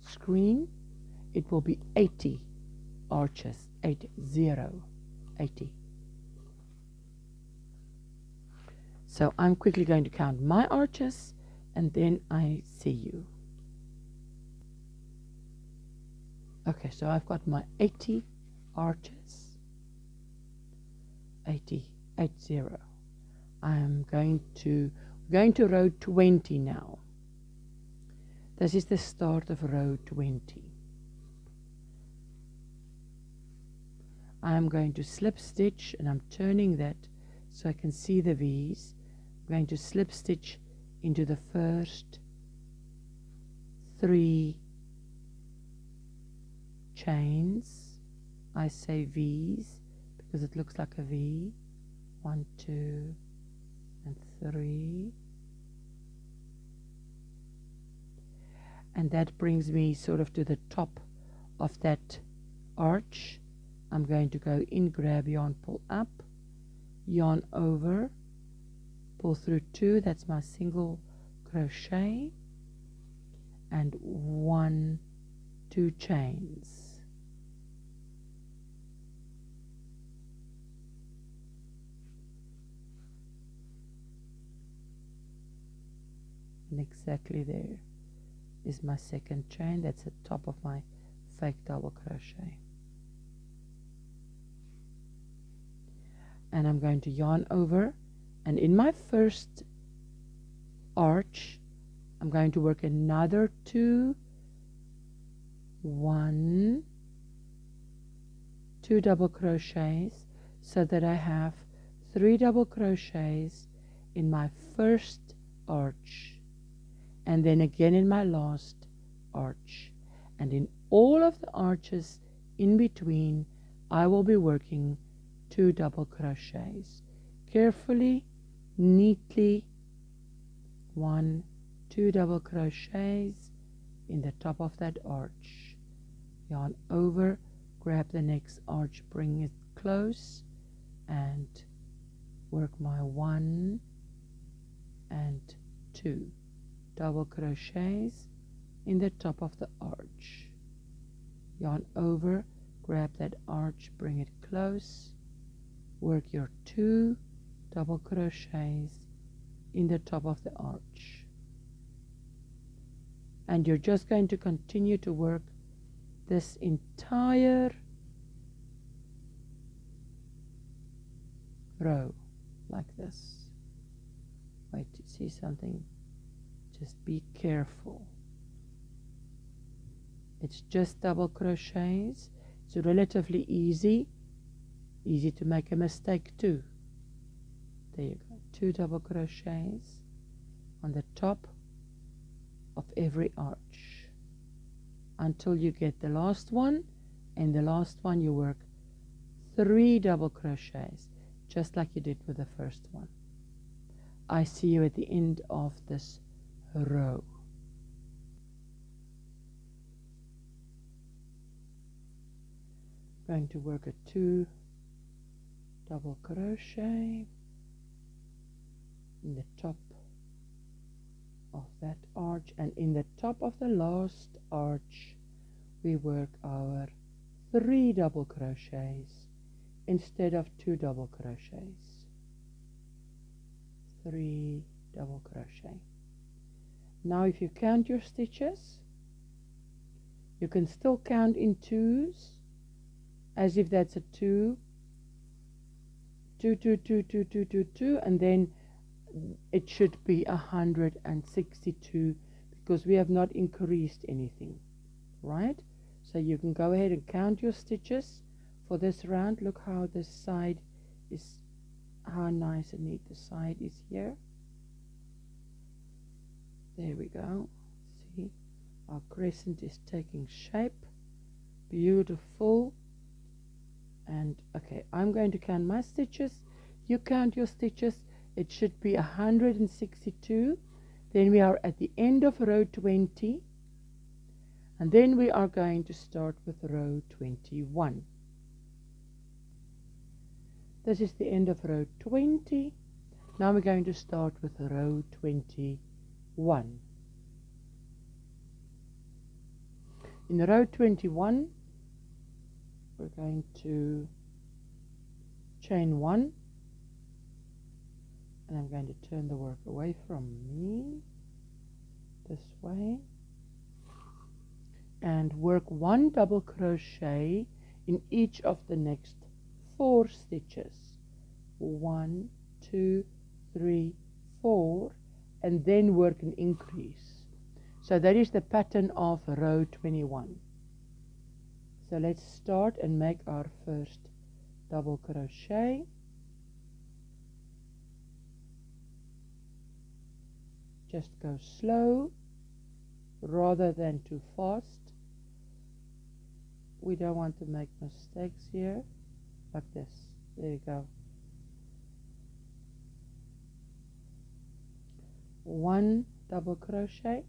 screen. It will be 80 arches, 80. So I'm quickly going to count my arches and then I see you. Okay, so I've got my 80 arches. 80. I am going to row 20 now. This is the start of row 20. I am going to slip stitch, and I'm turning that so I can see the V's. I'm going to slip stitch into the first 3 chains. I say V's because it looks like a V. 1, 2, and 3. And that brings me sort of to the top of that arch. I'm going to go in, grab yarn, pull up, yarn over, pull through 2, that's my single crochet, and 1, 2 chains. And exactly there is my second chain. That's the top of my fake double crochet. And I'm going to yarn over, and in my first arch I'm going to work another 2, 1, 2 double crochets, so that I have 3 double crochets in my first arch, and then again in my last arch, and in all of the arches in between I will be working 2 double crochets carefully, neatly. 1, 2 double crochets in the top of that arch, yarn over, grab the next arch, bring it close, and work my 1 and 2 double crochets in the top of the arch, yarn over, grab that arch, bring it close, work your 2 double crochets in the top of the arch, and you're just going to continue to work this entire row like this. Wait, to see something, just be careful. It's just double crochets. It's relatively easy to make a mistake too. There you go, 2 double crochets on the top of every arch until you get the last one, and the last one you work 3 double crochets just like you did with the first one. I see you at the end of this row. I'm going to work a 2 double crochet in the top of that arch, and in the top of the last arch we work our 3 double crochets instead of 2 double crochets. 3 double crochet. Now if you count your stitches, you can still count in 2s as if that's a 2, 2, 2, 2, 2, 2, 2, 2, and then it should be 162 because we have not increased anything, right? So you can go ahead and count your stitches for this round. Look how this side is, how nice and neat the side is here. There we go. See, our crescent is taking shape. Beautiful. And okay, I'm going to count my stitches. You count your stitches. It should be 162. Then we are at the end of row 20, and then we are going to start with row 21. This is the end of row 20. Now we're going to start with row 21. In row 21 we're going to chain 1, and I'm going to turn the work away from me this way and work 1 double crochet in each of the next 4 stitches. 1, 2, 3, 4, and then work an increase. So that is the pattern of row 21. So let's start and make our first double crochet. Just go slow rather than too fast. We don't want to make mistakes here, like this. There you go. 1 double crochet,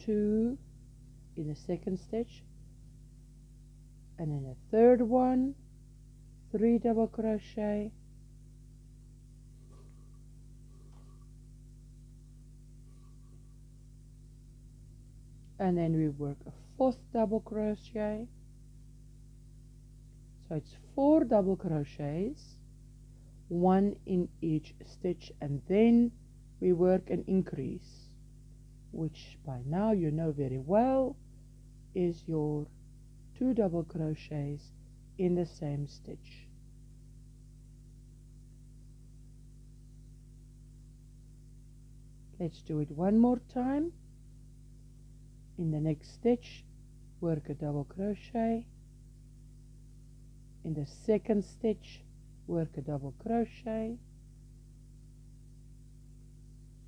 2 in the second stitch, and in the third one 3 double crochet, and then we work a 4th double crochet. So it's 4 double crochets, 1 in each stitch, and then we work an increase, which by now you know very well is your 2 double crochets in the same stitch. Let's do it one more time. In the next stitch, work a double crochet. In the second stitch, work a double crochet.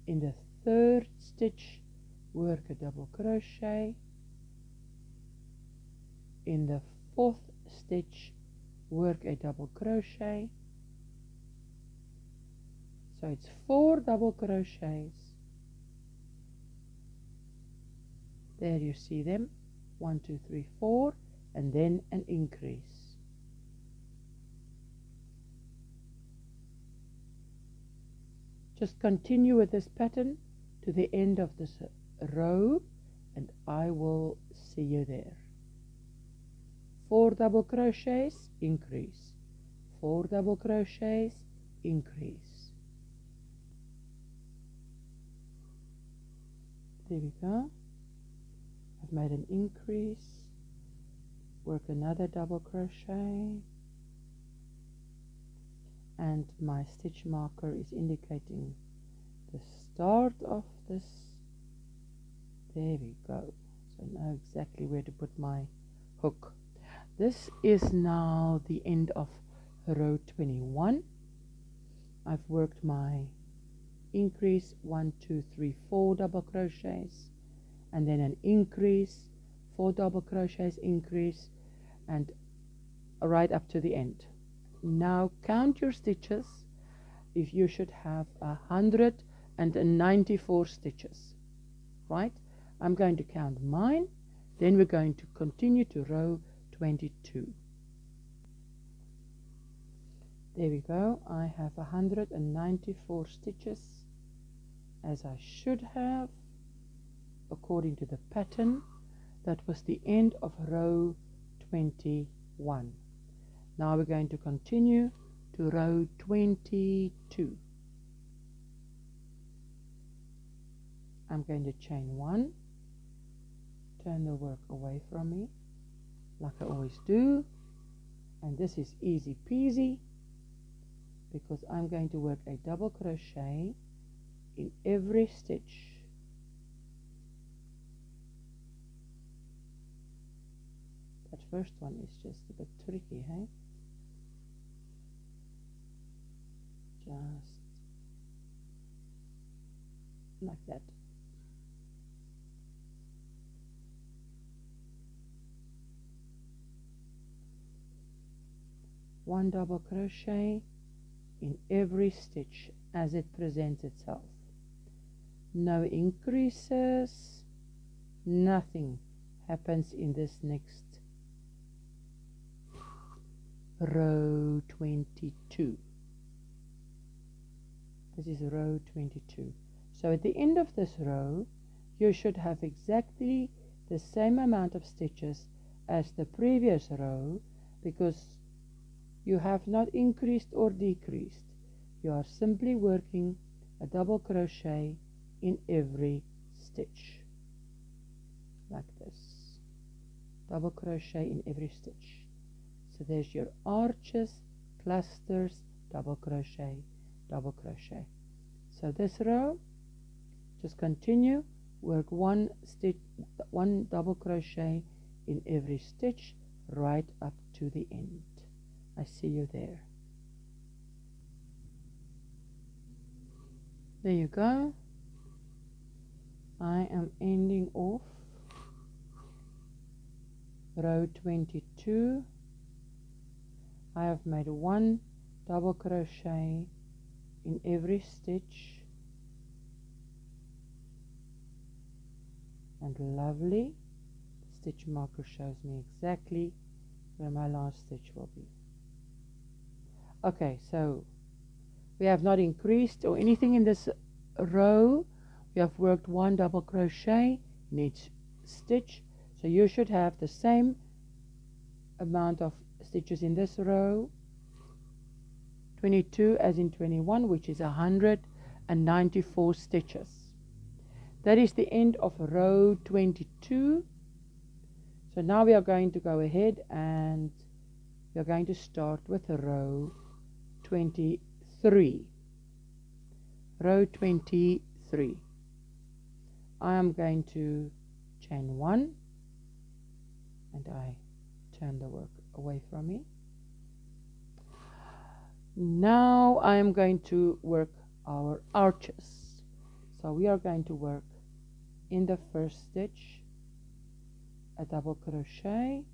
In the third stitch, work a double crochet. In the 4th stitch, work a double crochet. So it's 4 double crochets. There you see them, 1, 2, 3, 4, and then an increase. Just continue with this pattern to the end of this row, and I will see you there. 4 double crochets, increase. 4 double crochets, increase. There we go. I've made an increase. Work another double crochet. And my stitch marker is indicating the start of this. There we go. So I know exactly where to put my hook. This is now the end of row 21. I've worked my increase 1, 2, 3, 4 double crochets, and then an increase, 4 double crochets, increase, and right up to the end. Now count your stitches. If you should have 194 stitches, right? I'm going to count mine, then we're going to continue to row 22. There we go. I have 194 stitches, as I should have, according to the pattern. That was the end of row 21. Now we're going to continue to row 22. I'm going to chain 1, turn the work away from me like I always do, and this is easy peasy because I'm going to work a double crochet in every stitch. That first one is just a bit tricky, hey? Just like that. One double crochet in every stitch as it presents itself. No increases, nothing happens in this next row 22. This is row 22. So at the end of this row, you should have exactly the same amount of stitches as the previous row, because you have not increased or decreased. You are simply working a double crochet in every stitch, like this. double crochet in every stitch. So there's your arches, clusters, double crochet, double crochet. So this row, just continue, work one double crochet in every stitch right up to the end. I see you there. There you go. I am ending off row 22. I have made one double crochet in every stitch, and lovely, the stitch marker shows me exactly where my last stitch will be. Okay, so we have not increased or anything in this row. We have worked one double crochet in each stitch, so you should have the same amount of stitches in this row, 22 as in 21, which is 194 stitches. That is the end of row 22. So now we are going to go ahead and we are going to start with row 23. Row 23. I am going to chain 1, and I turn the work away from me. Now I am going to work our arches. So we are going to work in the first stitch a double crochet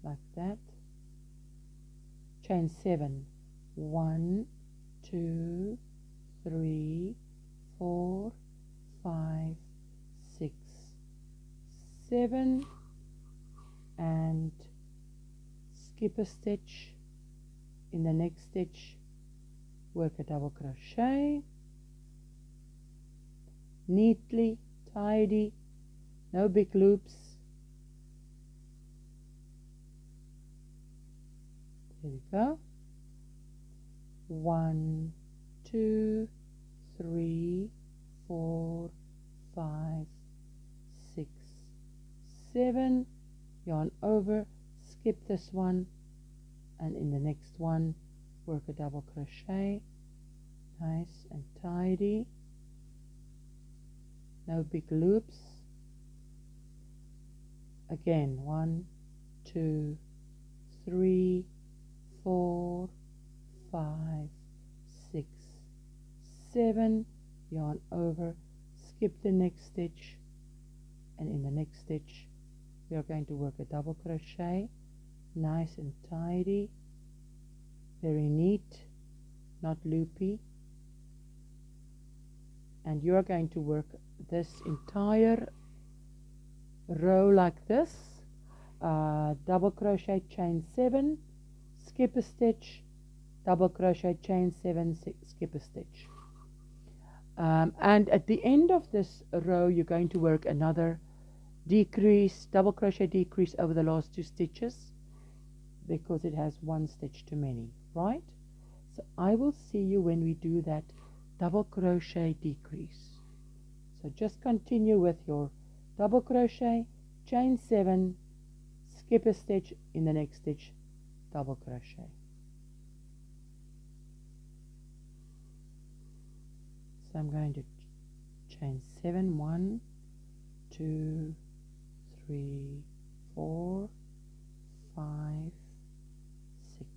like that, chain 7, 1, 2, 3, 4, 5, 6, 7, and skip a stitch. In the next stitch work a double crochet, neatly, tidy, no big loops. There we go. 1, 2, 3, 4, 5, 6, 7. Yarn over, skip this one, and in the next one work a double crochet, nice and tidy, no big loops. Again, 1, 2, 3, 4, 5, 6, 7, yarn over, skip the next stitch, and in the next stitch we are going to work a double crochet, nice and tidy, very neat, not loopy. And you are going to work this entire row like this, double crochet, chain 7, skip a stitch, double crochet, chain 7, skip a stitch, and at the end of this row you're going to work another decrease, double crochet decrease over the last 2 stitches, because it has 1 stitch too many, right? So I will see you when we do that double crochet decrease. So just continue with your double crochet, chain 7, skip a stitch, in the next stitch double crochet. So I'm going to chain 7, 1, 2, 3, 4, 5, 6,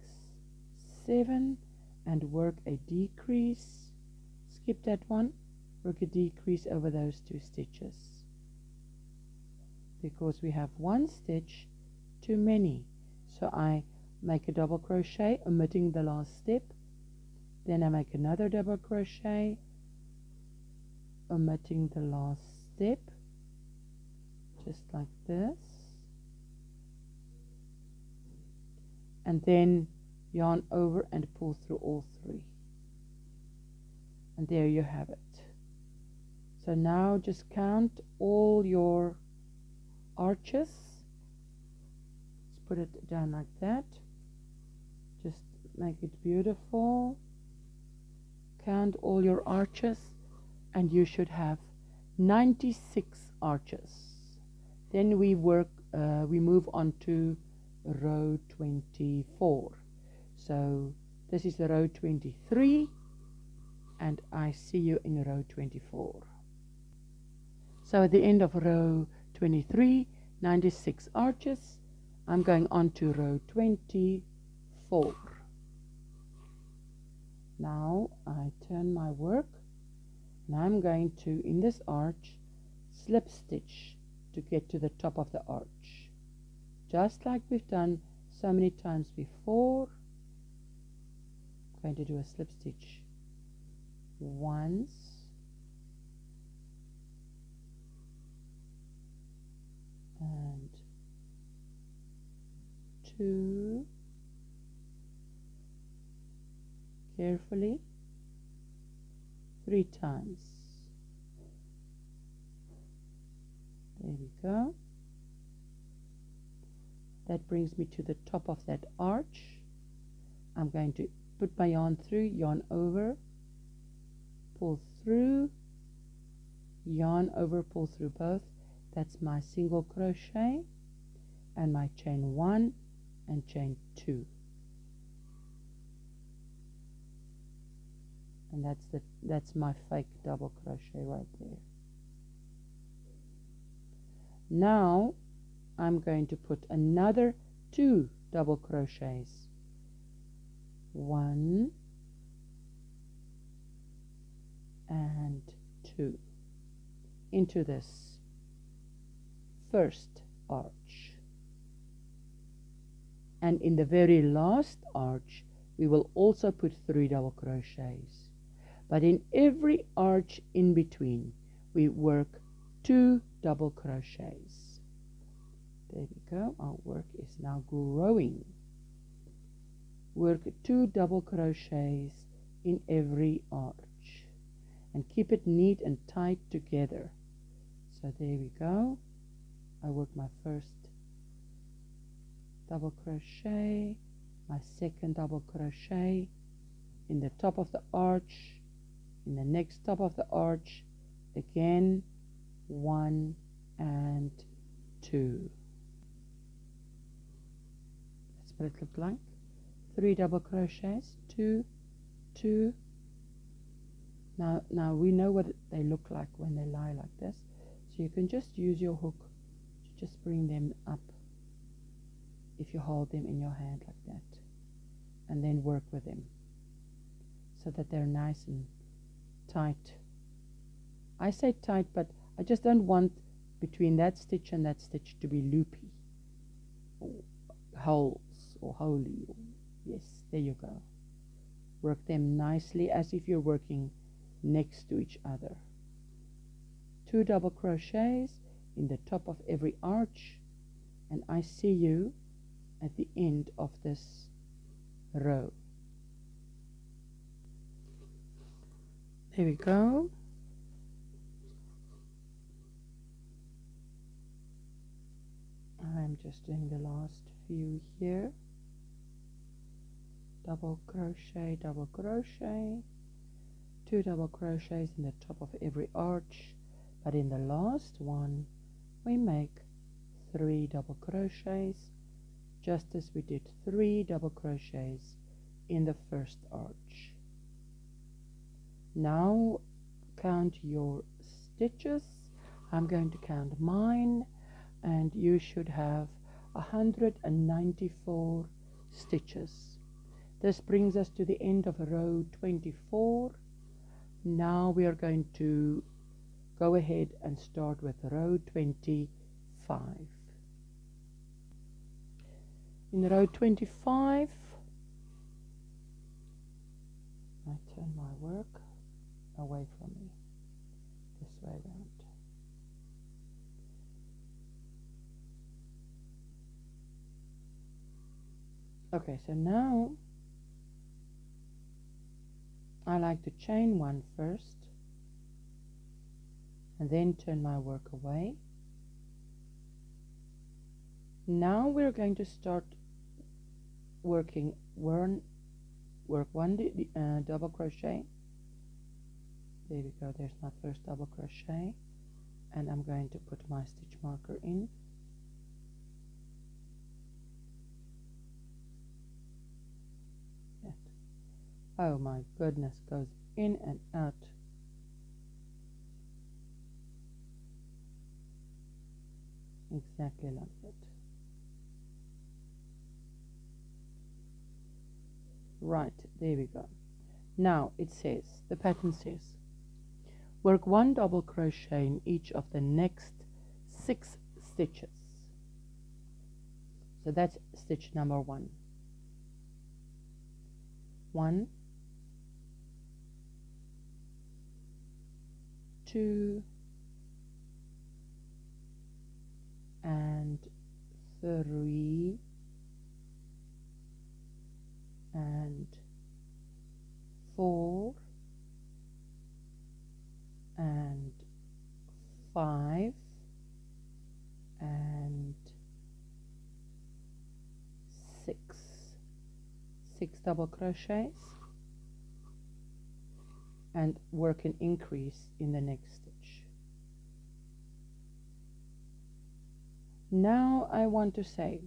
7, and work a decrease, skip that one, work a decrease over those 2 stitches, because we have 1 stitch too many. So I make a double crochet omitting the last step, then I make another double crochet omitting the last step, just like this, and then yarn over and pull through all 3, and there you have it. So now just count all your arches, let's put it down like that, just make it beautiful, count all your arches, and you should have 96 arches. Then we move on to row 24. So this is the row 23, and I see you in row 24. So at the end of row 23, 96 arches, I'm going on to row 24. Now I turn my work, and I'm going to, in this arch, slip stitch to get to the top of the arch, just like we've done so many times before. I'm going to do a slip stitch once, and two, carefully, 3 times. There we go. That brings me to the top of that arch. I'm going to put my yarn through, yarn over, pull through, yarn over, pull through both. That's my single crochet and my chain 1 and chain 2. And that's my fake double crochet right there. Now I'm going to put another 2 double crochets, 1 and 2, into this first arch, and in the very last arch we will also put 3 double crochets, but in every arch in between we work 2 double crochets. There we go. Our work is now growing. Work 2 double crochets in every arch and keep it neat and tight together. So there we go. I work my first double crochet, my second double crochet in the top of the arch, in the next top of the arch, again 1 and 2. That's what it looked like. 3 double crochets, 2, 2. Now we know what they look like when they lie like this, so you can just use your hook to just bring them up if you hold them in your hand like that, and then work with them so that they're nice and tight. I say tight, but I just don't want between that stitch and that stitch to be loopy or holes or holy. Yes, there you go. Work them nicely as if you're working next to each other. 2 double crochets in the top of every arch, and I see you at the end of this row. There we go. I'm just doing the last few here. Double crochet, 2 double crochets in the top of every arch, but in the last one we make 3 double crochets, just as we did 3 double crochets in the first arch. Now count your stitches. I'm going to count mine, and you should have 194 stitches. This brings us to the end of row 24. Now we are going to go ahead and start with row 25. In row 25, I turn my work away from me, this way around. Okay, so now I like to chain 1 first and then turn my work away. Now we're going to start working work 1 double crochet. There we go, there's my first double crochet. and I'm going to put my stitch marker in. That. Oh my goodness, goes in and out. Exactly like that. Right, there we go. Now it says, the pattern says, work 1 double crochet in each of the next 6 stitches. So that's stitch number 1. 1, 2, and 3, and 4, and 5, and 6. 6 double crochets, and work an increase in the next stitch. Now I want to say,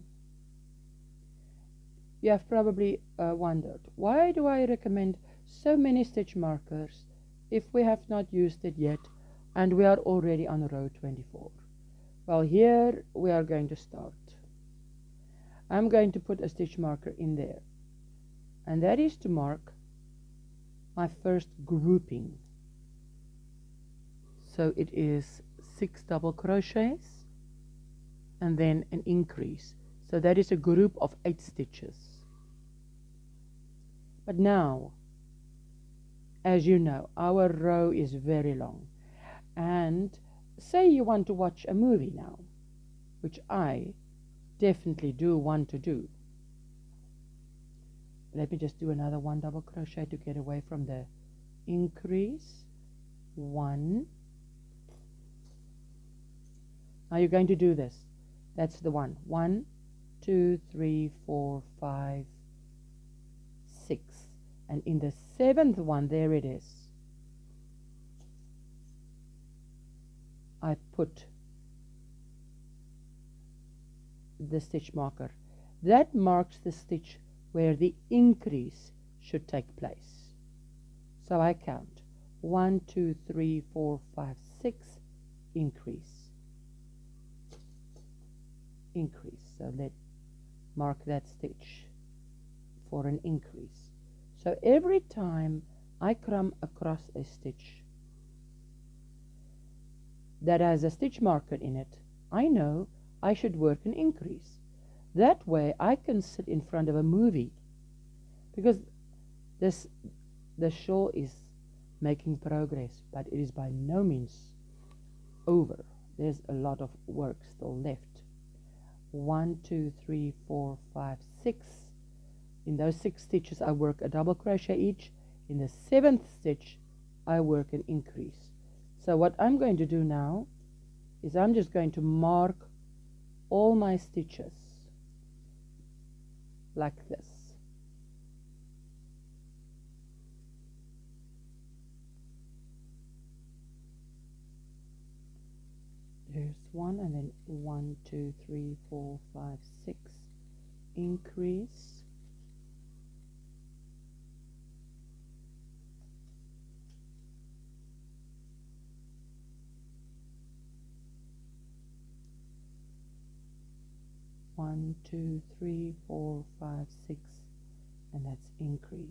you have probably wondered, why do I recommend so many stitch markers if we have not used it yet and we are already on row 24? Well, here we are going to start. I'm going to put a stitch marker in there, and that is to mark my first grouping. So it is 6 double crochets and then an increase. So that is a group of 8 stitches. But now, as you know, our row is very long, and say you want to watch a movie now, which I definitely do want to do. Let me just do another 1 double crochet to get away from the increase. 1. Now you're going to do this. That's the one. 1, 2, 3, 4, 5, 6. And in the 7th one, there it is. I put the stitch marker. That marks the stitch where the increase should take place. So I count 1, 2, 3, 4, 5, 6, increase, increase. So let's mark that stitch for an increase. So every time I come across a stitch that has a stitch marker in it, I know I should work an increase. That way I can sit in front of a movie, because the shawl is making progress, but it is by no means over. There's a lot of work still left. 1, 2, 3, 4, 5, 6. In those 6 stitches I work a double crochet each. In the 7th stitch I work an increase. So what I'm going to do now is I'm just going to mark all my stitches like this. There's 1, and then 1, 2, 3, 4, 5, 6, increase. One, 2, 3, 4, 5, 6, and that's increase.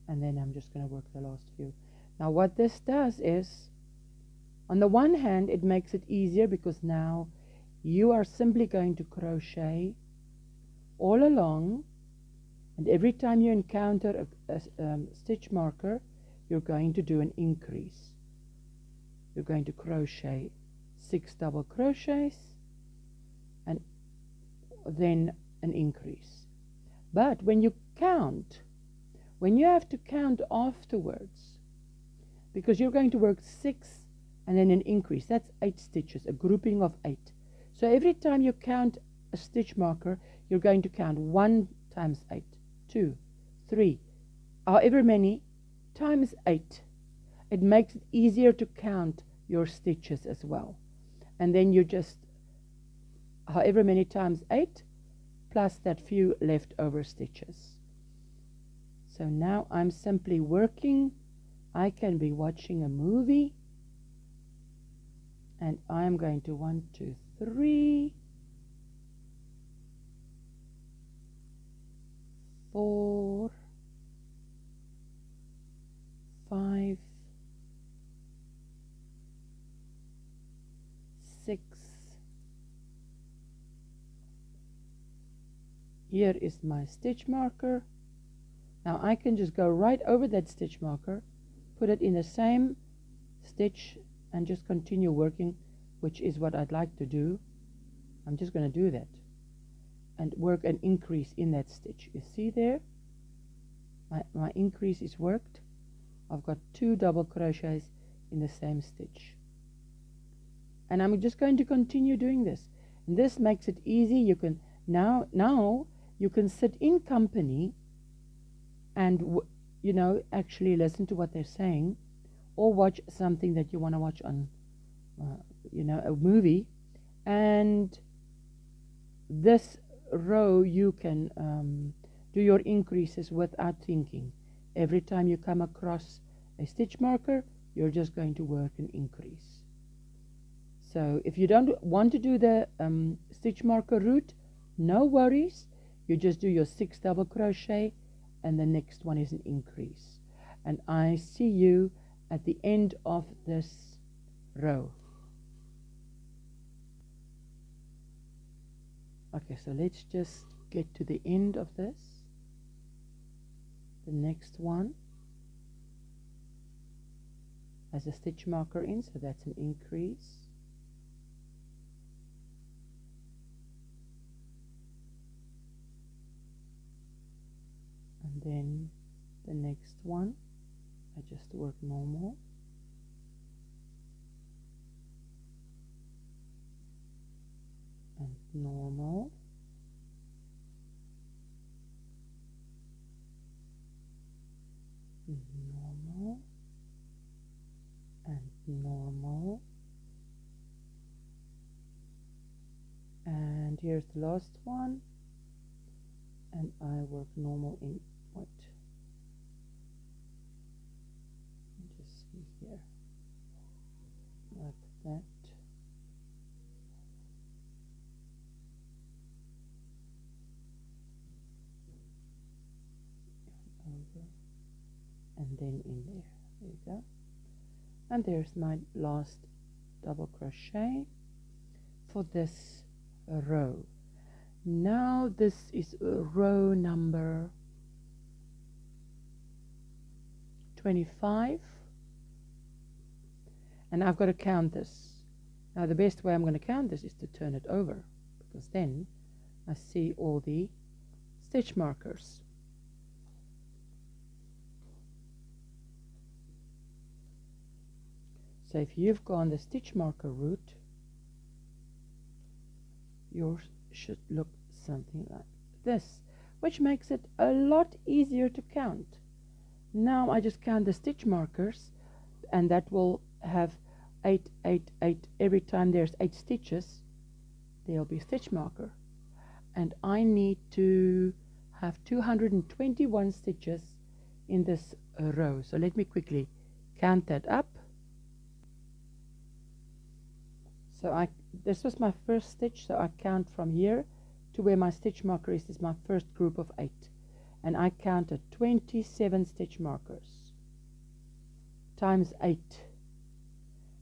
And then I'm just going to work the last few. Now what this does is, on the one hand, it makes it easier because now you are simply going to crochet all along, and every time you encounter a stitch marker, you're going to do an increase. You're going to crochet 6 double crochets and then an increase. But when you count, when you have to count afterwards, because you're going to work 6 and then an increase, that's 8 stitches, a grouping of 8. So every time you count a stitch marker, you're going to count 1 times 8, 2, 3, however many, times 8. It makes it easier to count your stitches as well. And then you just, however many times 8, plus that few leftover stitches. So now I'm simply working. I can be watching a movie. And I'm going to 1, 2, 3, 4, 5, 6. Here is my stitch marker. Now I can just go right over that stitch marker, put it in the same stitch, and just continue working, which is what I'd like to do. I'm just going to do that and work an increase in that stitch. You see there, my increase is worked. I've got 2 double crochets in the same stitch, and I'm just going to continue doing this, and this makes it easy. You can now you can sit in company and actually listen to what they're saying, or watch something that you want to watch on a movie, and this row you can do your increases without thinking. Every time you come across a stitch marker, you're just going to work an increase. So if you don't want to do the stitch marker route, no worries. You just do your 6 double crochet, and the next one is an increase. And I see you at the end of this row. Okay, so let's just get to the end of this. The next one has a stitch marker in, so that's an increase. And then the next one, I just work normal. And normal. Normal. And normal. And here's the last one. And I work normal in white. Just see here, like that. Over and then in there. There you go. And there's my last double crochet for this row. Now this is row number 25, and I've got to count this. Now the best way I'm going to count this is to turn it over, because then I see all the stitch markers. So if you've gone the stitch marker route, yours should look something like this, which makes it a lot easier to count. Now I just count the stitch markers, and that will have 8, 8, 8. Every time there's 8 stitches, there'll be a stitch marker, and I need to have 221 stitches in this row. So let me quickly count that up. So this was my first stitch, so I count from here to where my stitch marker is my first group of 8, and I counted 27 stitch markers times 8,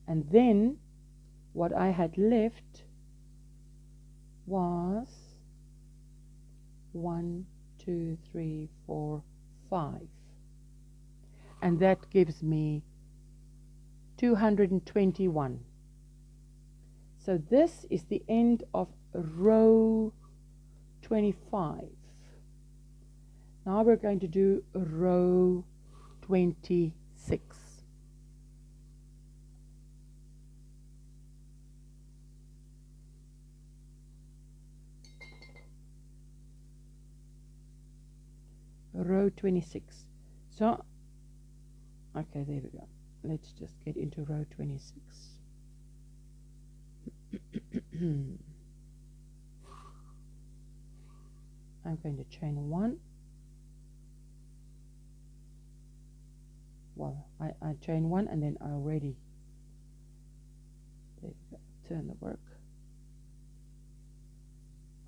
and then what I had left was 1, 2, 3, 4, 5, and that gives me 221. So this is the end of row 25. Now we're going to do row 26. Row 26. So okay, there we go. Let's just get into row 26. I'm going to chain 1. Well, I chain 1 and then I already, there we go, turn the work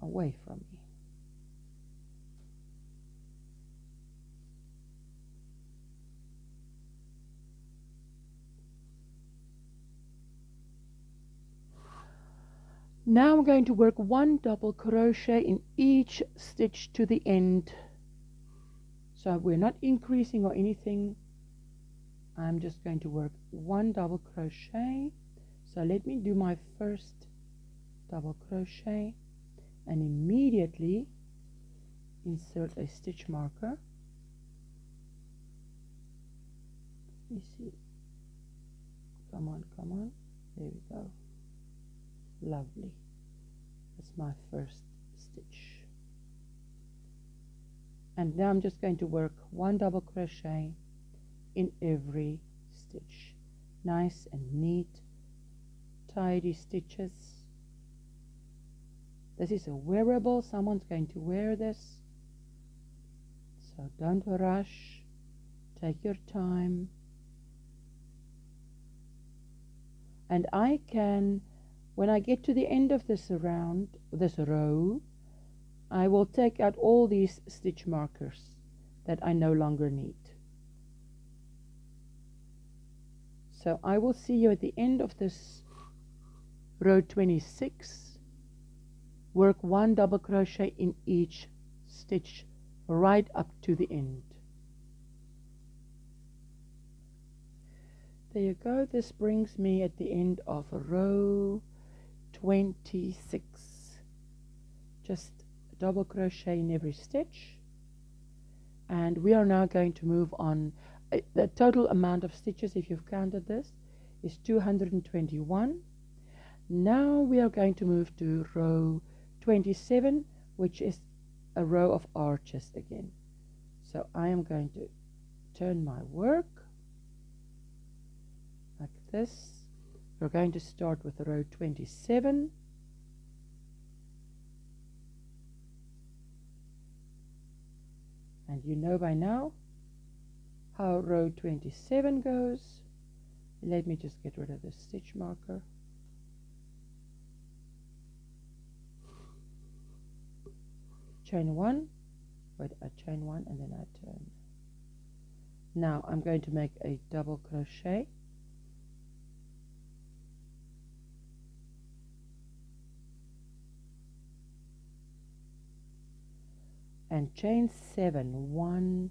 away from me. Now I'm going to work 1 double crochet in each stitch to the end. So we're not increasing or anything. I'm just going to work 1 double crochet. So let me do my first double crochet and immediately insert a stitch marker. Let me see. Come on, come on. There we go. Lovely. That's my first stitch. And now I'm just going to work 1 double crochet in every stitch. Nice and neat, tidy stitches. This is a wearable. Someone's going to wear this. So don't rush. Take your time. And I can, when I get to the end of this row, I will take out all these stitch markers that I no longer need. So I will see you at the end of this row 26. Work 1 double crochet in each stitch right up to the end. There you go. This brings me at the end of row 26. Just double crochet in every stitch, and we are now going to move on. The total amount of stitches, if you've counted this, is 221. Now we are going to move to row 27, which is a row of arches again. So I am going to turn my work like this. We're going to start with row 27. And you know by now how row 27 goes. Let me just get rid of the stitch marker. Chain 1, wait, I chain 1 and then I turn. Now I'm going to make a double crochet. And chain 7. 1,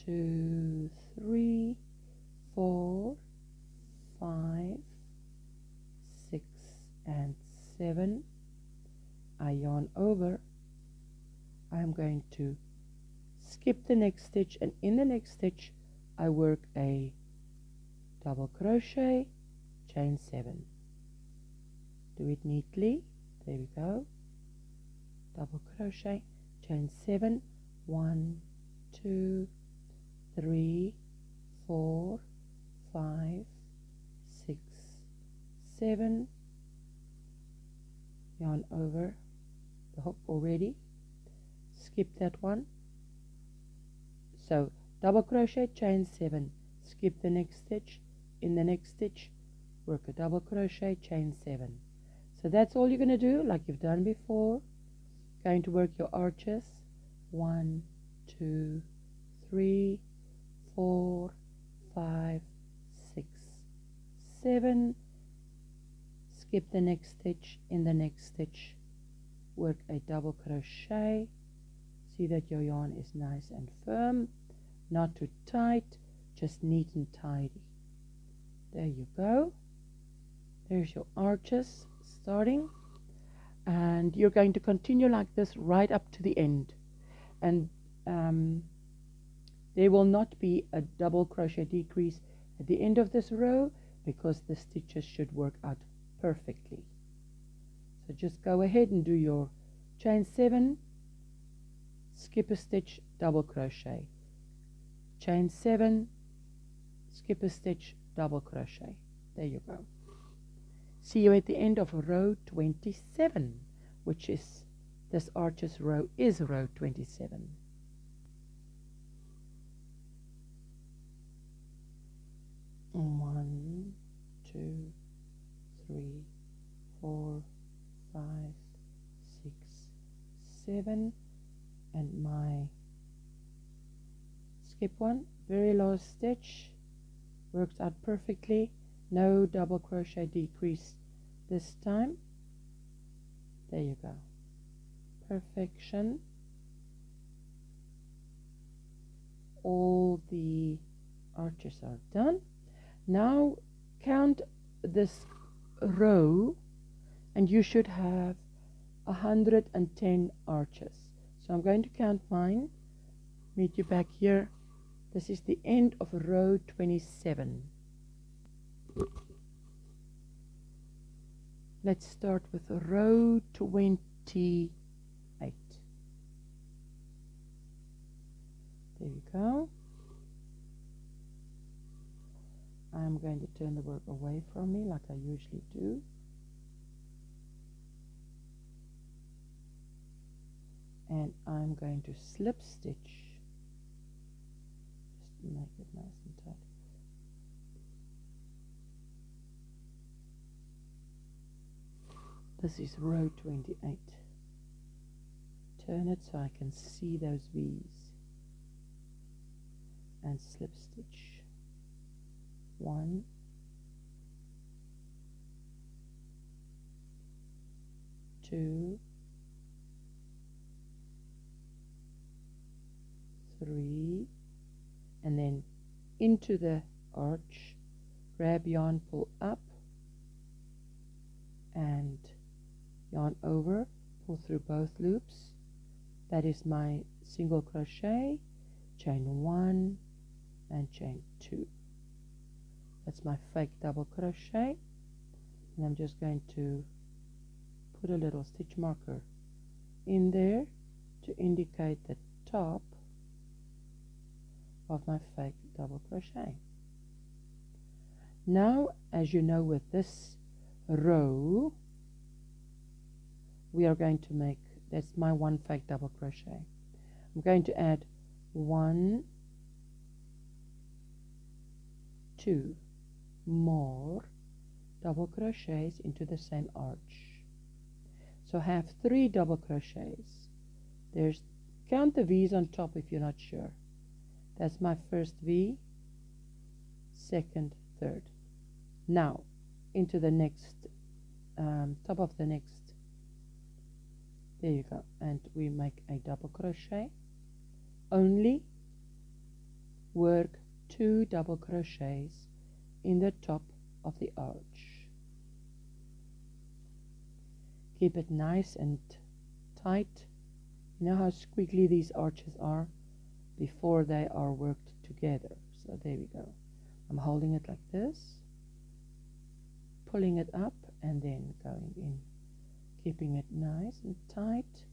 2, 3, 4, 5, 6, and 7. I yarn over. I am going to skip the next stitch, and in the next stitch I work a double crochet, chain 7. Do it neatly. There we go. Double crochet, chain 7. 1, 2, 3, 4, 5, 6, 7. Yarn over the hook already. Skip that one. So double crochet, chain 7, skip the next stitch, in the next stitch work a double crochet, chain 7. So that's all you're going to do, like you've done before. Going to work your arches. 1, 2, 3, 4, 5, 6, 7. Skip the next stitch, in the next stitch work a double crochet. See that your yarn is nice and firm, not too tight, just neat and tidy. There you go. There's your arches starting, and you're going to continue like this right up to the end. And there will not be a double crochet decrease at the end of this row because the stitches should work out perfectly. So just go ahead and do your chain 7, skip a stitch, double crochet, chain 7, skip a stitch, double crochet. There you go. See you at the end of row 27, which is this arches row is row 27. One, 2, 3, 4, 5, 6, 7, and my skip one, very last stitch, works out perfectly. No double crochet decrease this time. There you go. Perfection. All the arches are done. Now count this row and you should have 110 arches. So I'm going to count mine. Meet you back here. This is the end of row 27. Let's start with row 28. There you go. I'm going to turn the work away from me like I usually do. And I'm going to slip stitch. Just make it nice and tight. This is row 28. Turn it so I can see those V's. And slip stitch. 1, 2, 3, and then into the arch, grab yarn, pull up, and yarn over, pull through both loops. That is my single crochet, chain 1 and chain 2. That's my fake double crochet, and I'm just going to put a little stitch marker in there to indicate the top of my fake double crochet. Now, as you know, with this row we are going to make, that's my one fake double crochet. I'm going to add 1, 2 more double crochets into the same arch. So have 3 double crochets. There's, count the V's on top if you're not sure. That's my first V, second, third. Now into the next top of the next, there you go, and we make a double crochet. Only work 2 double crochets in the top of the arch. Keep it nice and tight. You know how squiggly these arches are before they are worked together. So there we go. I'm holding it like this, pulling it up, and then going in, keeping it nice and tight.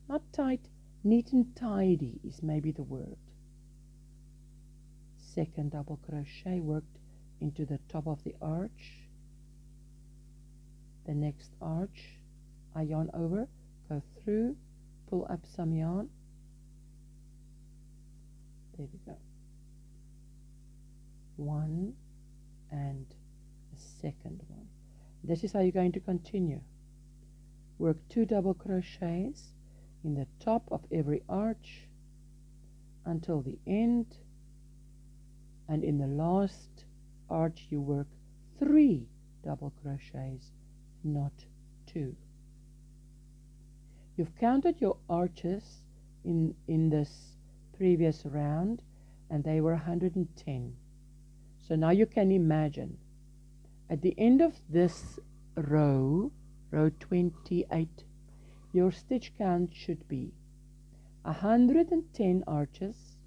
Not tight, neat and tidy is maybe the word. Second double crochet worked into the top of the arch. The next arch, I yarn over, go through, pull up some yarn. There we go. 1 and a second one. This is how you're going to continue. Work 2 double crochets in the top of every arch until the end, and in the last arch you work 3 double crochets, not 2. You've counted your arches in this previous round, and they were 110. So now you can imagine at the end of this row, row 28, your stitch count should be 110 arches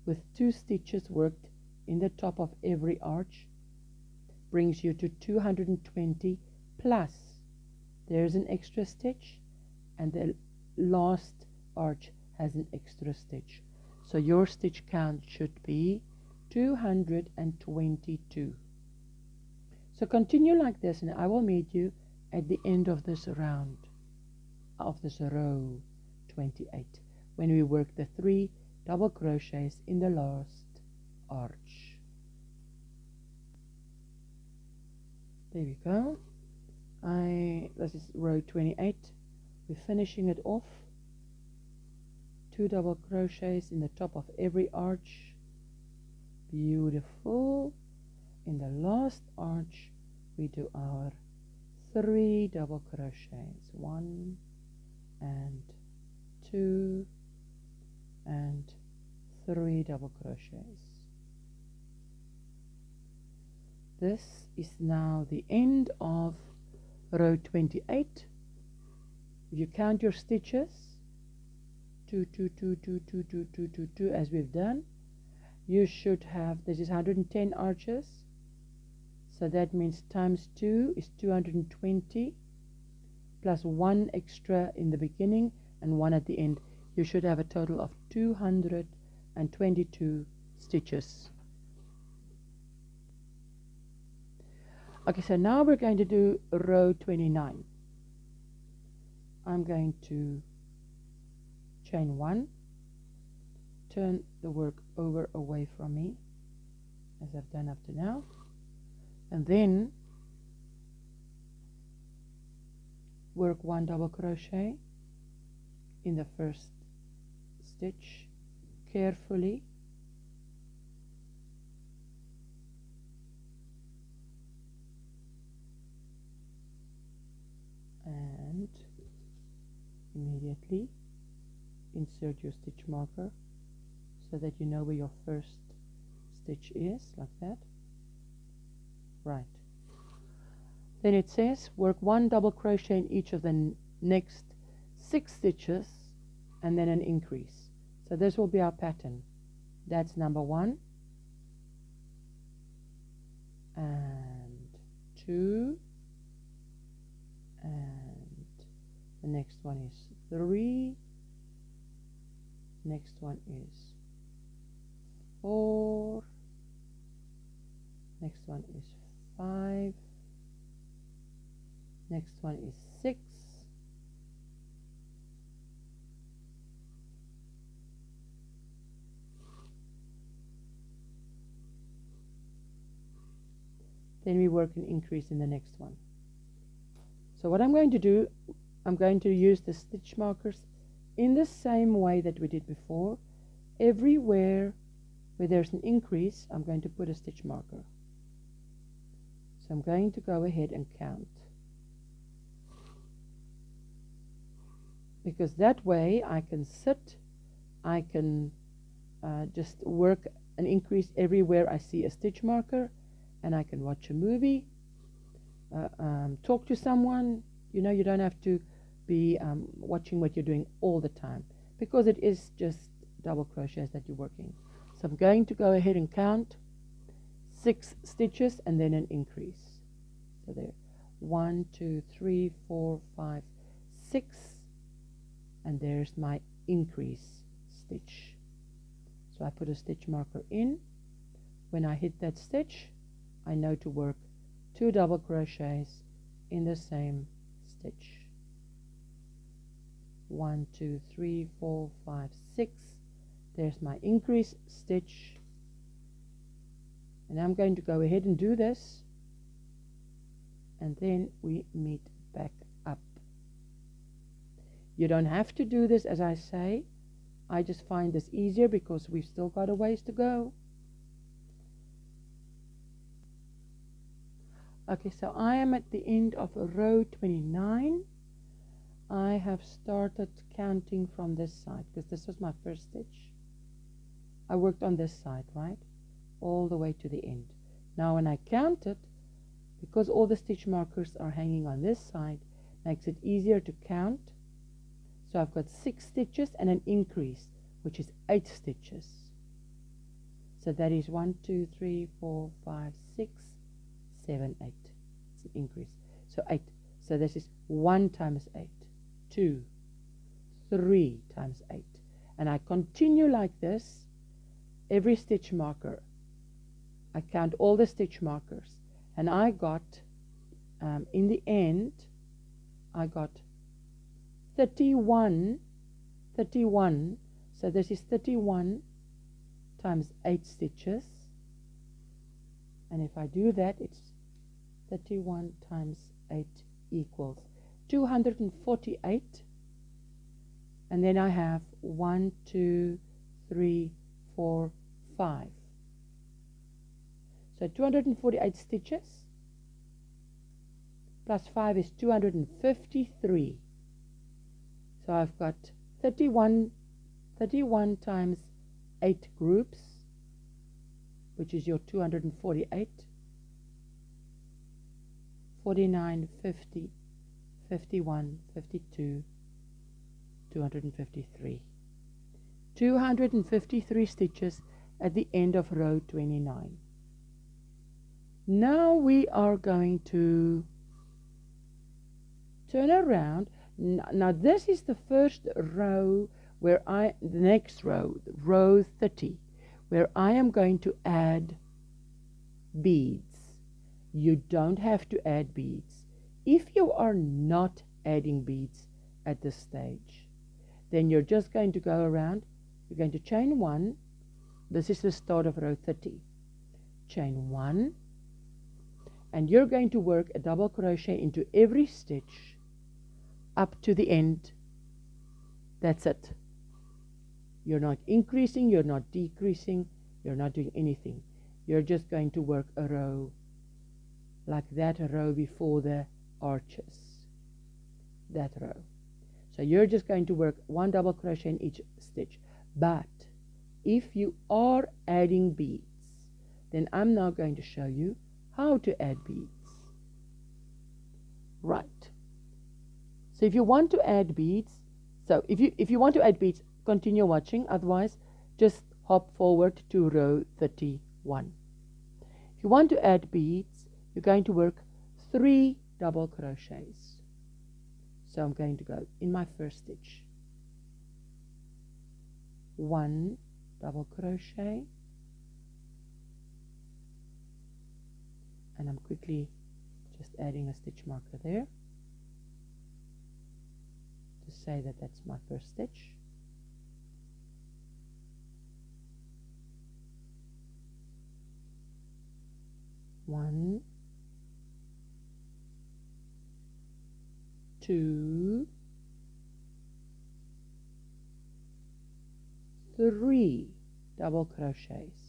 with 2 stitches worked in the top of every arch, brings you to 220, plus there's an extra stitch, and the last arch has an extra stitch. So your stitch count should be 222. So continue like this, and I will meet you at the end of this round, of this row 28, when we work the 3 double crochets in the last arch. There we go. This is row 28. We're finishing it off. 2 double crochets in the top of every arch. Beautiful. In the last arch we do our 3 double crochets. 1 and 2 and 3 double crochets. This is now the end of row 28. If you count your stitches, 2, 2, 2, 2, 2, 2, 2, 2, 2, as we've done, you should have, this is 110 arches, so that means times 2 is 220, plus 1 extra in the beginning and 1 at the end. You should have a total of 222 stitches. Okay, so now we're going to do row 29. I'm going to chain 1, turn the work over away from me, as I've done up to now, and then work 1 double crochet in the first stitch carefully, and immediately insert your stitch marker so that you know where your first stitch is, like that. Right. Then it says work 1 double crochet in each of the next 6 stitches and then an increase. So this will be our pattern. That's number 1 and 2, and the next one is 3, next one is 4, next one is 5, next one is 6, then we work an increase in the next one. So what I'm going to do, I'm going to use the stitch markers in the same way that we did before. Everywhere where there's an increase, I'm going to put a stitch marker. So I'm going to go ahead and count, because that way I can sit, I can just work an increase everywhere I see a stitch marker, and I can watch a movie, talk to someone. You know, you don't have to be watching what you're doing all the time, because it is just double crochets that you're working. So I'm going to go ahead and count 6 stitches and then an increase. So there, 1, 2, 3, 4, 5, 6, and there's my increase stitch. So I put a stitch marker in. When I hit that stitch, I know to work 2 double crochets in the same stitch. 1, 2, 3, 4, 5, 6. There's my increase stitch, and I'm going to go ahead and do this, and then we meet back up. You don't have to do this as I say. I just find this easier because we've still got a ways to go. Okay, so I am at the end of row 29. I have started counting from this side because this was my first stitch. I worked on this side, right, all the way to the end. Now when I count it, because all the stitch markers are hanging on this side, makes it easier to count. So I've got 6 stitches and an increase, which is 8 stitches. So that is 1, 2, 3, 4, 5, 6, 7, 8. It's an increase. So 8. So this is 1 times 8, 2, 3 times 8. and I continue like this every stitch marker. I count all the stitch markers, and I got in the end I got 31, so this is 31 times 8 stitches, and if I do that, it's 31 times 8 equals 248, and then I have 1, 2, 3, 4, 5. So 248 stitches plus 5 is 253. So I've got 31 times 8 groups, which is your 248, 49, 50, 51, 52, 253. 253 stitches at the end of row 29. Now we are going to turn around. Now this is the first row where the next row, row 30, where I am going to add beads. You don't have to add beads. If you are not adding beads at this stage, then you're just going to go around. You're going to chain 1. This is the start of row 30. Chain 1, and you're going to work a double crochet into every stitch up to the end. That's it. You're not increasing, you're not decreasing, you're not doing anything. You're just going to work a row like that, a row before the arches, that row. So you're just going to work 1 double crochet in each stitch. But if you are adding beads, then I'm now going to show you how to add beads. Right. So if you want to add beads, if you want to add beads, continue watching. Otherwise, just hop forward to row 31. If you want to add beads, you're going to work 3 double crochets. So I'm going to go in my first stitch, 1 double crochet, and I'm quickly just adding a stitch marker there to say that that's my first stitch. One, 2, 3 double crochets.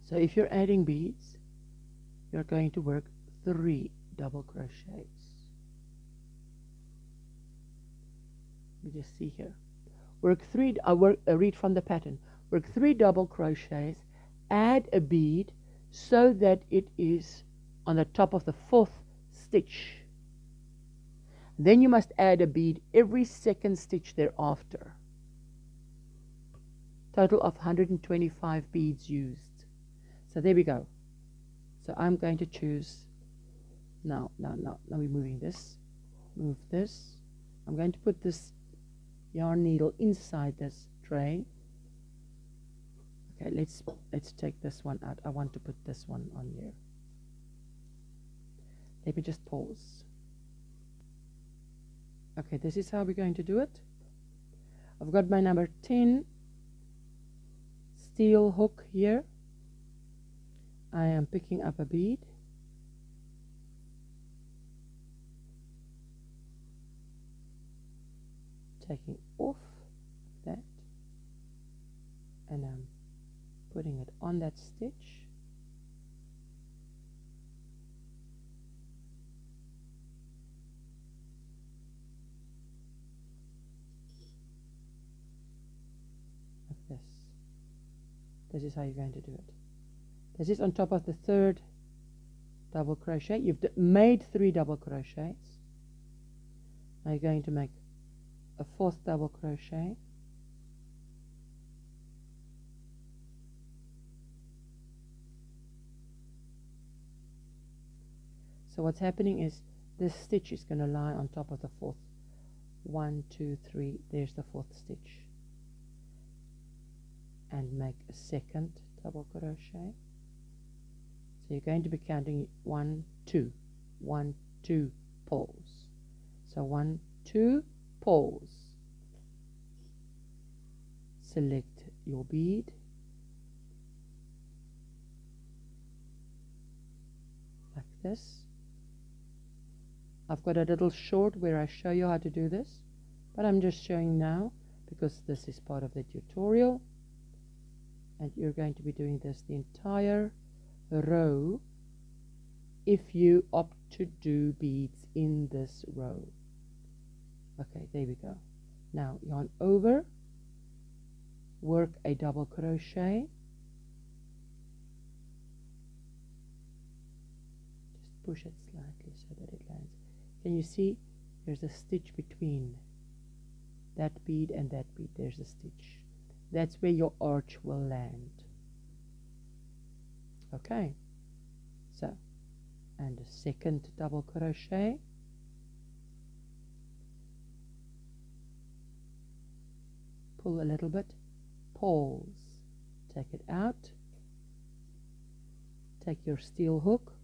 So if you're adding beads, you're going to work 3 double crochets. Let me just see here. Read from the pattern. Work 3 double crochets, add a bead so that it is on the top of the 4th stitch. Then you must add a bead every second stitch thereafter. Total of 125 beads used. So there we go. So I'm going to choose, now we're moving this, move this. I'm going to put this yarn needle inside this tray. Okay, let's take this one out. I want to put this one on here. Let me just pause. Okay, this is how we're going to do it. I've got my number 10 steel hook here. I am picking up a bead. Taking off that, and I'm putting it on that stitch. Like this. This is how you're going to do it. This is on top of the 3rd double crochet. You've made 3 double crochets. Now you're going to make a 4th double crochet, so what's happening is this stitch is going to lie on top of the fourth. 1, 2, 3, there's the fourth stitch, and make a second double crochet. So you're going to be counting 1, 2, 1, 2, pause. So 1, 2, pause. Select your bead, like this. I've got a little short where I show you how to do this, but I'm just showing now because this is part of the tutorial, and you're going to be doing this the entire row if you opt to do beads in this row. Okay, there we go. Now yarn over, work a double crochet, just push it slightly so that it lands. Can you see there's a stitch between that bead and that bead? There's a stitch. That's where your arch will land. Okay, so, and a second double crochet, pull a little bit, pause, take it out, take your steel hook,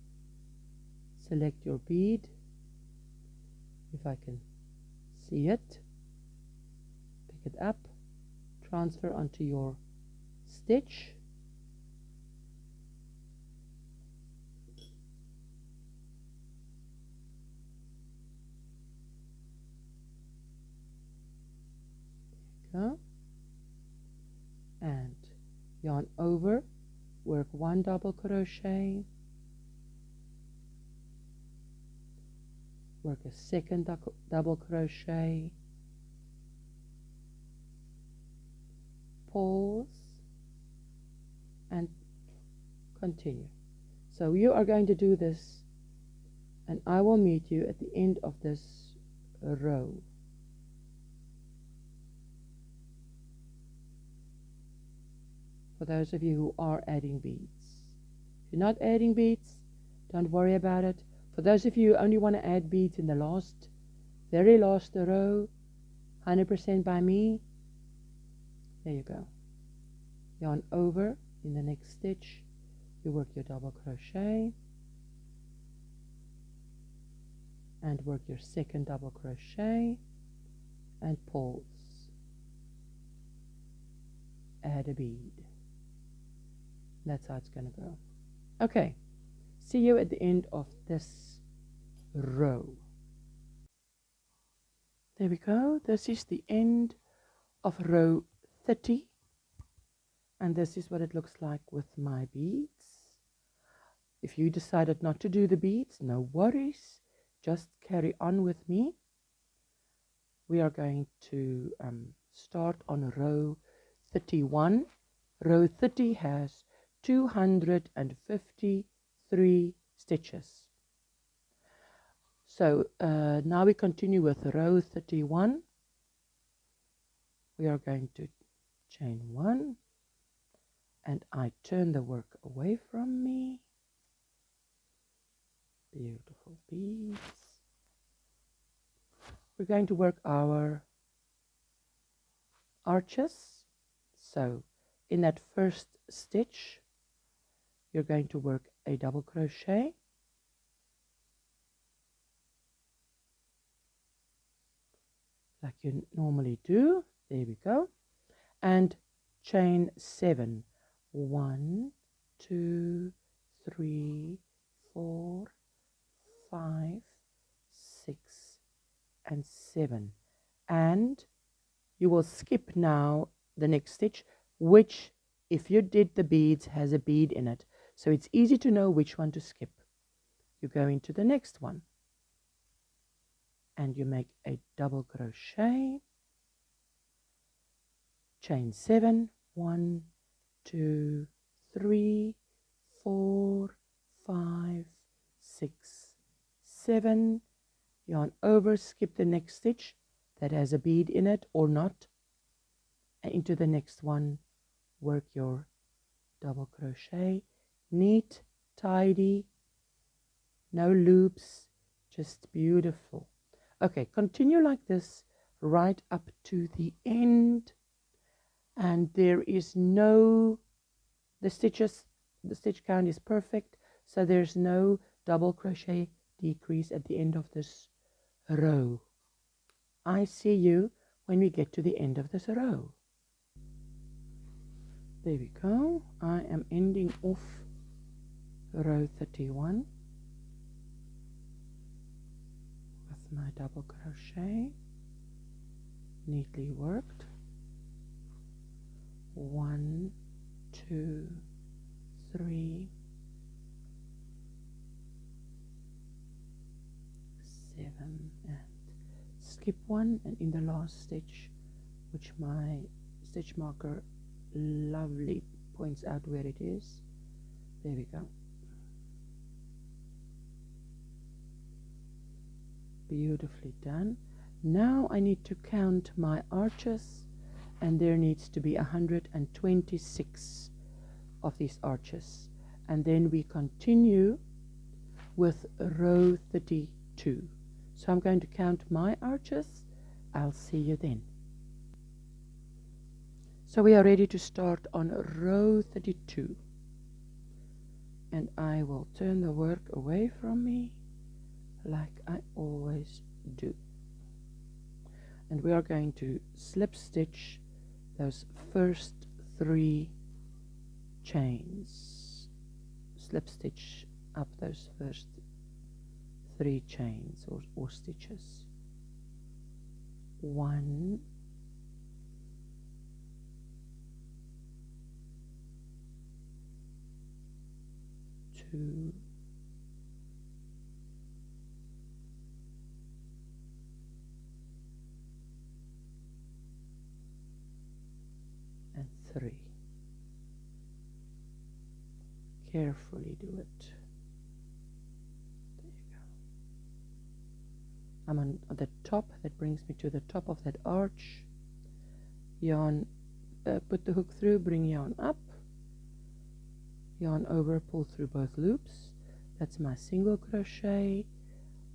select your bead, if I can see it, pick it up, transfer onto your stitch, go, and yarn over, work 1 double crochet, work a second double crochet, pause, and continue. So you are going to do this, and I will meet you at the end of this row. For those of you who are adding beads. If you're not adding beads, don't worry about it. For those of you who only want to add beads in the very last row, 100% by me, there you go. Yarn over in the next stitch, you work your double crochet, and work your second double crochet, and pause. Add a bead. That's how it's going to go. Okay, see you at the end of this row. There we go. This is the end of row 30, and this is what it looks like with my beads. If you decided not to do the beads, no worries, just carry on with me. We are going to start on row 31. Row 30 has 253 stitches. So now we continue with row 31. We are going to chain 1, and I turn the work away from me. Beautiful beads. We're going to work our arches. So in that first stitch, you're going to work a double crochet, like you normally do. There we go. And chain 7. 1, 2, 3, 4, 5, 6, and 7. And you will skip now the next stitch, which, if you did the beads, has a bead in it. So it's easy to know which one to skip. You go into the next one, and you make a double crochet, chain 7, 1, 2, 3, 4, 5, 6, 7, yarn over, skip the next stitch that has a bead in it or not, and into the next one, work your double crochet, neat, tidy, no loops, Just beautiful. Okay, continue like this right up to the end, and there is no, the stitch count is perfect, so there's no double crochet decrease at the end of this row. I see you when we get to the end of this row. There we go. I am ending off row 31 with my double crochet, neatly worked. 1, 2, 3, 7, and skip one, and in the last stitch, which my stitch marker lovely points out where it is, there we go. Beautifully done. Now I need to count my arches, and there needs to be 126 of these arches, and then we continue with row 32. So I'm going to count my arches. I'll see you then. So we are ready to start on row 32, and I will turn the work away from me like I always do, and we are going to slip stitch those first 3 chains. Slip stitch up those first 3 chains or stitches. 1, 2, and 3. Carefully do it. There you go. I'm on the top. That brings me to the top of that arch. Yarn, put the hook through, bring yarn up, yarn over, pull through both loops. That's my single crochet.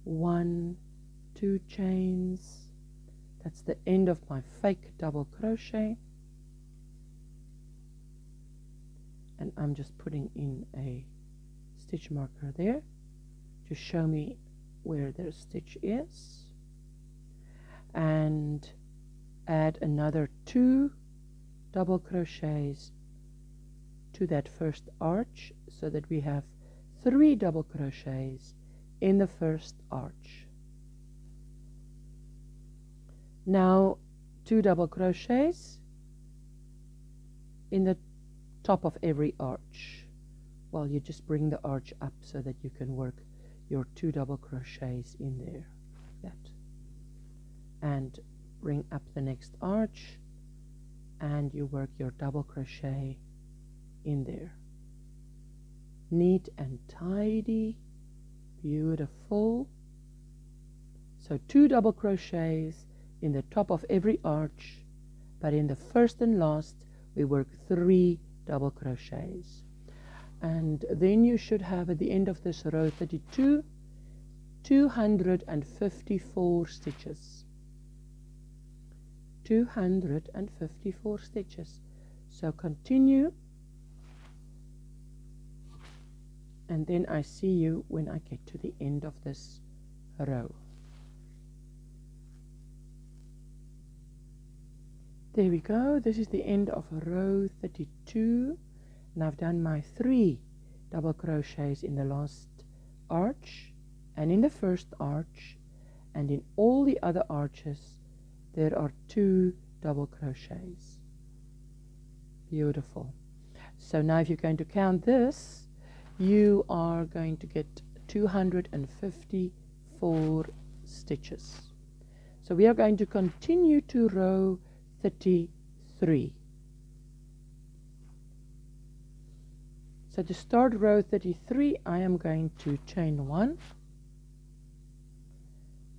1, 2 chains. That's the end of my fake double crochet, and I'm just putting in a stitch marker there to show me where the stitch is, and add another 2 double crochets to that first arch, so that we have 3 double crochets in the first arch. Now 2 double crochets in the top of every arch. Well, you just bring the arch up so that you can work your 2 double crochets in there like that, and bring up the next arch, and you work your double crochet in there. Neat and tidy, beautiful. So 2 double crochets in the top of every arch, but in the first and last we work 3 double crochets, and then you should have at the end of this row 32 254 stitches. 254 stitches. So continue, and then I see you when I get to the end of this row. There we go. This is the end of row 32, and I've done my 3 double crochets in the last arch and in the first arch, and in all the other arches there are 2 double crochets. Beautiful. So now if you're going to count this, you are going to get 254 stitches. So we are going to continue to row 33. So to start row 33, I am going to chain 1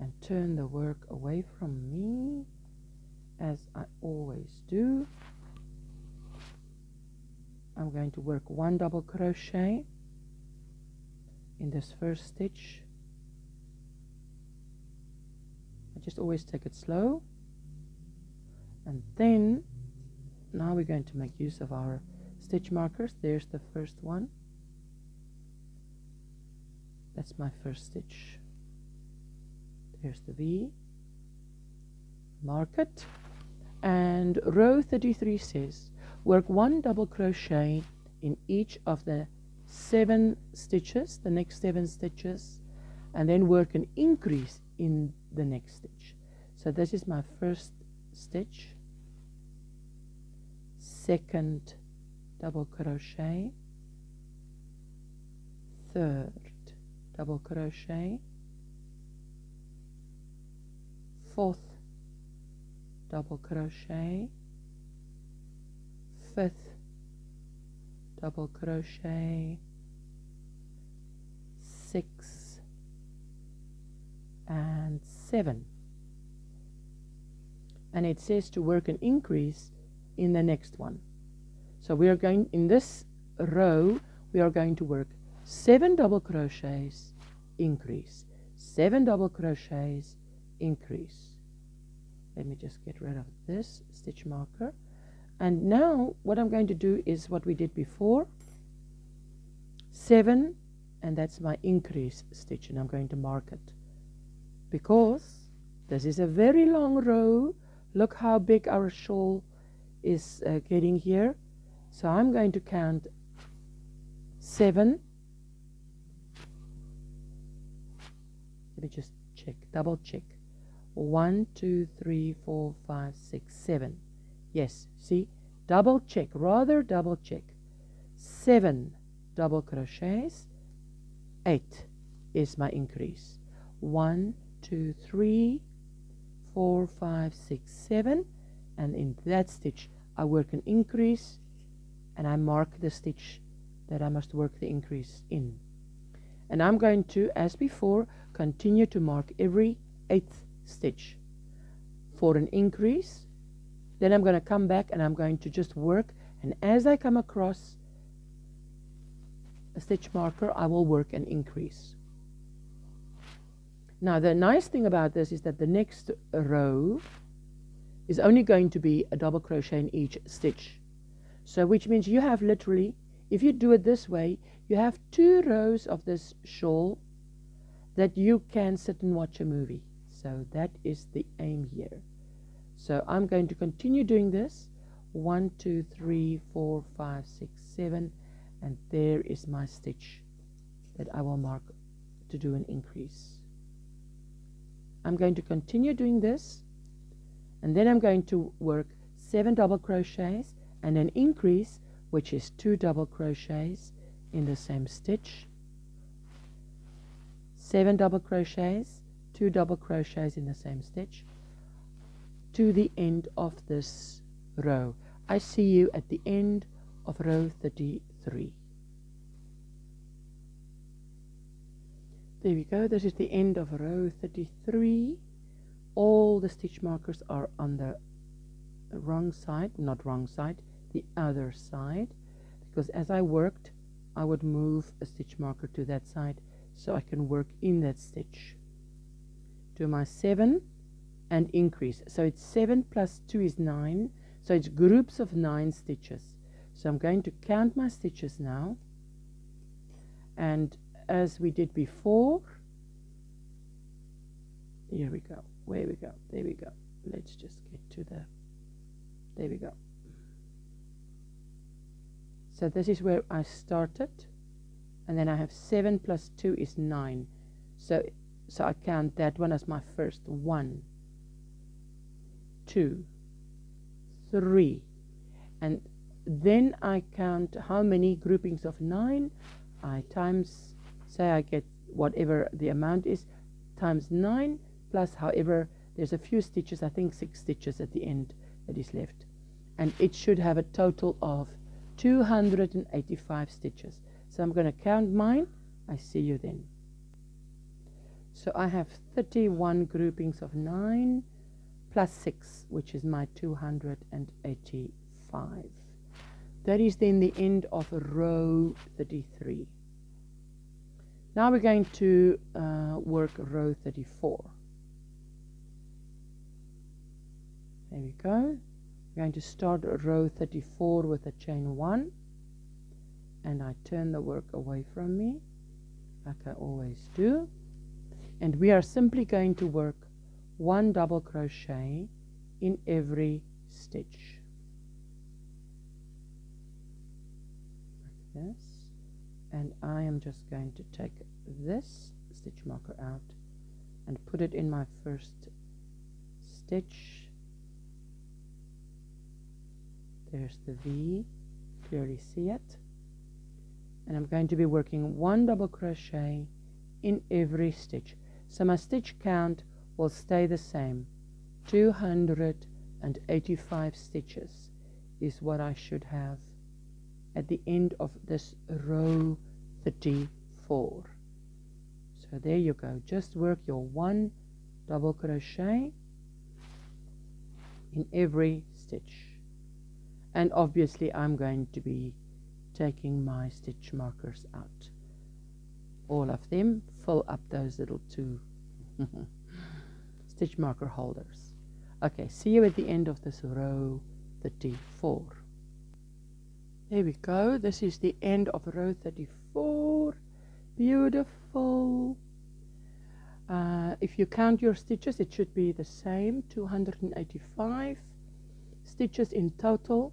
and turn the work away from me, as I always do. I'm going to work 1 double crochet in this first stitch, I just always take it slow. And then now we're going to make use of our stitch markers. There's the first one. That's my first stitch. There's the V. Mark it. And row 33 says work 1 double crochet in each of the 7 stitches, the next 7 stitches, and then work an increase in the next stitch. So this is my first stitch, second double crochet, third double crochet, fourth double crochet, fifth double crochet, 6 and 7, and it says to work an increase in the next one. So we are going, in this row we are going to work 7 double crochets, increase, 7 double crochets, increase. Let me just get rid of this stitch marker. And now what I'm going to do is what we did before, 7, and that's my increase stitch, and I'm going to mark it because this is a very long row. Look how big our shawl is getting here. So I'm going to count 7. Let me just check, double check. 1, 2, 3, 4, 5, 6, 7. Yes, see, double check, rather double check. 7 double crochets, 8 is my increase. 1, 2, 3, 4, 5, 6, 7, and in that stitch I work an increase, and I mark the stitch that I must work the increase in. And I'm going to, as before, continue to mark every 8th stitch for an increase. Then I'm going to come back and I'm going to just work, and as I come across a stitch marker I will work an increase. Now the nice thing about this is that the next row is only going to be a double crochet in each stitch, so which means you have literally, if you do it this way, you have 2 rows of this shawl that you can sit and watch a movie. So that is the aim here. So I'm going to continue doing this. 1, 2, 3, 4, 5, 6, 7, and there is my stitch that I will mark to do an increase. I'm going to continue doing this, and then I'm going to work 7 double crochets and an increase, which is 2 double crochets in the same stitch, 7 double crochets, 2 double crochets in the same stitch, to the end of this row. I see you at the end of row 33. There we go. This is the end of row 33. All the stitch markers are on the wrong side, not wrong side, the other side, because as I worked I would move a stitch marker to that side so I can work in that stitch. Do my 7 and increase. So it's 7 plus 2 is 9. So it's groups of 9 stitches. So I'm going to count my stitches now. And as we did before, here we go. Where we go? There we go. Let's just get to the, there we go. So this is where I started. And then I have 7 plus 2 is 9. So I count that one as my first. 1, 2, 3, and then I count how many groupings of 9. I times, say I get whatever the amount is, times 9 plus however, there's a few stitches, I think 6 stitches at the end that is left, and it should have a total of 285 stitches. So I'm going to count mine. I see you then. So I have 31 groupings of 9 plus 6, which is my 285. That is then the end of row 33. Now we're going to work row 34. There we go. We're going to start row 34 with a chain 1, and I turn the work away from me like I always do, and we are simply going to work 1 double crochet in every stitch like this. And I am just going to take this stitch marker out and put it in my first stitch. There's the V, clearly see it. And I'm going to be working 1 double crochet in every stitch. So my stitch count will stay the same. 285 stitches is what I should have at the end of this row 34. So there you go. Just work your 1 double crochet in every stitch. And obviously I'm going to be taking my stitch markers out. All of them, fill up those little 2 stitch marker holders. Okay, see you at the end of this row 34. There we go. This is the end of row 34. Beautiful. If you count your stitches, it should be the same, 285 stitches in total.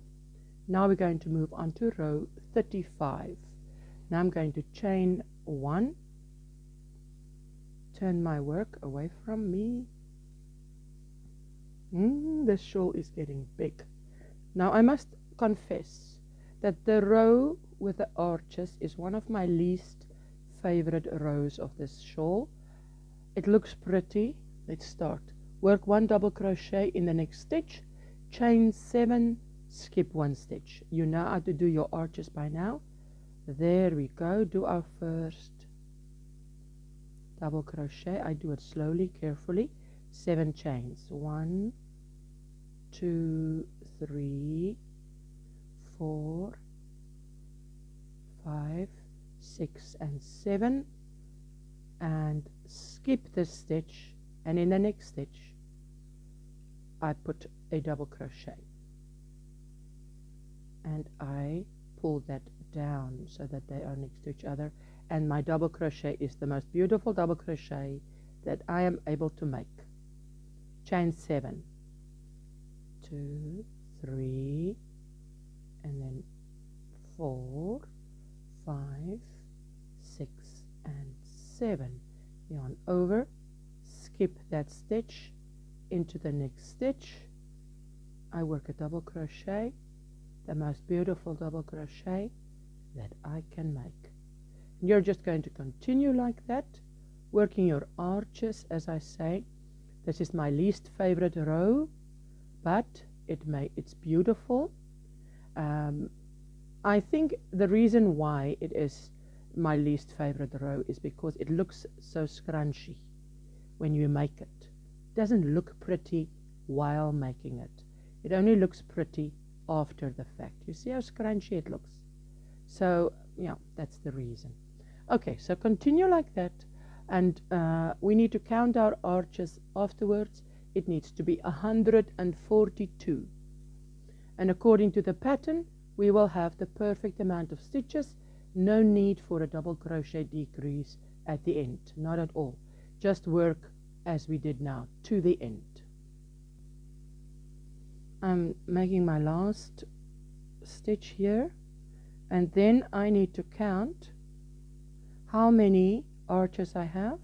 Now we're going to move on to row 35. Now I'm going to chain 1, turn my work away from me. This shawl is getting big. Now I must confess that the row with the arches is one of my least favorite rows of this shawl. It looks pretty. Let's start. Work 1 double crochet in the next stitch, chain 7, skip 1 stitch. You know how to do your arches by now. There we go. Do our first double crochet. I do it slowly, carefully. 7 chains. 1, 2, 3, 4, 5, 6, and 7. And skip this stitch, and in the next stitch I put a double crochet, and I pull that down so that they are next to each other, and my double crochet is the most beautiful double crochet that I am able to make. Chain 7, 2, 3, and then 4, 5, 6, and 7. Yarn over, skip that stitch, into the next stitch I work a double crochet, the most beautiful double crochet that I can make. And you're just going to continue like that, working your arches. As I say, this is my least favorite row, but it's beautiful. I think the reason why it is my least favorite row is because it looks so scrunchy when you make it. It doesn't look pretty while making it. It only looks pretty after the fact. You see how scrunchy it looks? So yeah, that's the reason. Okay, so continue like that, and we need to count our arches afterwards. It needs to be 142, and according to the pattern we will have the perfect amount of stitches. No need for a double crochet decrease at the end, not at all. Just work as we did now to the end. I'm making my last stitch here, and then I need to count how many arches I have.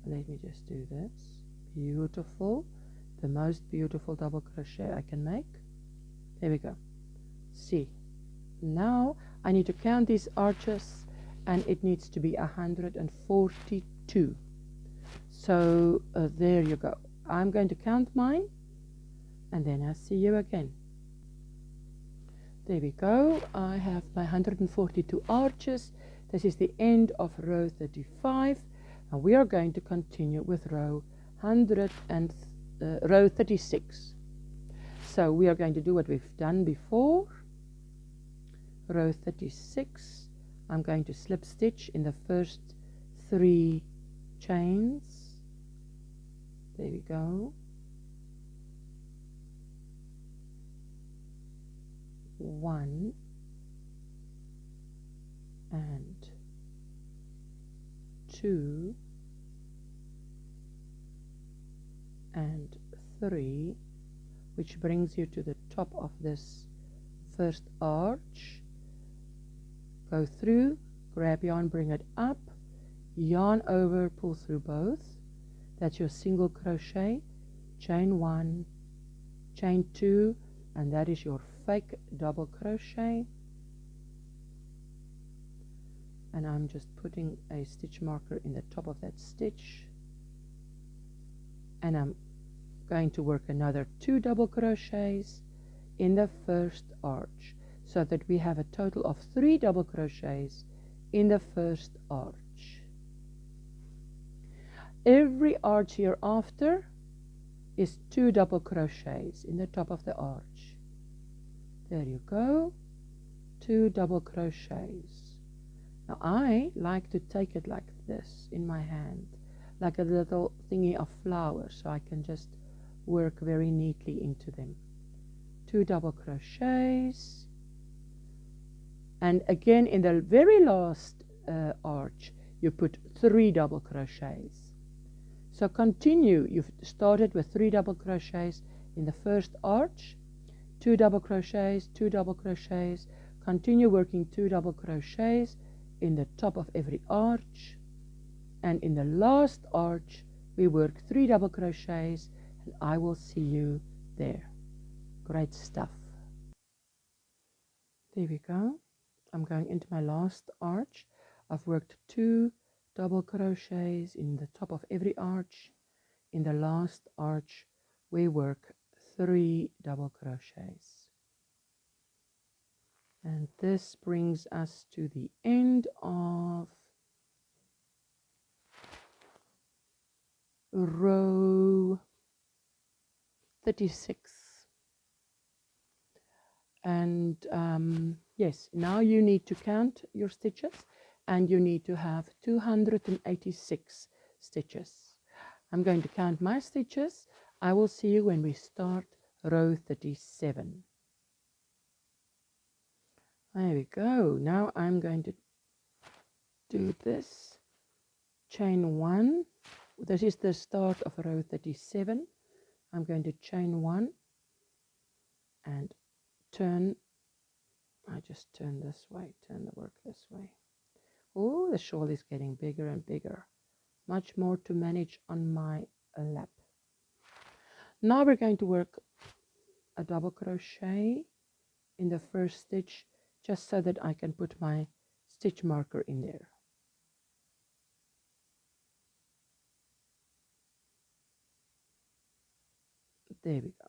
Let me just do this. Beautiful. The most beautiful double crochet I can make. There we go. See, now I need to count these arches, and it needs to be 142. So there you go. I'm going to count mine, and then I'll see you again. There we go. I have my 142 arches. This is the end of row 35, and we are going to continue with row 36. So we are going to do what we've done before. Row 36, I'm going to slip stitch in the first 3 chains. There we go. 1 and 2 and 3, which brings you to the top of this first arch. Go through, grab yarn, bring it up, yarn over, pull through both. That's your single crochet, chain 1, chain 2, and that is your fake double crochet. And I'm just putting a stitch marker in the top of that stitch, and I'm going to work another 2 double crochets in the first arch, so that we have a total of 3 double crochets in the first arch. Every arch hereafter is 2 double crochets in the top of the arch. There you go, 2 double crochets. Now I like to take it like this in my hand, like a little thingy of flowers, so I can just work very neatly into them. 2 double crochets, and again in the very last arch you put 3 double crochets. So continue. You've started with 3 double crochets in the first arch, 2 double crochets, 2 double crochets, continue working 2 double crochets in the top of every arch, and in the last arch we work 3 double crochets, and I will see you there. Great stuff. There we go. I'm going into my last arch. I've worked 2 double crochets in the top of every arch. In the last arch we work 3 double crochets, and this brings us to the end of row 36. And yes, now you need to count your stitches, and you need to have 286 stitches. I'm going to count my stitches. I will see you when we start row 37. There we go. Now I'm going to do this. Chain 1. This is the start of row 37. I'm going to chain 1 and turn. I just turn this way, turn the work this way. Oh, the shawl is getting bigger and bigger. Much more to manage on my lap. Now we're going to work a double crochet in the first stitch, just so that I can put my stitch marker in there. There we go.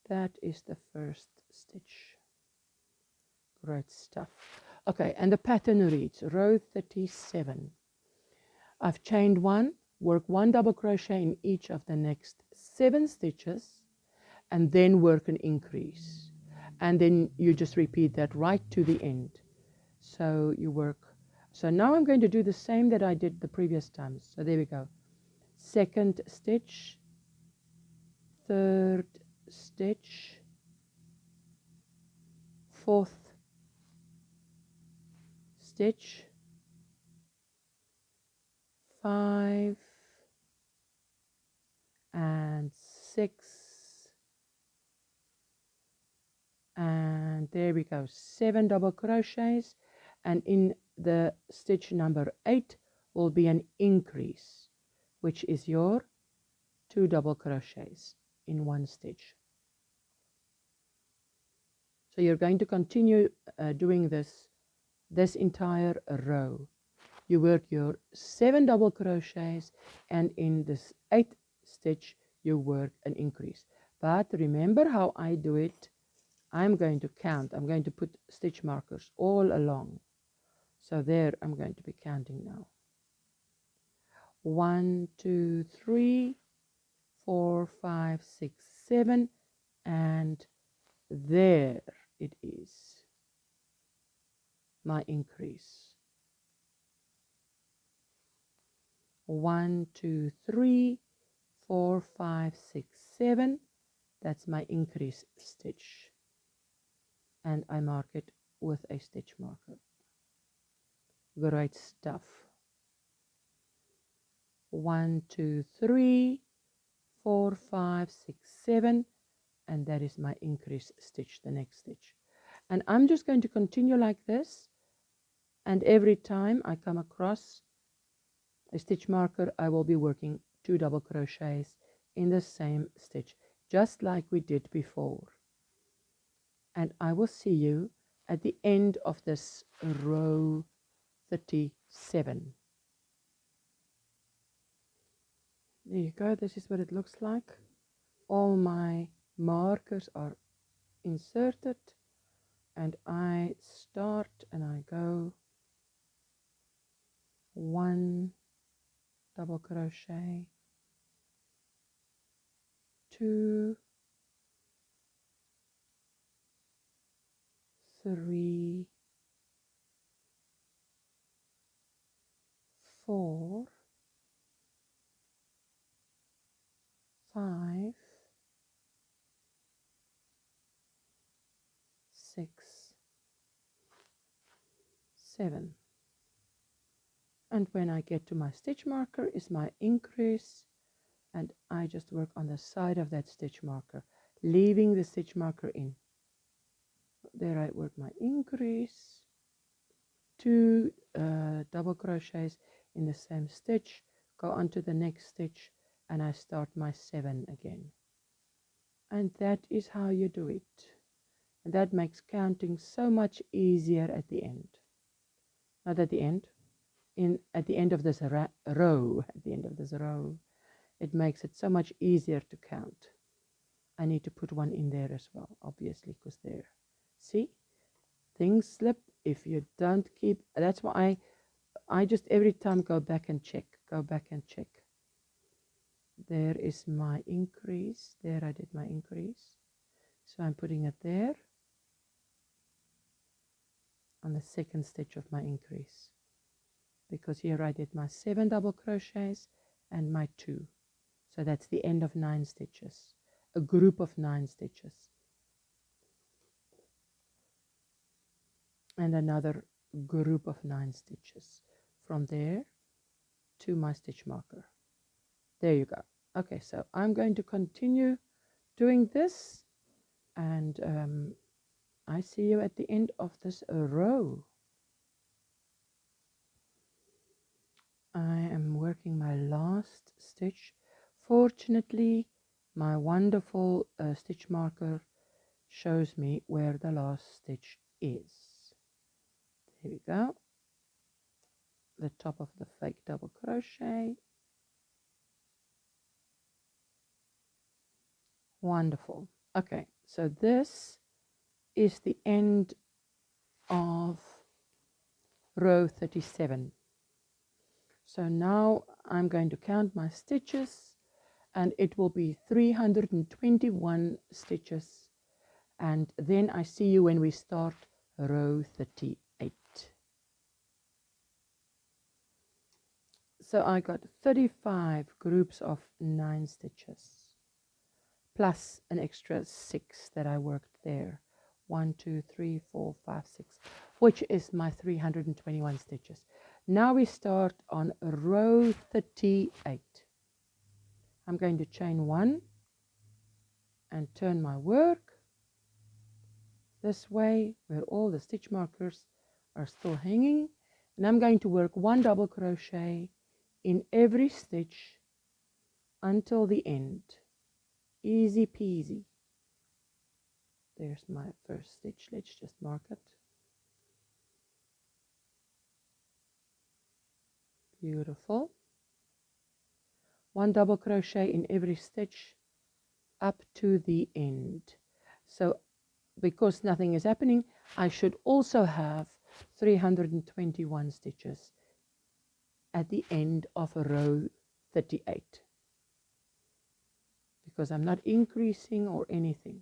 That is the first stitch. Great stuff. Okay, and the pattern reads row 37. I've chained 1, work 1 double crochet in each of the next 7 stitches, and then work an increase, and then you just repeat that right to the end. So you work. So now I'm going to do the same that I did the previous times. So there we go. Second stitch, third stitch, fourth stitch, 5 and 6, and there we go, 7 double crochets, and in the stitch number 8 will be an increase, which is your 2 double crochets in one stitch. So you're going to continue doing this entire row. You work your 7 double crochets, and in this 8th stitch you work an increase. But remember how I do it. I'm going to count. I'm going to put stitch markers all along. So there I'm going to be counting now. 1, 2, 3, 4, 5, 6, 7, and there it is, my increase. 1, 2, 3, 4, 5, 6, 7. That's my increase stitch, and I mark it with a stitch marker. Great stuff. 1, 2, 3, 4, 5, 6, 7, and that is my increase stitch, the next stitch. And I'm just going to continue like this, and every time I come across a stitch marker, I will be working 2 double crochets in the same stitch, just like we did before. And I will see you at the end of this row 37. There you go, this is what it looks like. All my markers are inserted, and I start and I go 1 double crochet, 2, 3, 4, 5, 6, 7. And when I get to my stitch marker is my increase, and I just work on the side of that stitch marker, leaving the stitch marker in. There I work my increase, 2 double crochets in the same stitch, go on to the next stitch, and I start my 7 again. And that is how you do it. And that makes counting so much easier at the end. Not at the end, at the end of this row, at the end of this row, it makes it so much easier to count. I need to put one in there as well, obviously, because there, see, things slip if you don't keep. That's why I just every time go back and check. There is my increase. There I did my increase, so I'm putting it there on the second stitch of my increase, because here I did my 7 double crochets and my 2, so that's the end of 9 stitches, a group of 9 stitches, and another group of 9 stitches from there to my stitch marker. There you go. Okay, so I'm going to continue doing this, and I see you at the end of this row. I am working my last stitch. Fortunately, my wonderful stitch marker shows me where the last stitch is. There we go. The top of the fake double crochet. Wonderful. Okay, so this is the end of row 37. So now I'm going to count my stitches, and it will be 321 stitches, and then I see you when we start row 38. So I got 35 groups of 9 stitches plus an extra 6 that I worked there. 1, 2, 3, 4, 5, 6, which is my 321 stitches. Now we start on row 38. I'm going to chain 1 and turn my work this way where all the stitch markers are still hanging, and I'm going to work 1 double crochet in every stitch until the end. Easy peasy. There's my first stitch. Let's just mark it. Beautiful. 1 double crochet in every stitch up to the end. So because nothing is happening, I should also have 321 stitches at the end of row 38, because I'm not increasing or anything.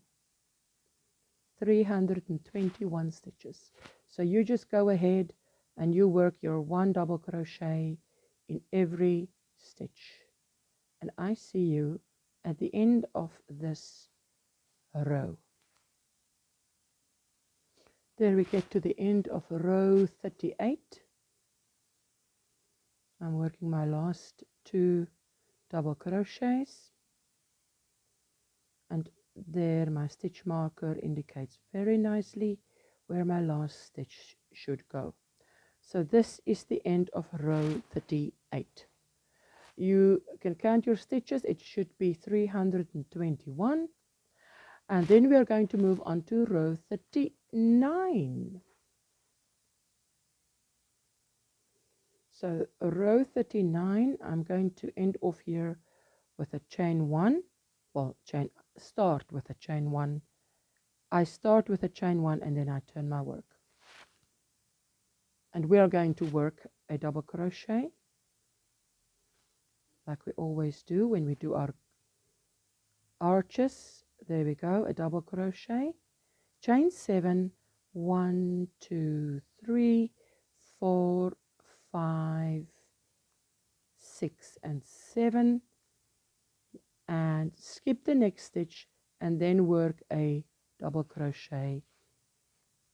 321 stitches. So you just go ahead and you work your 1 double crochet in every stitch and I see you at the end of this row. There we get to the end of row 38. I'm working my last 2 double crochets, and there my stitch marker indicates very nicely where my last stitch should go. So this is the end of row 38. You can count your stitches, it should be 321. And then we are going to move on to row 39. So row 39, I'm going to end off here with a chain 1. Well, start with a chain 1. I start with a chain 1 and then I turn my work. And we are going to work a double crochet like we always do when we do our arches. There we go, a double crochet, chain 7, 1, 2, 3, 4, 5, 6 and 7, and skip the next stitch and then work a double crochet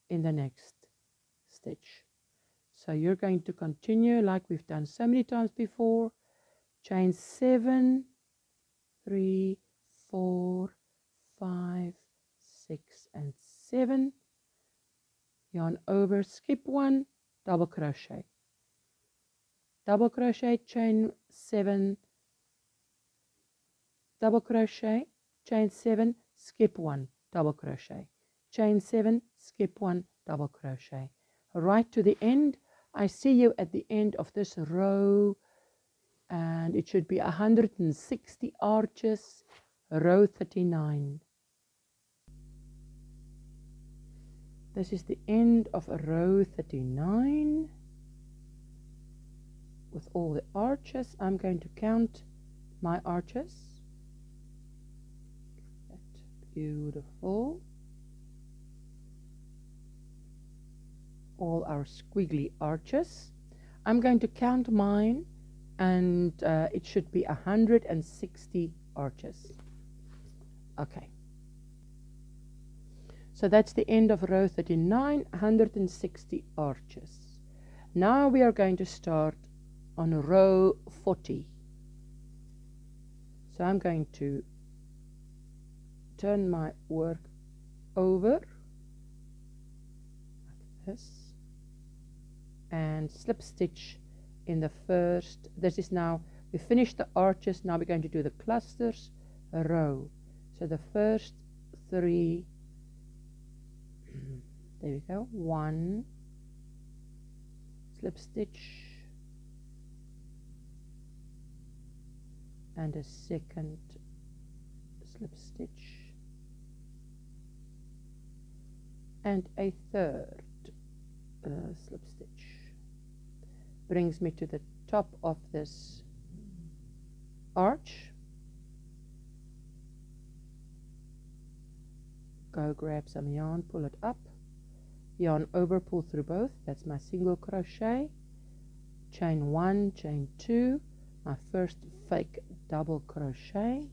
in the next stitch. So you're going to continue like we've done so many times before. Chain 7, 3, 4, 5, 6 and 7, yarn over, skip 1, double crochet, chain 7, double crochet, chain 7, skip 1, double crochet, chain 7, skip 1, double crochet, right to the end. I see you at the end of this row, and it should be 160 arches, row 39. This is the end of row 39 with all the arches. I'm going to count my arches. That's beautiful. All our squiggly arches. I'm going to count mine, and it should be 160 arches. Okay. So that's the end of row 39, 160 arches. Now we are going to start on row 40. So I'm going to turn my work over like this and slip stitch in the first. This is now, we finished the arches, now we're going to do the clusters row. So the first 3, there we go, 1 slip stitch and a second slip stitch and a third slip stitch. Brings me to the top of this arch. Go grab some yarn, pull it up, yarn over, pull through both. That's my single crochet, chain 1, chain 2, my first fake double crochet,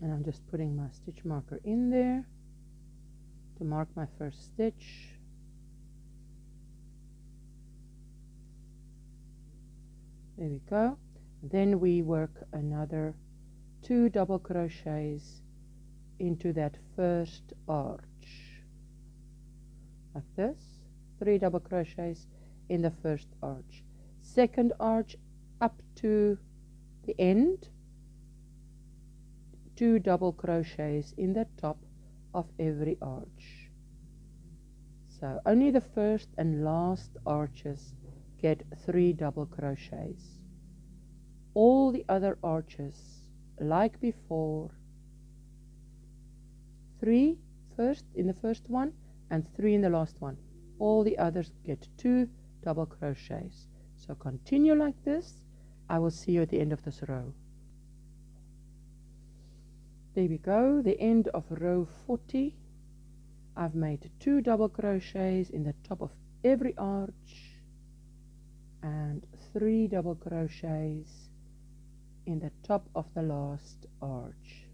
and I'm just putting my stitch marker in there to mark my first stitch. There we go. Then we work another 2 double crochets into that first arch like this, 3 double crochets in the first arch, second arch up to the end, 2 double crochets in the top of every arch. So only the first and last arches get 3 double crochets. All the other arches, like before, 3 in the first one and 3 in the last one. All the others get 2 double crochets. So continue like this. I will see you at the end of this row. There we go, the end of row 40. I've made 2 double crochets in the top of every arch. and 3 double crochets in the top of the last arch.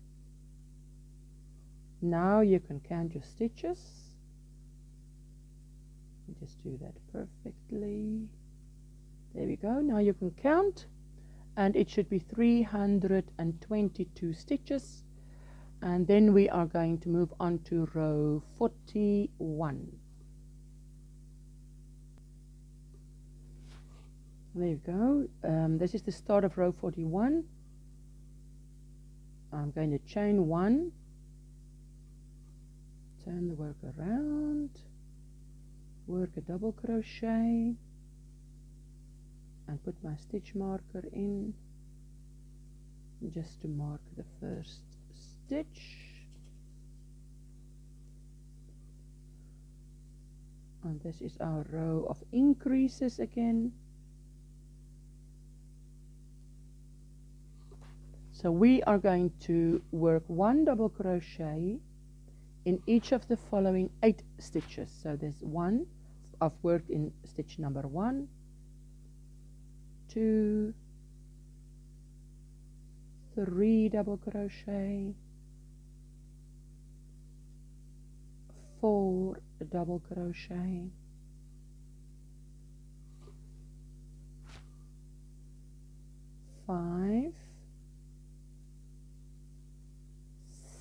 Now you can count your stitches. Just do that perfectly. There we go. Now you can count, and it should be 322 stitches. And then we are going to move on to row 41. There you go. This is the start of row 41. I'm going to chain 1, turn the work around, work a double crochet, and put my stitch marker in just to mark the first stitch. And this is our row of increases again. So we are going to work 1 double crochet in each of the following 8 stitches. So there's 1, I've worked in stitch number 1, 2, 3 double crochet, 4 double crochet, 5,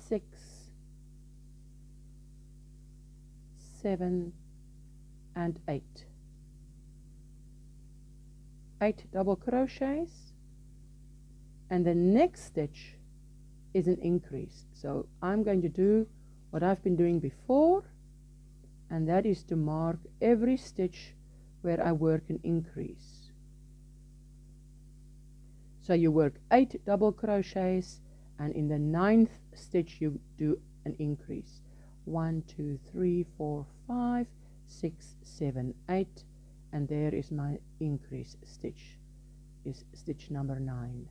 6, 7, and 8. 8 double crochets, and the next stitch is an increase. So I'm going to do what I've been doing before, and that is to mark every stitch where I work an increase. So you work 8 double crochets, and in the 9th stitch you do an increase. 1, 2, 3, 4, 5, 6, 7, 8, and there is my increase stitch, is stitch number 9.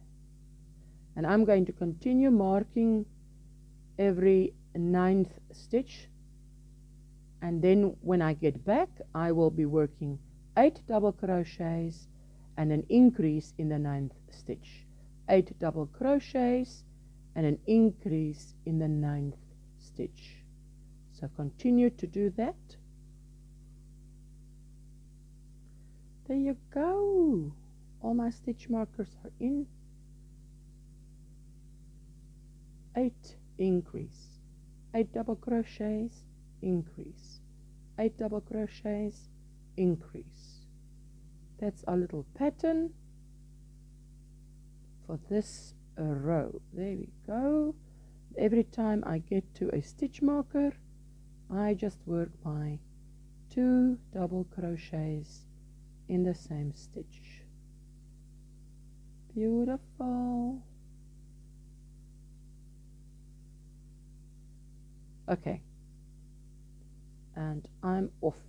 And I'm going to continue marking every 9th stitch, and then when I get back I will be working 8 double crochets and an increase in the 9th stitch, 8 double crochets and an increase in the 9th stitch. So continue to do that. There you go. All my stitch markers are in. 8 increase, 8 double crochets, increase, 8 double crochets, increase. That's our little pattern for this row. There we go. Every time I get to a stitch marker, I just work my 2 double crochets in the same stitch. Beautiful. Okay, and I'm off.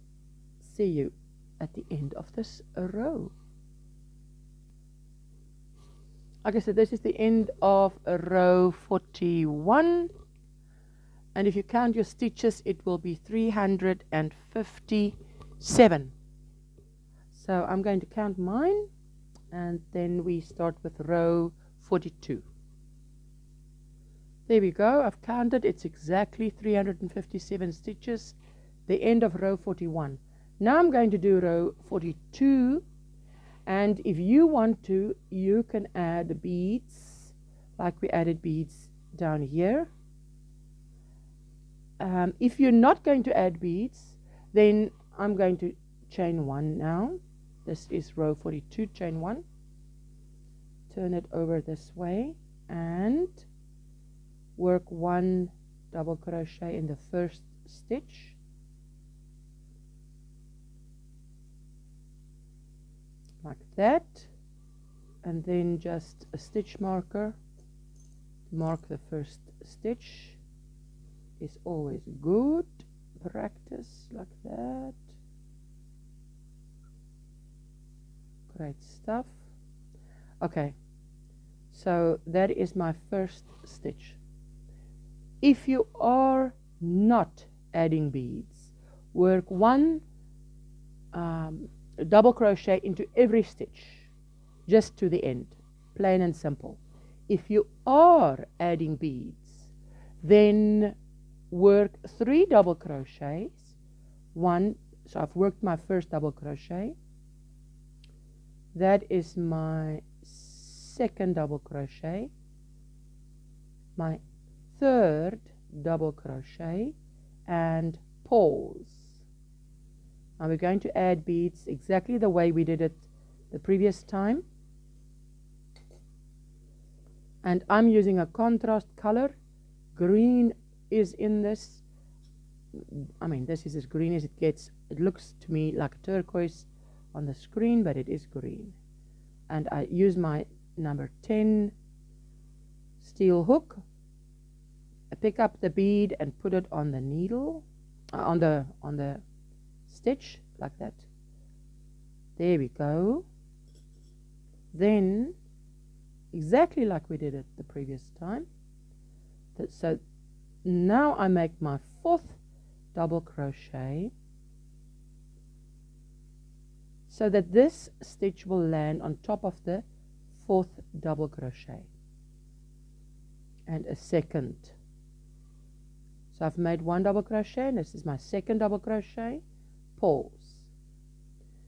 See you at the end of this row. Like I said, this is the end of row 41, and if you count your stitches it will be 357. So I'm going to count mine, and then we start with row 42. There we go. I've counted. It's exactly 357 stitches, the end of row 41. Now I'm going to do row 42, and if you want to, you can add beads like we added beads down here. If you're not going to add beads, then I'm going to chain 1 now. This is row 42, chain 1. Turn it over this way and work 1 double crochet in the first stitch, like that, and then just a stitch marker to mark the first stitch is always good practice, like that. Great stuff. Okay, so that is my first stitch. If you are not adding beads, work 1 double crochet into every stitch, just to the end, plain and simple. If you are adding beads, then work 3 double crochets. So I've worked my first double crochet. That is my second double crochet, my third double crochet, and pause. Now we're going to add beads exactly the way we did it the previous time, and I'm using a contrast color. Green is in this. I mean, this is as green as it gets. It looks to me like turquoise on the screen, but it is green. And I use my number 10 steel hook. I pick up the bead and put it on the needle, on the stitch, like that. There we go. Then, exactly like we did it the previous time. So now I make my 4th double crochet, so that this stitch will land on top of the 4th double crochet, and a second. So I've made 1 double crochet, and this is my 2nd double crochet. Pause.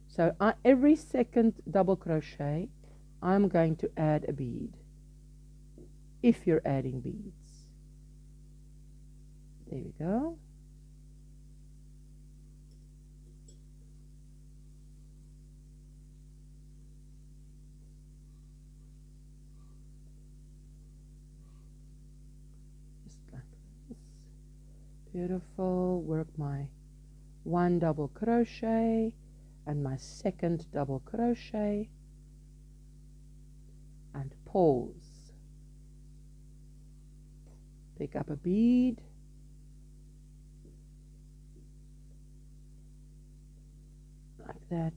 So every 2nd double crochet I'm going to add a bead, if you're adding beads. There we go. Just like this. Beautiful. Work my 1 double crochet and my 2nd double crochet, and pause. Pick up a bead, like that.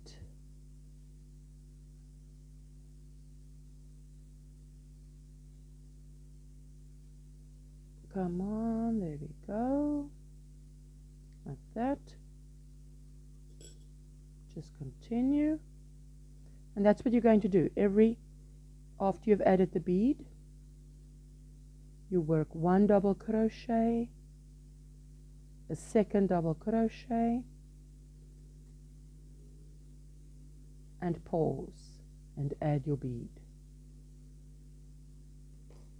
Come on, there we go, like that. Just continue, and that's what you're going to do after you've added the bead. You work 1 double crochet, a 2nd double crochet, and pause and add your bead.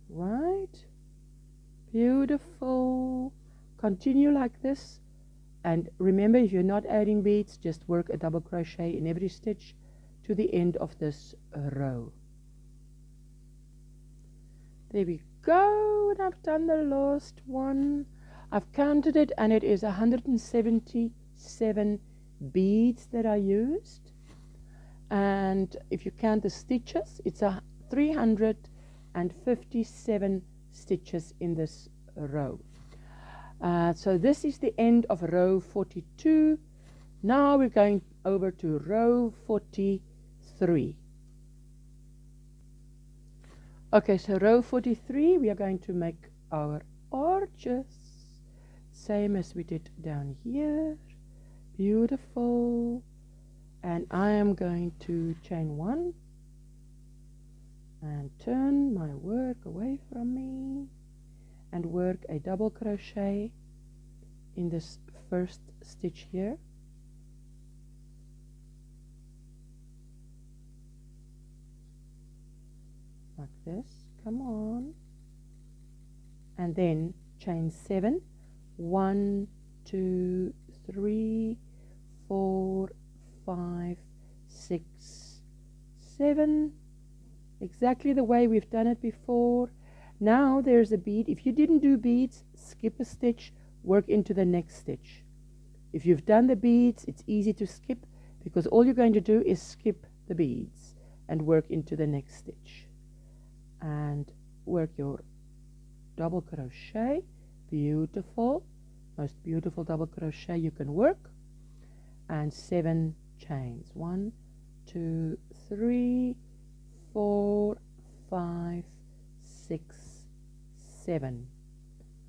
Right? Beautiful. Continue like this, and remember, if you're not adding beads, just work a double crochet in every stitch to the end of this row. There we go, and I've done the last one. I've counted it, and it is 177 beads that I used. And if you count the stitches, it's 357 stitches in this row. So this is the end of row 42. Now we're going over to row 43. Okay, so row 43, we are going to make our arches, same as we did down here. Beautiful. And I am going to chain 1 and turn my work away from me and work a double crochet in this first stitch here. Like this, come on, and then chain 7, 1, 2, 3, 4, 5, 6, 7, exactly the way we've done it before. Now there's a bead. If you didn't do beads, skip a stitch, work into the next stitch. If you've done the beads, it's easy to skip, because all you're going to do is skip the beads and work into the next stitch. And work your double crochet. Beautiful, most beautiful double crochet you can work, and 7 chains. 1, 2, 3, 4, 5, 6, 7.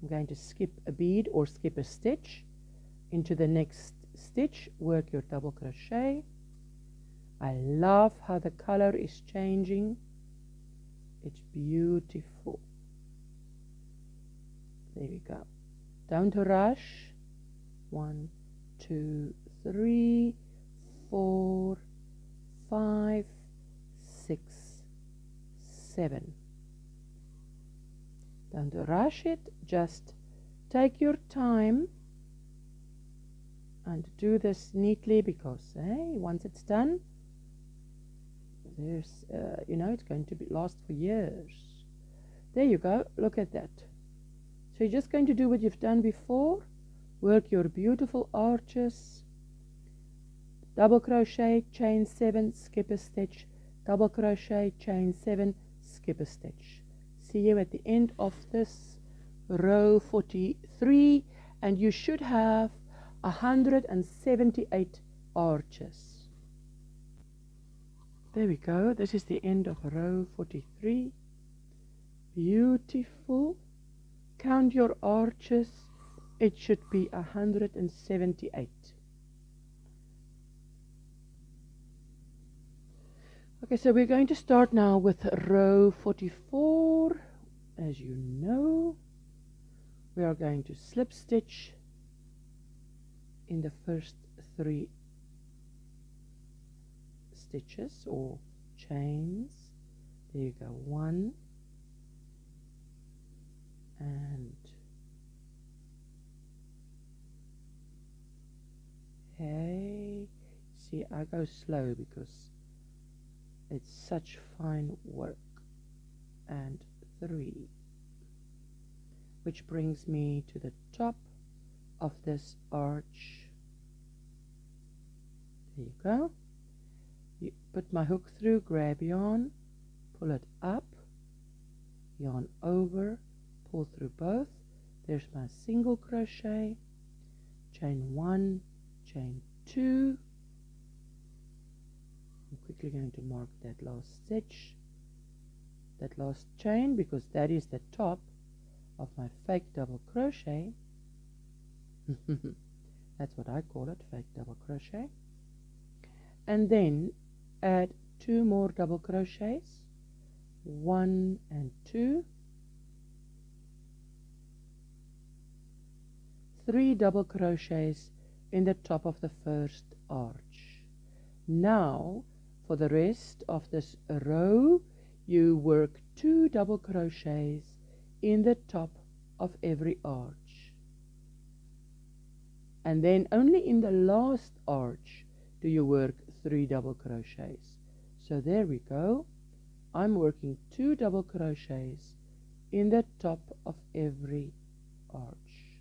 I'm going to skip a bead or skip a stitch into the next stitch. Work your double crochet, I love how the color is changing. It's beautiful. There we go. Don't rush. 1, 2, 3, 4, 5, 6, 7. Don't rush it, just take your time and do this neatly, because once it's done, there's it's going to last for years. There you go, look at that. So you're just going to do what you've done before. Work your beautiful arches, double crochet, chain 7, skip a stitch, double crochet, chain 7, skip a stitch. See you at the end of this row 43, and you should have 178 arches. There we go. This is the end of row 43. Beautiful. Count your arches. It should be 178. Okay, so we're going to start now with row 44. As you know, we are going to slip stitch in the first 3 stitches or chains. There you go, 1 and see, I go slow because it's such fine work, and 3, which brings me to the top of this arch. There you go. You put my hook through, grab yarn, pull it up, yarn over, pull through both. There's my single crochet, chain 1, chain 2. I'm quickly going to mark that last stitch, that last chain, because that is the top of my fake double crochet. That's what I call it, fake double crochet. And then add 2 more double crochets, 1 and 2, 3 double crochets in the top of the first arch. Now for the rest of this row, you work 2 double crochets in the top of every arch, and then only in the last arch do you work 3 double crochets. So there we go. I'm working 2 double crochets in the top of every arch,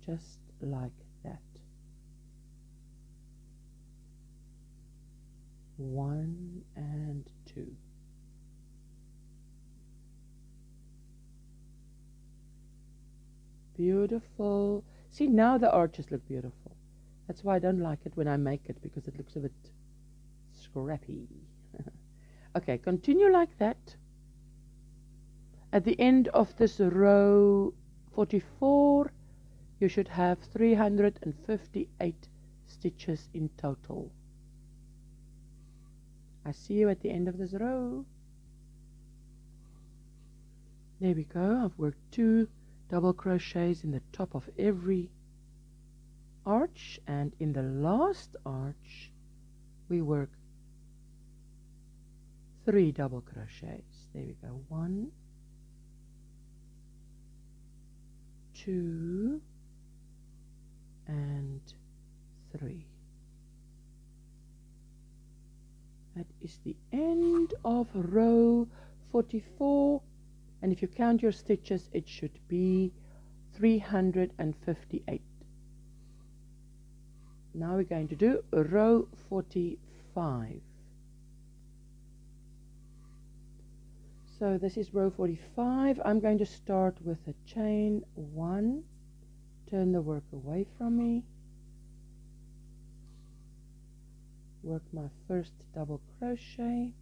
just like that. 1 and 2. Beautiful. See, now the arches look beautiful. That's why I don't like it when I make it, because it looks a bit scrappy. Okay, continue like that. At the end of this row 44, you should have 358 stitches in total. I see you at the end of this row. There we go. I've worked 2 double crochets in the top of every arch, and in the last arch we work 3 double crochets. There we go. 1, 2 and 3. That is the end of row 44, and if you count your stitches, it should be 358. Now we're going to do row 45. So this is row 45. I'm going to start with a chain 1, turn the work away from me, work my first double crochet,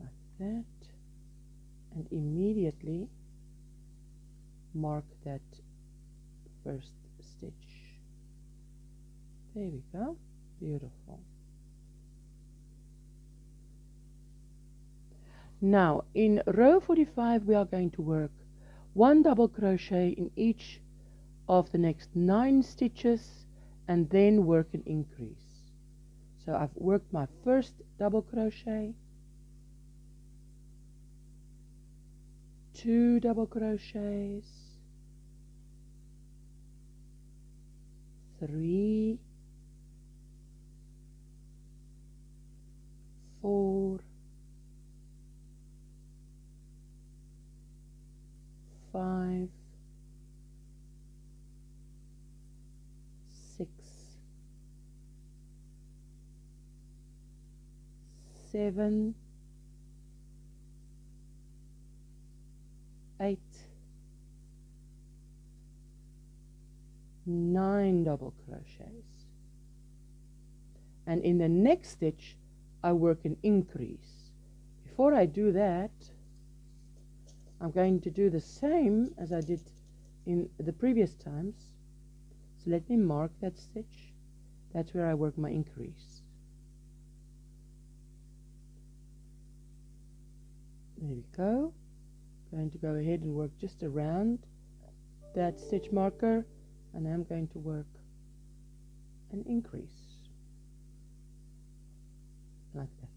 like that, and immediately mark that first stitch. There we go. Beautiful. Now in row 45 we are going to work 1 double crochet in each of the next 9 stitches and then work an increase. So I've worked my first double crochet, 2 double crochets, 3, 4, 5, 6, 7, 8, 9 double crochets, and in the next stitch I work an increase. Before I do that, I'm going to do the same as I did in the previous times. So let me mark that stitch. That's where I work my increase. There we go. Going to go ahead and work just around that stitch marker, and I'm going to work an increase like that.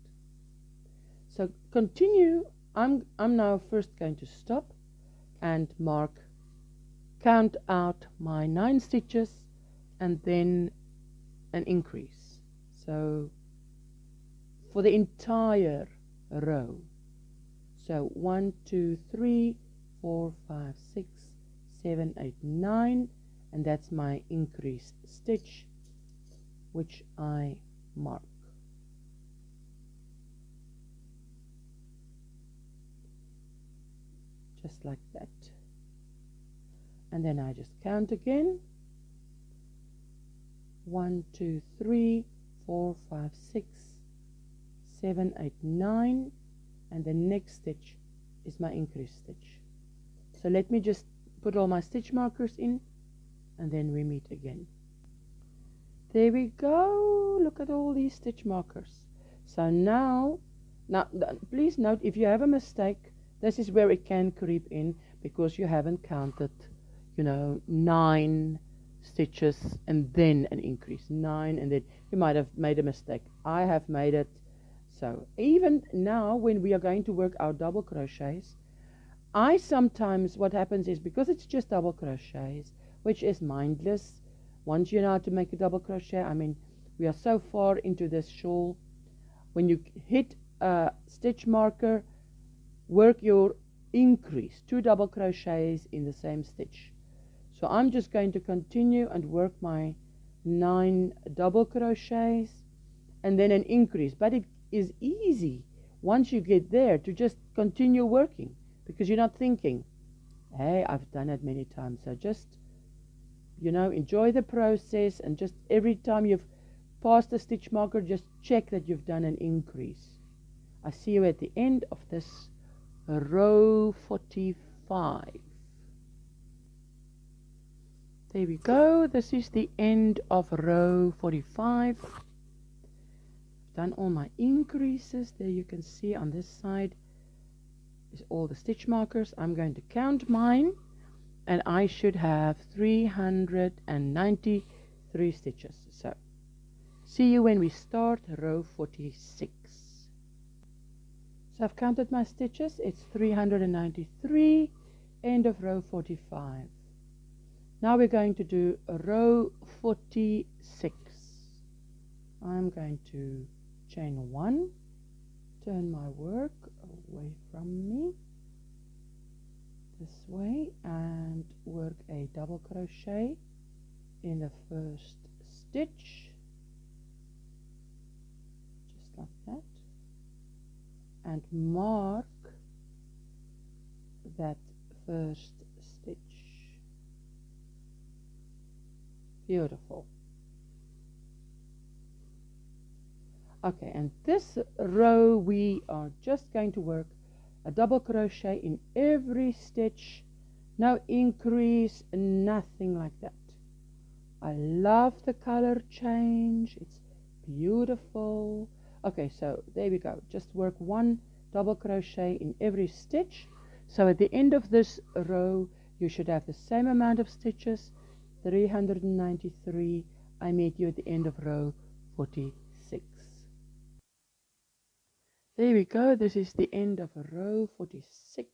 So continue. I'm now first going to stop and count out my 9 stitches and then an increase. So for the entire row. So 1, 2, 3, 4, 5, 6, 7, 8, 9, and that's my increased stitch, which I mark. Just like that. And then I just count again. 1, 2, 3, 4, 5, 6, 7, 8, 9, and the next stitch is my increase stitch. So let me just put all my stitch markers in, and then we meet again. There we go. Look at all these stitch markers. So now please note, if you have a mistake, this is where it can creep in because you haven't counted, 9 stitches and then an increase. 9 and then you might have made a mistake. I have made it. So even now when we are going to work our double crochets, I sometimes, what happens is, because it's just double crochets, which is mindless, once you know how to make a double crochet, I mean, we are so far into this shawl, when you hit a stitch marker, work your increase, 2 double crochets in the same stitch. So I'm just going to continue and work my 9 double crochets and then an increase. But it is easy once you get there to just continue working because you're not thinking, hey, I've done it many times. So just, enjoy the process, and just every time you've passed the stitch marker, just check that you've done an increase. I see you at the end of this row 45. There we go. This is the end of row 45. I've done all my increases. There you can see on this side is all the stitch markers. I'm going to count mine, and I should have 393 stitches. So see you when we start row 46. So I've counted my stitches. It's 393, end of row 45. Now we're going to do row 46. I'm going to chain 1, turn my work away from me this way, and work a double crochet in the first stitch, just like that, and mark that first stitch. Beautiful. Okay, and this row we are just going to work a double crochet in every stitch, no increase, nothing like that. I love the color change. It's beautiful. Okay, so there we go. Just work one double crochet in every stitch. So at the end of this row, you should have the same amount of stitches, 393. I meet you at the end of row 46. There we go. This is the end of row 46.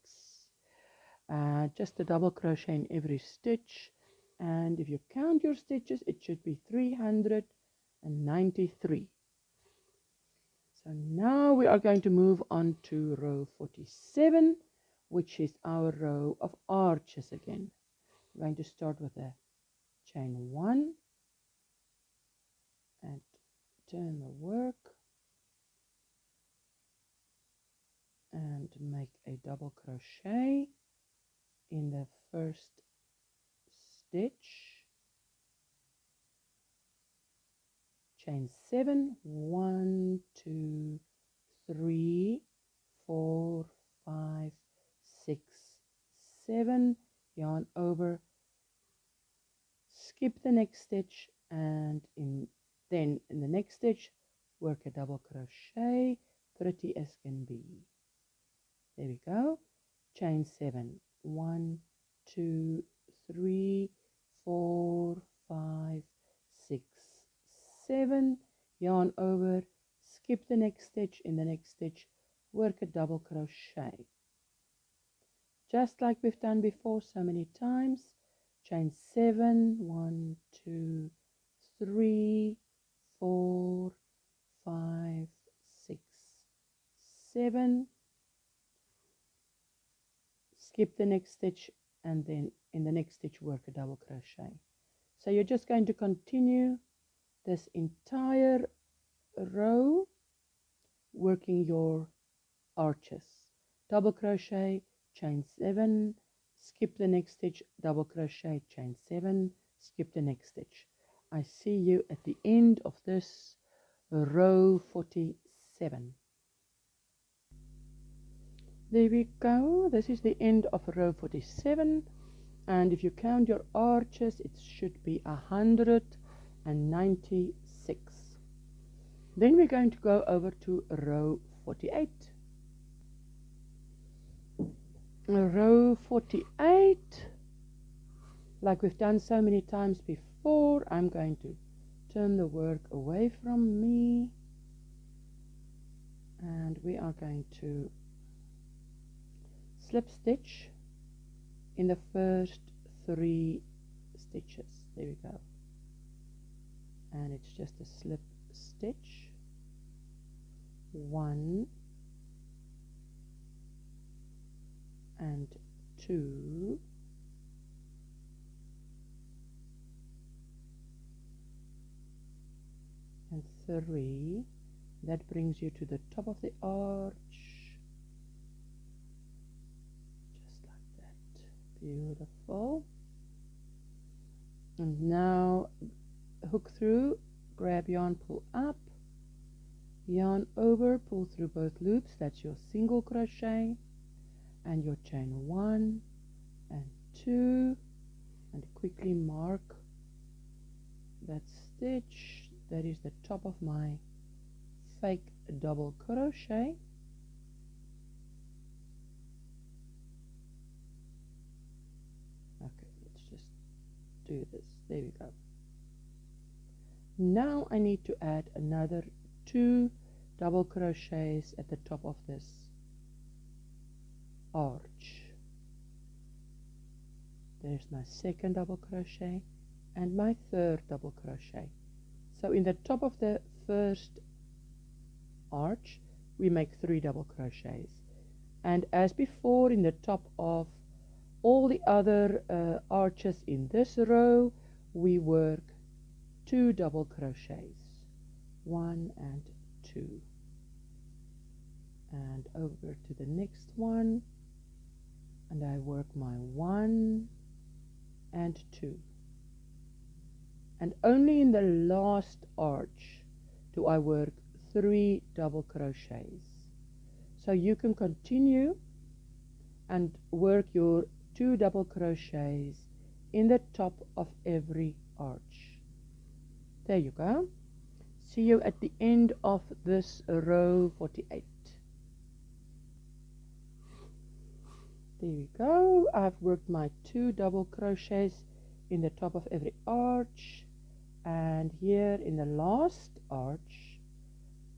Just a double crochet in every stitch, and if you count your stitches, it should be 393. So now we are going to move on to row 47, which is our row of arches again. We're going to start with a chain 1 and turn the work and make a double crochet in the first stitch, chain 7, 1, 2, 3, 4, 5, 6, 7, yarn over, skip the next stitch, and then in the next stitch work a double crochet, pretty as can be. There we go. Chain 7, 1, 2, 3, 4, 5, 6, 7, yarn over, skip the next stitch, in the next stitch work a double crochet, just like we've done before so many times. Chain 7, 1, 2, 3, 4, 5, 6, 7, skip the next stitch, and then in the next stitch work a double crochet. So you're just going to continue this entire row working your arches. Double crochet, chain 7, skip the next stitch, double crochet, chain 7, skip the next stitch. I see you at the end of this row 47. There we go. This is the end of row 47, and if you count your arches, it should be 196. Then we're going to go over to row 48. Row 48, like we've done so many times before, I'm going to turn the work away from me, and we are going to slip stitch in the first 3 stitches. There we go, and it's just a slip stitch, 1 and 2, and 3. That brings you to the top of the arch, just like that. Beautiful. And now hook through, grab yarn, pull up, yarn over, pull through both loops. That's your single crochet, and your chain 1 and 2, and quickly mark that stitch. That is the top of my fake double crochet. Okay, let's just do this. There we go. Now I need to add another 2 double crochets at the top of this arch. There's my second double crochet and my third double crochet. So in the top of the first arch we make 3 double crochets, and as before in the top of all the other arches in this row we work 2 double crochets, 1 and 2, and over to the next one, and I work my 1 and 2, and only in the last arch do I work 3 double crochets. So you can continue and work your 2 double crochets in the top of every arch. There you go. See you at the end of this row 48. There we go. I've worked my 2 double crochets in the top of every arch, and here in the last arch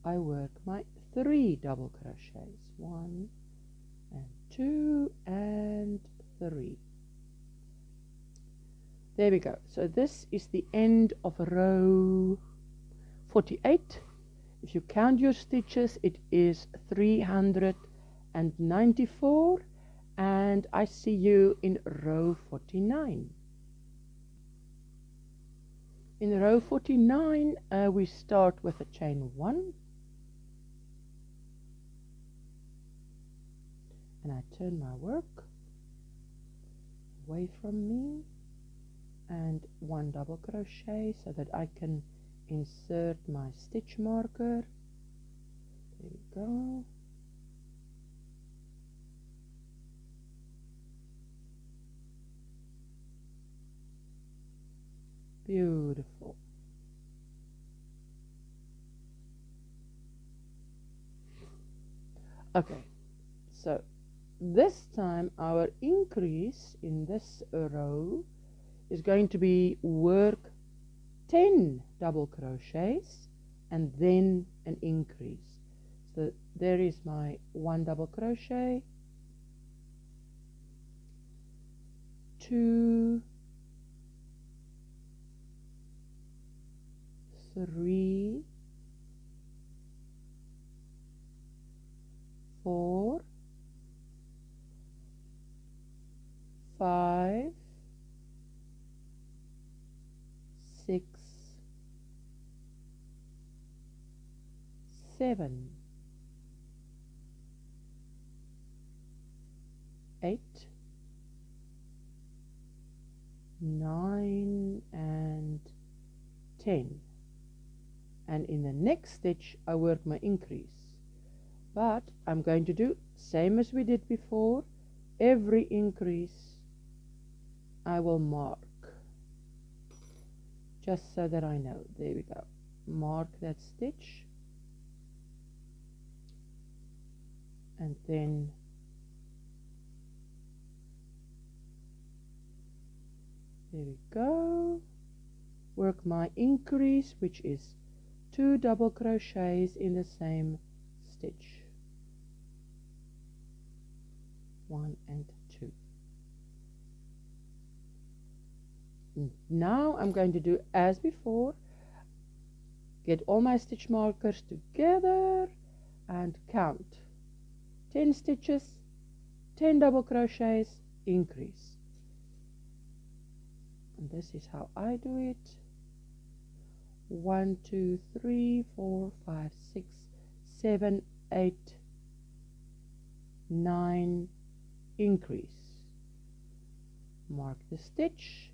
I work my 3 double crochets, 1 and 2 and 3. There we go. So this is the end of row 48. If you count your stitches, it is 394, and I see you in row 49. In row 49 we start with a chain 1, and I turn my work away from me, and 1 double crochet so that I can insert my stitch marker. There we go. Beautiful. Okay, so this time our increase in this row is going to be work 10 double crochets and then an increase. So there is my 1 double crochet, 2, 3, 4, 5, 6, 7, 8, 9 and 10. And in the next stitch I work my increase, but I'm going to do same as we did before. Every increase I will mark, just so that I know. There we go. Mark that stitch, and then there we go. Work my increase, which is 2 double crochets in the same stitch, 1 and 2. Now I'm going to do as before, get all my stitch markers together and count 10 stitches, 10 double crochets, increase. And this is how I do it. 1, 2, 3, 4, 5, 6, 7, 8, 9, increase. Mark the stitch.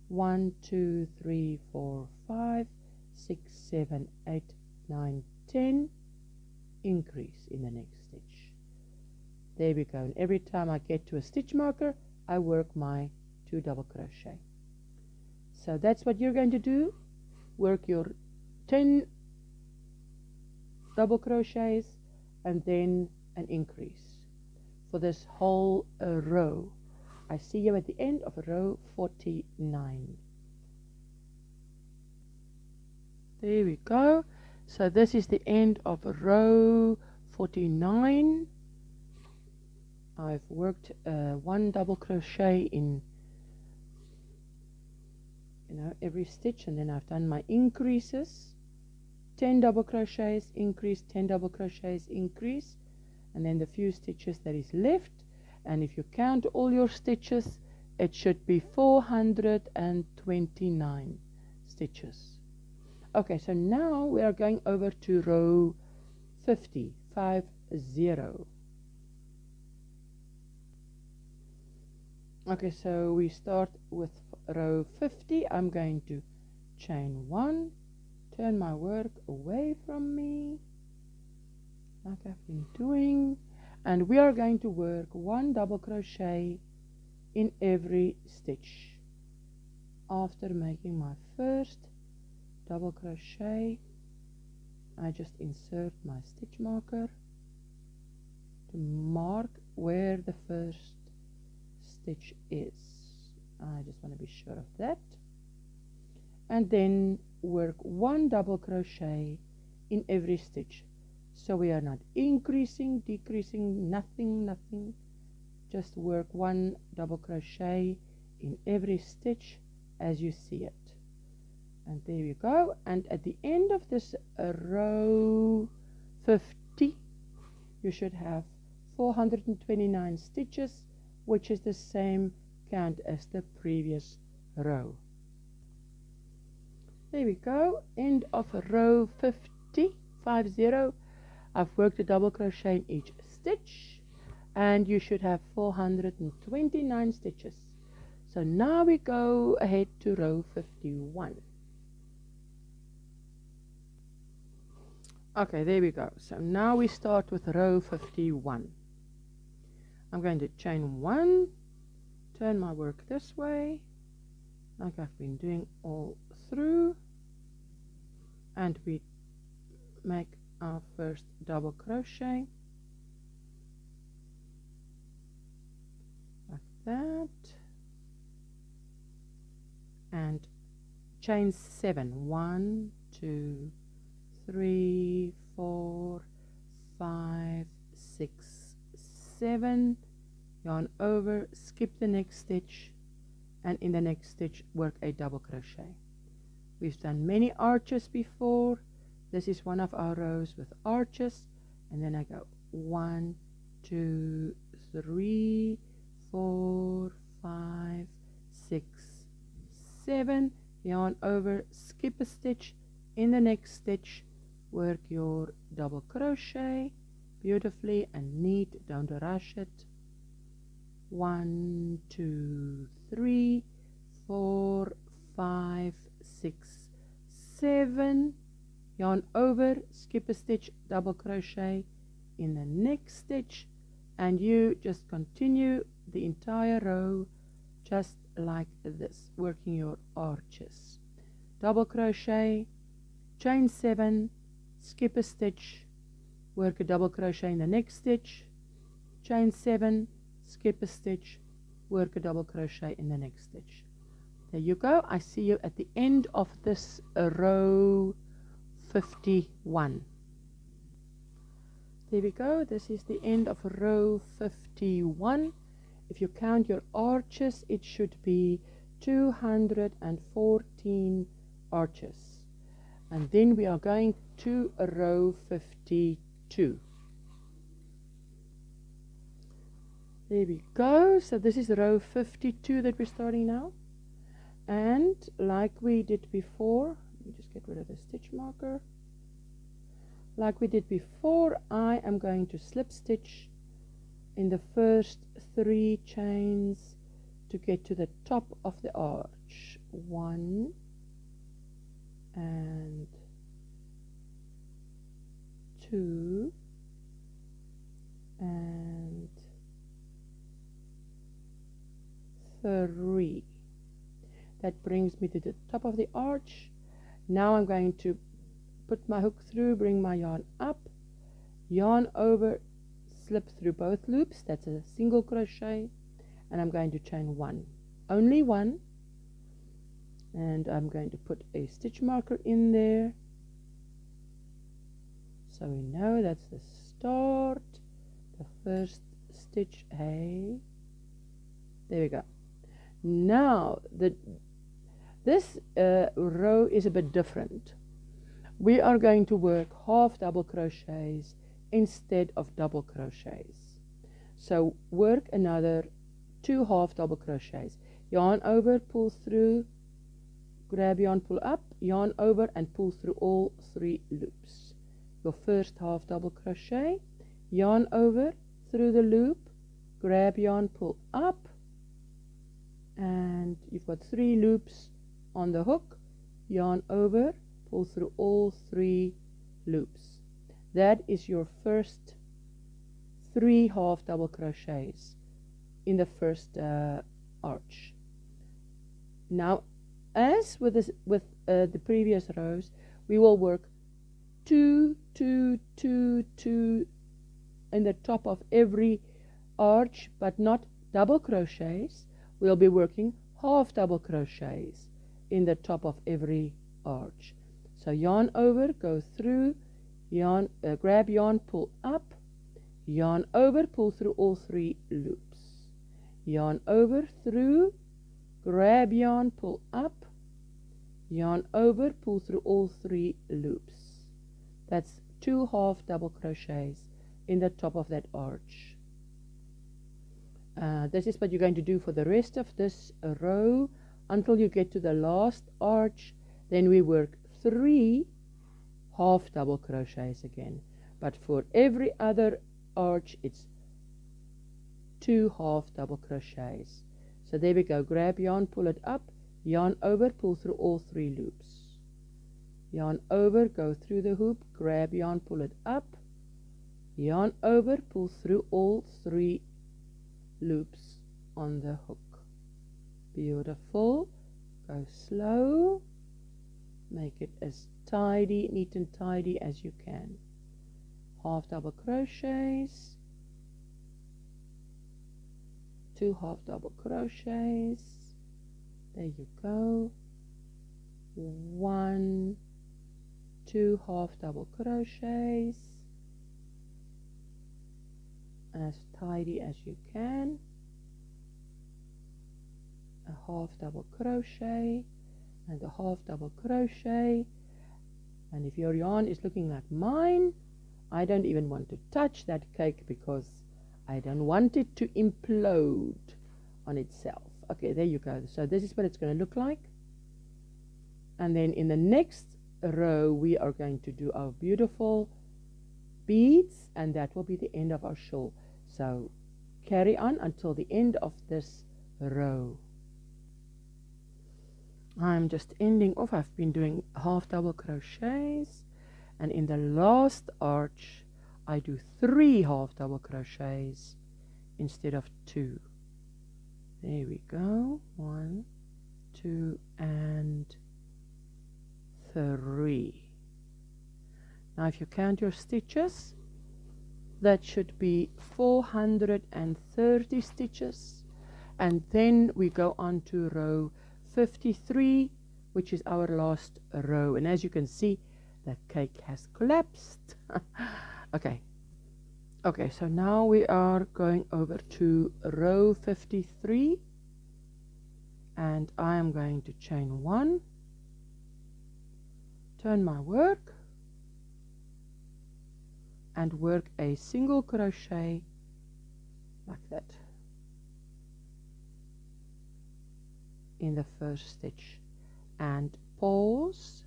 One, 2, 3, 4, 5, 6, 7, 8, 9, 10, increase in the next stitch. There we go. And every time I get to a stitch marker, I work my 2 double crochet. So that's what you're going to do. Work your 10 double crochets and then an increase for this whole row. I see you at the end of row 49. There we go. So this is the end of row 49. I've worked 1 double crochet in every stitch, and then I've done my increases, 10 double crochets, increase, 10 double crochets, increase, and then the few stitches that is left. And if you count all your stitches, it should be 429 stitches. Okay, so now we are going over to row 50, 50. Okay, so we start with row 50. I'm going to chain 1, turn my work away from me like I've been doing, and we are going to work 1 double crochet in every stitch. After making my first double crochet, I just insert my stitch marker to mark where the first stitch is. I just want to be sure of that, and then work 1 double crochet in every stitch. So we are not increasing, decreasing, nothing, just work 1 double crochet in every stitch as you see it. And there you go. And at the end of this row 50, you should have 429 stitches, which is the same count as the previous row. There we go, end of row 50. I've worked a double crochet in each stitch, and you should have 429 stitches. So now we go ahead to row 51. Okay, there we go. So now we start with row 51. I'm going to chain 1, turn my work this way, like I've been doing all through, and we make our first double crochet like that, and chain 7. 1, 2, 3, 4, 5, 6, 7, yarn over, skip the next stitch, and in the next stitch work a double crochet. We've done many arches before. This is one of our rows with arches, and then I go 1, 2, 3, 4, 5, 6, 7, yarn over, skip a stitch, in the next stitch work your double crochet beautifully and neat, don't rush it. 1, 2, 3, 4, 5, 6, 7, yarn over, skip a stitch, double crochet in the next stitch, and you just continue the entire row just like this, working your arches. Double crochet, chain 7, skip a stitch, work a double crochet in the next stitch, chain 7, skip a stitch, work a double crochet in the next stitch. There you go. I see you at the end of this row 51. There we go. This is the end of row 51. If you count your arches, it should be 214 arches. And then we are going to row 52. There we go. So this is row 52 that we're starting now. And like we did before, let me just get rid of the stitch marker. Like we did before, I am going to slip stitch in the first 3 chains to get to the top of the arch. 1 and 2 and 3. That brings me to the top of the arch. Now I'm going to put my hook through, bring my yarn up, yarn over, slip through both loops. That's a single crochet, and I'm going to chain 1, only 1, and I'm going to put a stitch marker in there so we know that's the start, the first stitch. Hey, there we go. Now this row is a bit different. We are going to work half double crochets instead of double crochets. So work another 2 half double crochets. Yarn over, pull through, grab yarn, pull up, yarn over, and pull through all 3 loops. Your first half double crochet, yarn over through the loop, grab yarn, pull up, and you've got 3 loops on the hook, yarn over, pull through all 3 loops. That is your first 3 half double crochets in the first arch. Now, as with the previous rows, we will work 2, 2, 2, 2 in the top of every arch, but not double crochets. We'll be working half double crochets in the top of every arch. So yarn over, go through, yarn, grab yarn, pull up, yarn over, pull through all 3 loops, yarn over, through, grab yarn, pull up, yarn over, pull through all 3 loops. That's 2 half double crochets in the top of that arch. This is what you're going to do for the rest of this row until you get to the last arch. Then we work 3 half double crochets again, but for every other arch it's 2 half double crochets. So there we go. Grab yarn, pull it up, yarn over, pull through all 3 loops, yarn over, go through the hoop, grab yarn, pull it up, yarn over, pull through all 3 loops on the hook. Beautiful. Go slow, make it as tidy, neat and tidy as you can. Half double crochets, 2 half double crochets, there you go, 1, 2 half double crochets, as tidy as you can, a half double crochet and a half double crochet. And if your yarn is looking like mine, I don't even want to touch that cake because I don't want it to implode on itself. Okay, there you go. So this is what it's going to look like. And then in the next row we are going to do our beautiful beads, and that will be the end of our shawl. So carry on until the end of this row. I'm just ending off. I've been doing half double crochets, and in the last arch I do 3 half double crochets instead of 2. There we go. 1, 2 and 3. Now if you count your stitches, that should be 430 stitches, and then we go on to row 53, which is our last row. And as you can see, the cake has collapsed. Okay, so now we are going over to row 53, and I am going to chain 1, turn my work, and work a single crochet like that in the first stitch, and pause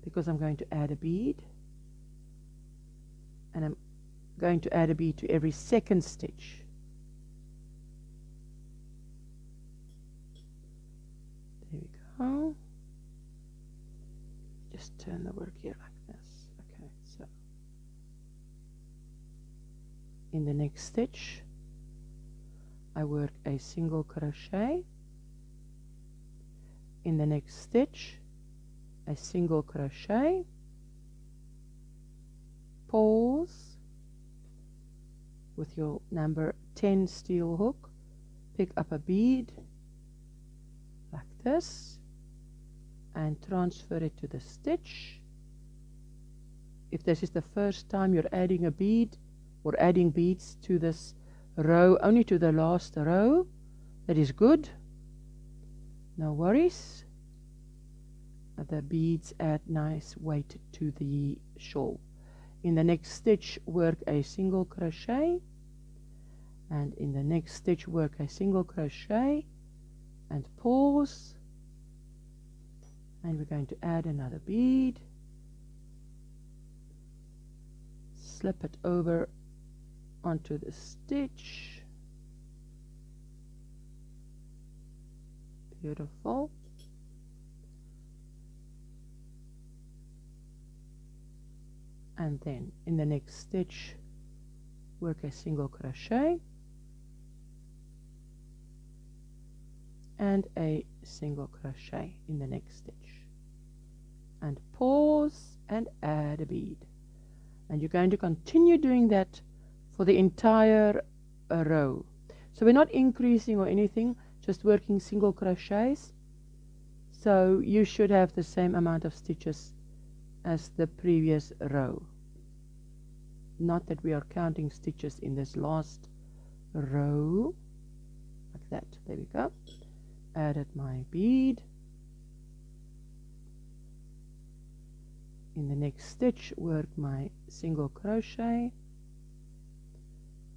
because I'm going to add a bead, and I'm going to add a bead to every second stitch. There we go. Just turn the work here like this. Okay, so in the next stitch I work a single crochet, in the next stitch a single crochet, pause with your number 10 steel hook, pick up a bead like this and transfer it to the stitch. If this is the first time you're adding a bead or adding beads to this row, only to the last row, that is good, no worries. The beads add nice weight to the shawl. In the next stitch work a single crochet, and in the next stitch work a single crochet and pause, and we're going to add another bead, slip it over onto the stitch. Beautiful. And then in the next stitch work a single crochet, and a single crochet in the next stitch, and pause and add a bead. And you're going to continue doing that for the entire row. So we're not increasing or anything, just working single crochets. So you should have the same amount of stitches as the previous row. Not that we are counting stitches in this last row, like that. There we go. Added my bead. In the next stitch, work my single crochet.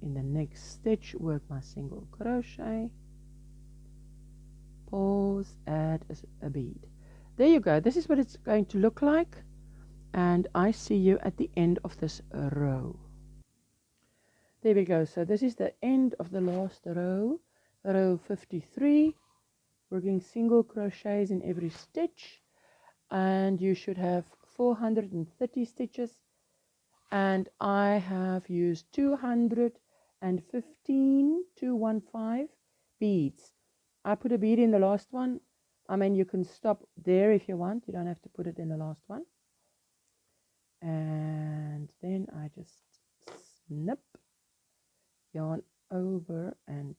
In the next stitch, work my single crochet. Pause, add a bead. There you go. This is what it's going to look like. And I see you at the end of this row. There we go. So this is the end of the last row, row 53. Working single crochets in every stitch, and you should have 430 stitches, and I have used 215 beads. I put a bead in the last one. I mean, you can stop there if you want. You don't have to put it in the last one. And then I just snip yarn over and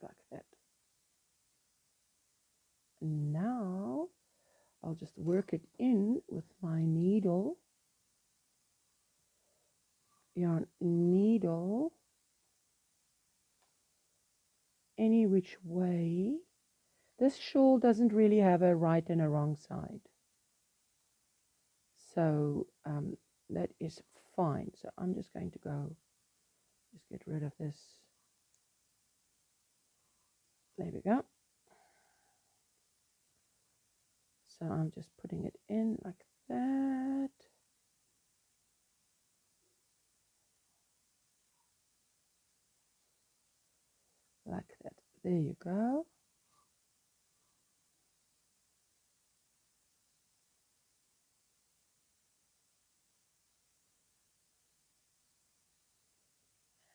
like that. Now I'll just work it in with my needle, yarn needle any which way. This shawl doesn't really have a right and a wrong side, so that is fine. So I'm just going to go, just get rid of this. There we go. So I'm just putting it in like that. Like that. There you go.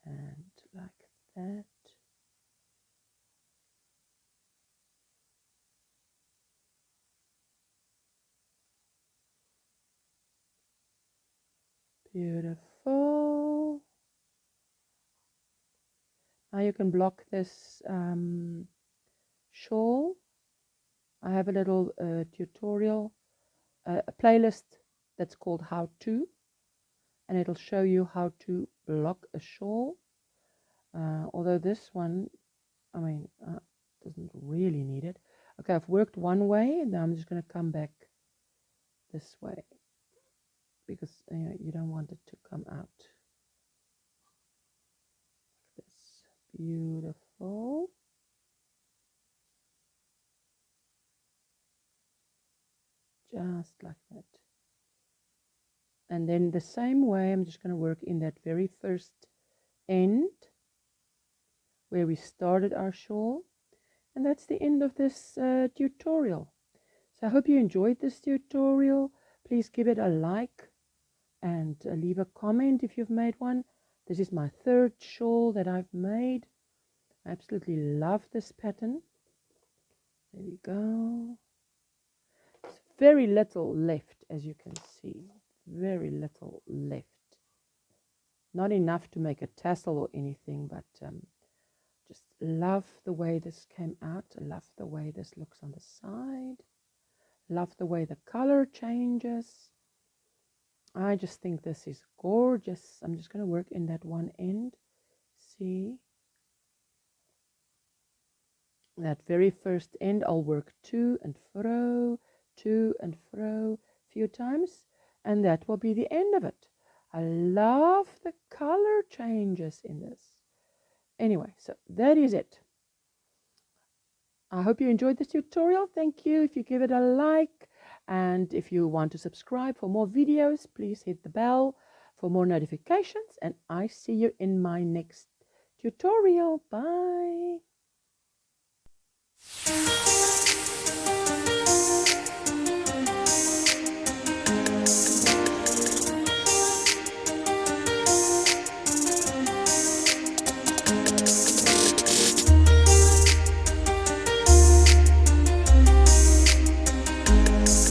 And like that. Beautiful. Now you can block this shawl. I have a little tutorial, a playlist that's called How To, and it'll show you how to block a shawl. Although this one, I mean, doesn't really need it. Okay, I've worked one way, and now I'm just going to come back this way, because you don't want it to come out like this. Beautiful. Just like that. And then the same way, I'm just going to work in that very first end where we started our shawl. And that's the end of this tutorial. So I hope you enjoyed this tutorial. Please give it a like and leave a comment if you've made one. This is my third shawl that I've made. I absolutely love this pattern. There we go. There's very little left, as you can see. Very little left. Not enough to make a tassel or anything, but just love the way this came out. I love the way this looks on the side. Love the way the color changes. I just think this is gorgeous. I'm just going to work in that one end. See? That very first end, I'll work to and fro a few times, and that will be the end of it. I love the color changes in this. Anyway, so that is it. I hope you enjoyed this tutorial. Thank you if you give it a like, and if you want to subscribe for more videos, please hit the bell for more notifications, and I see you in my next tutorial. Bye.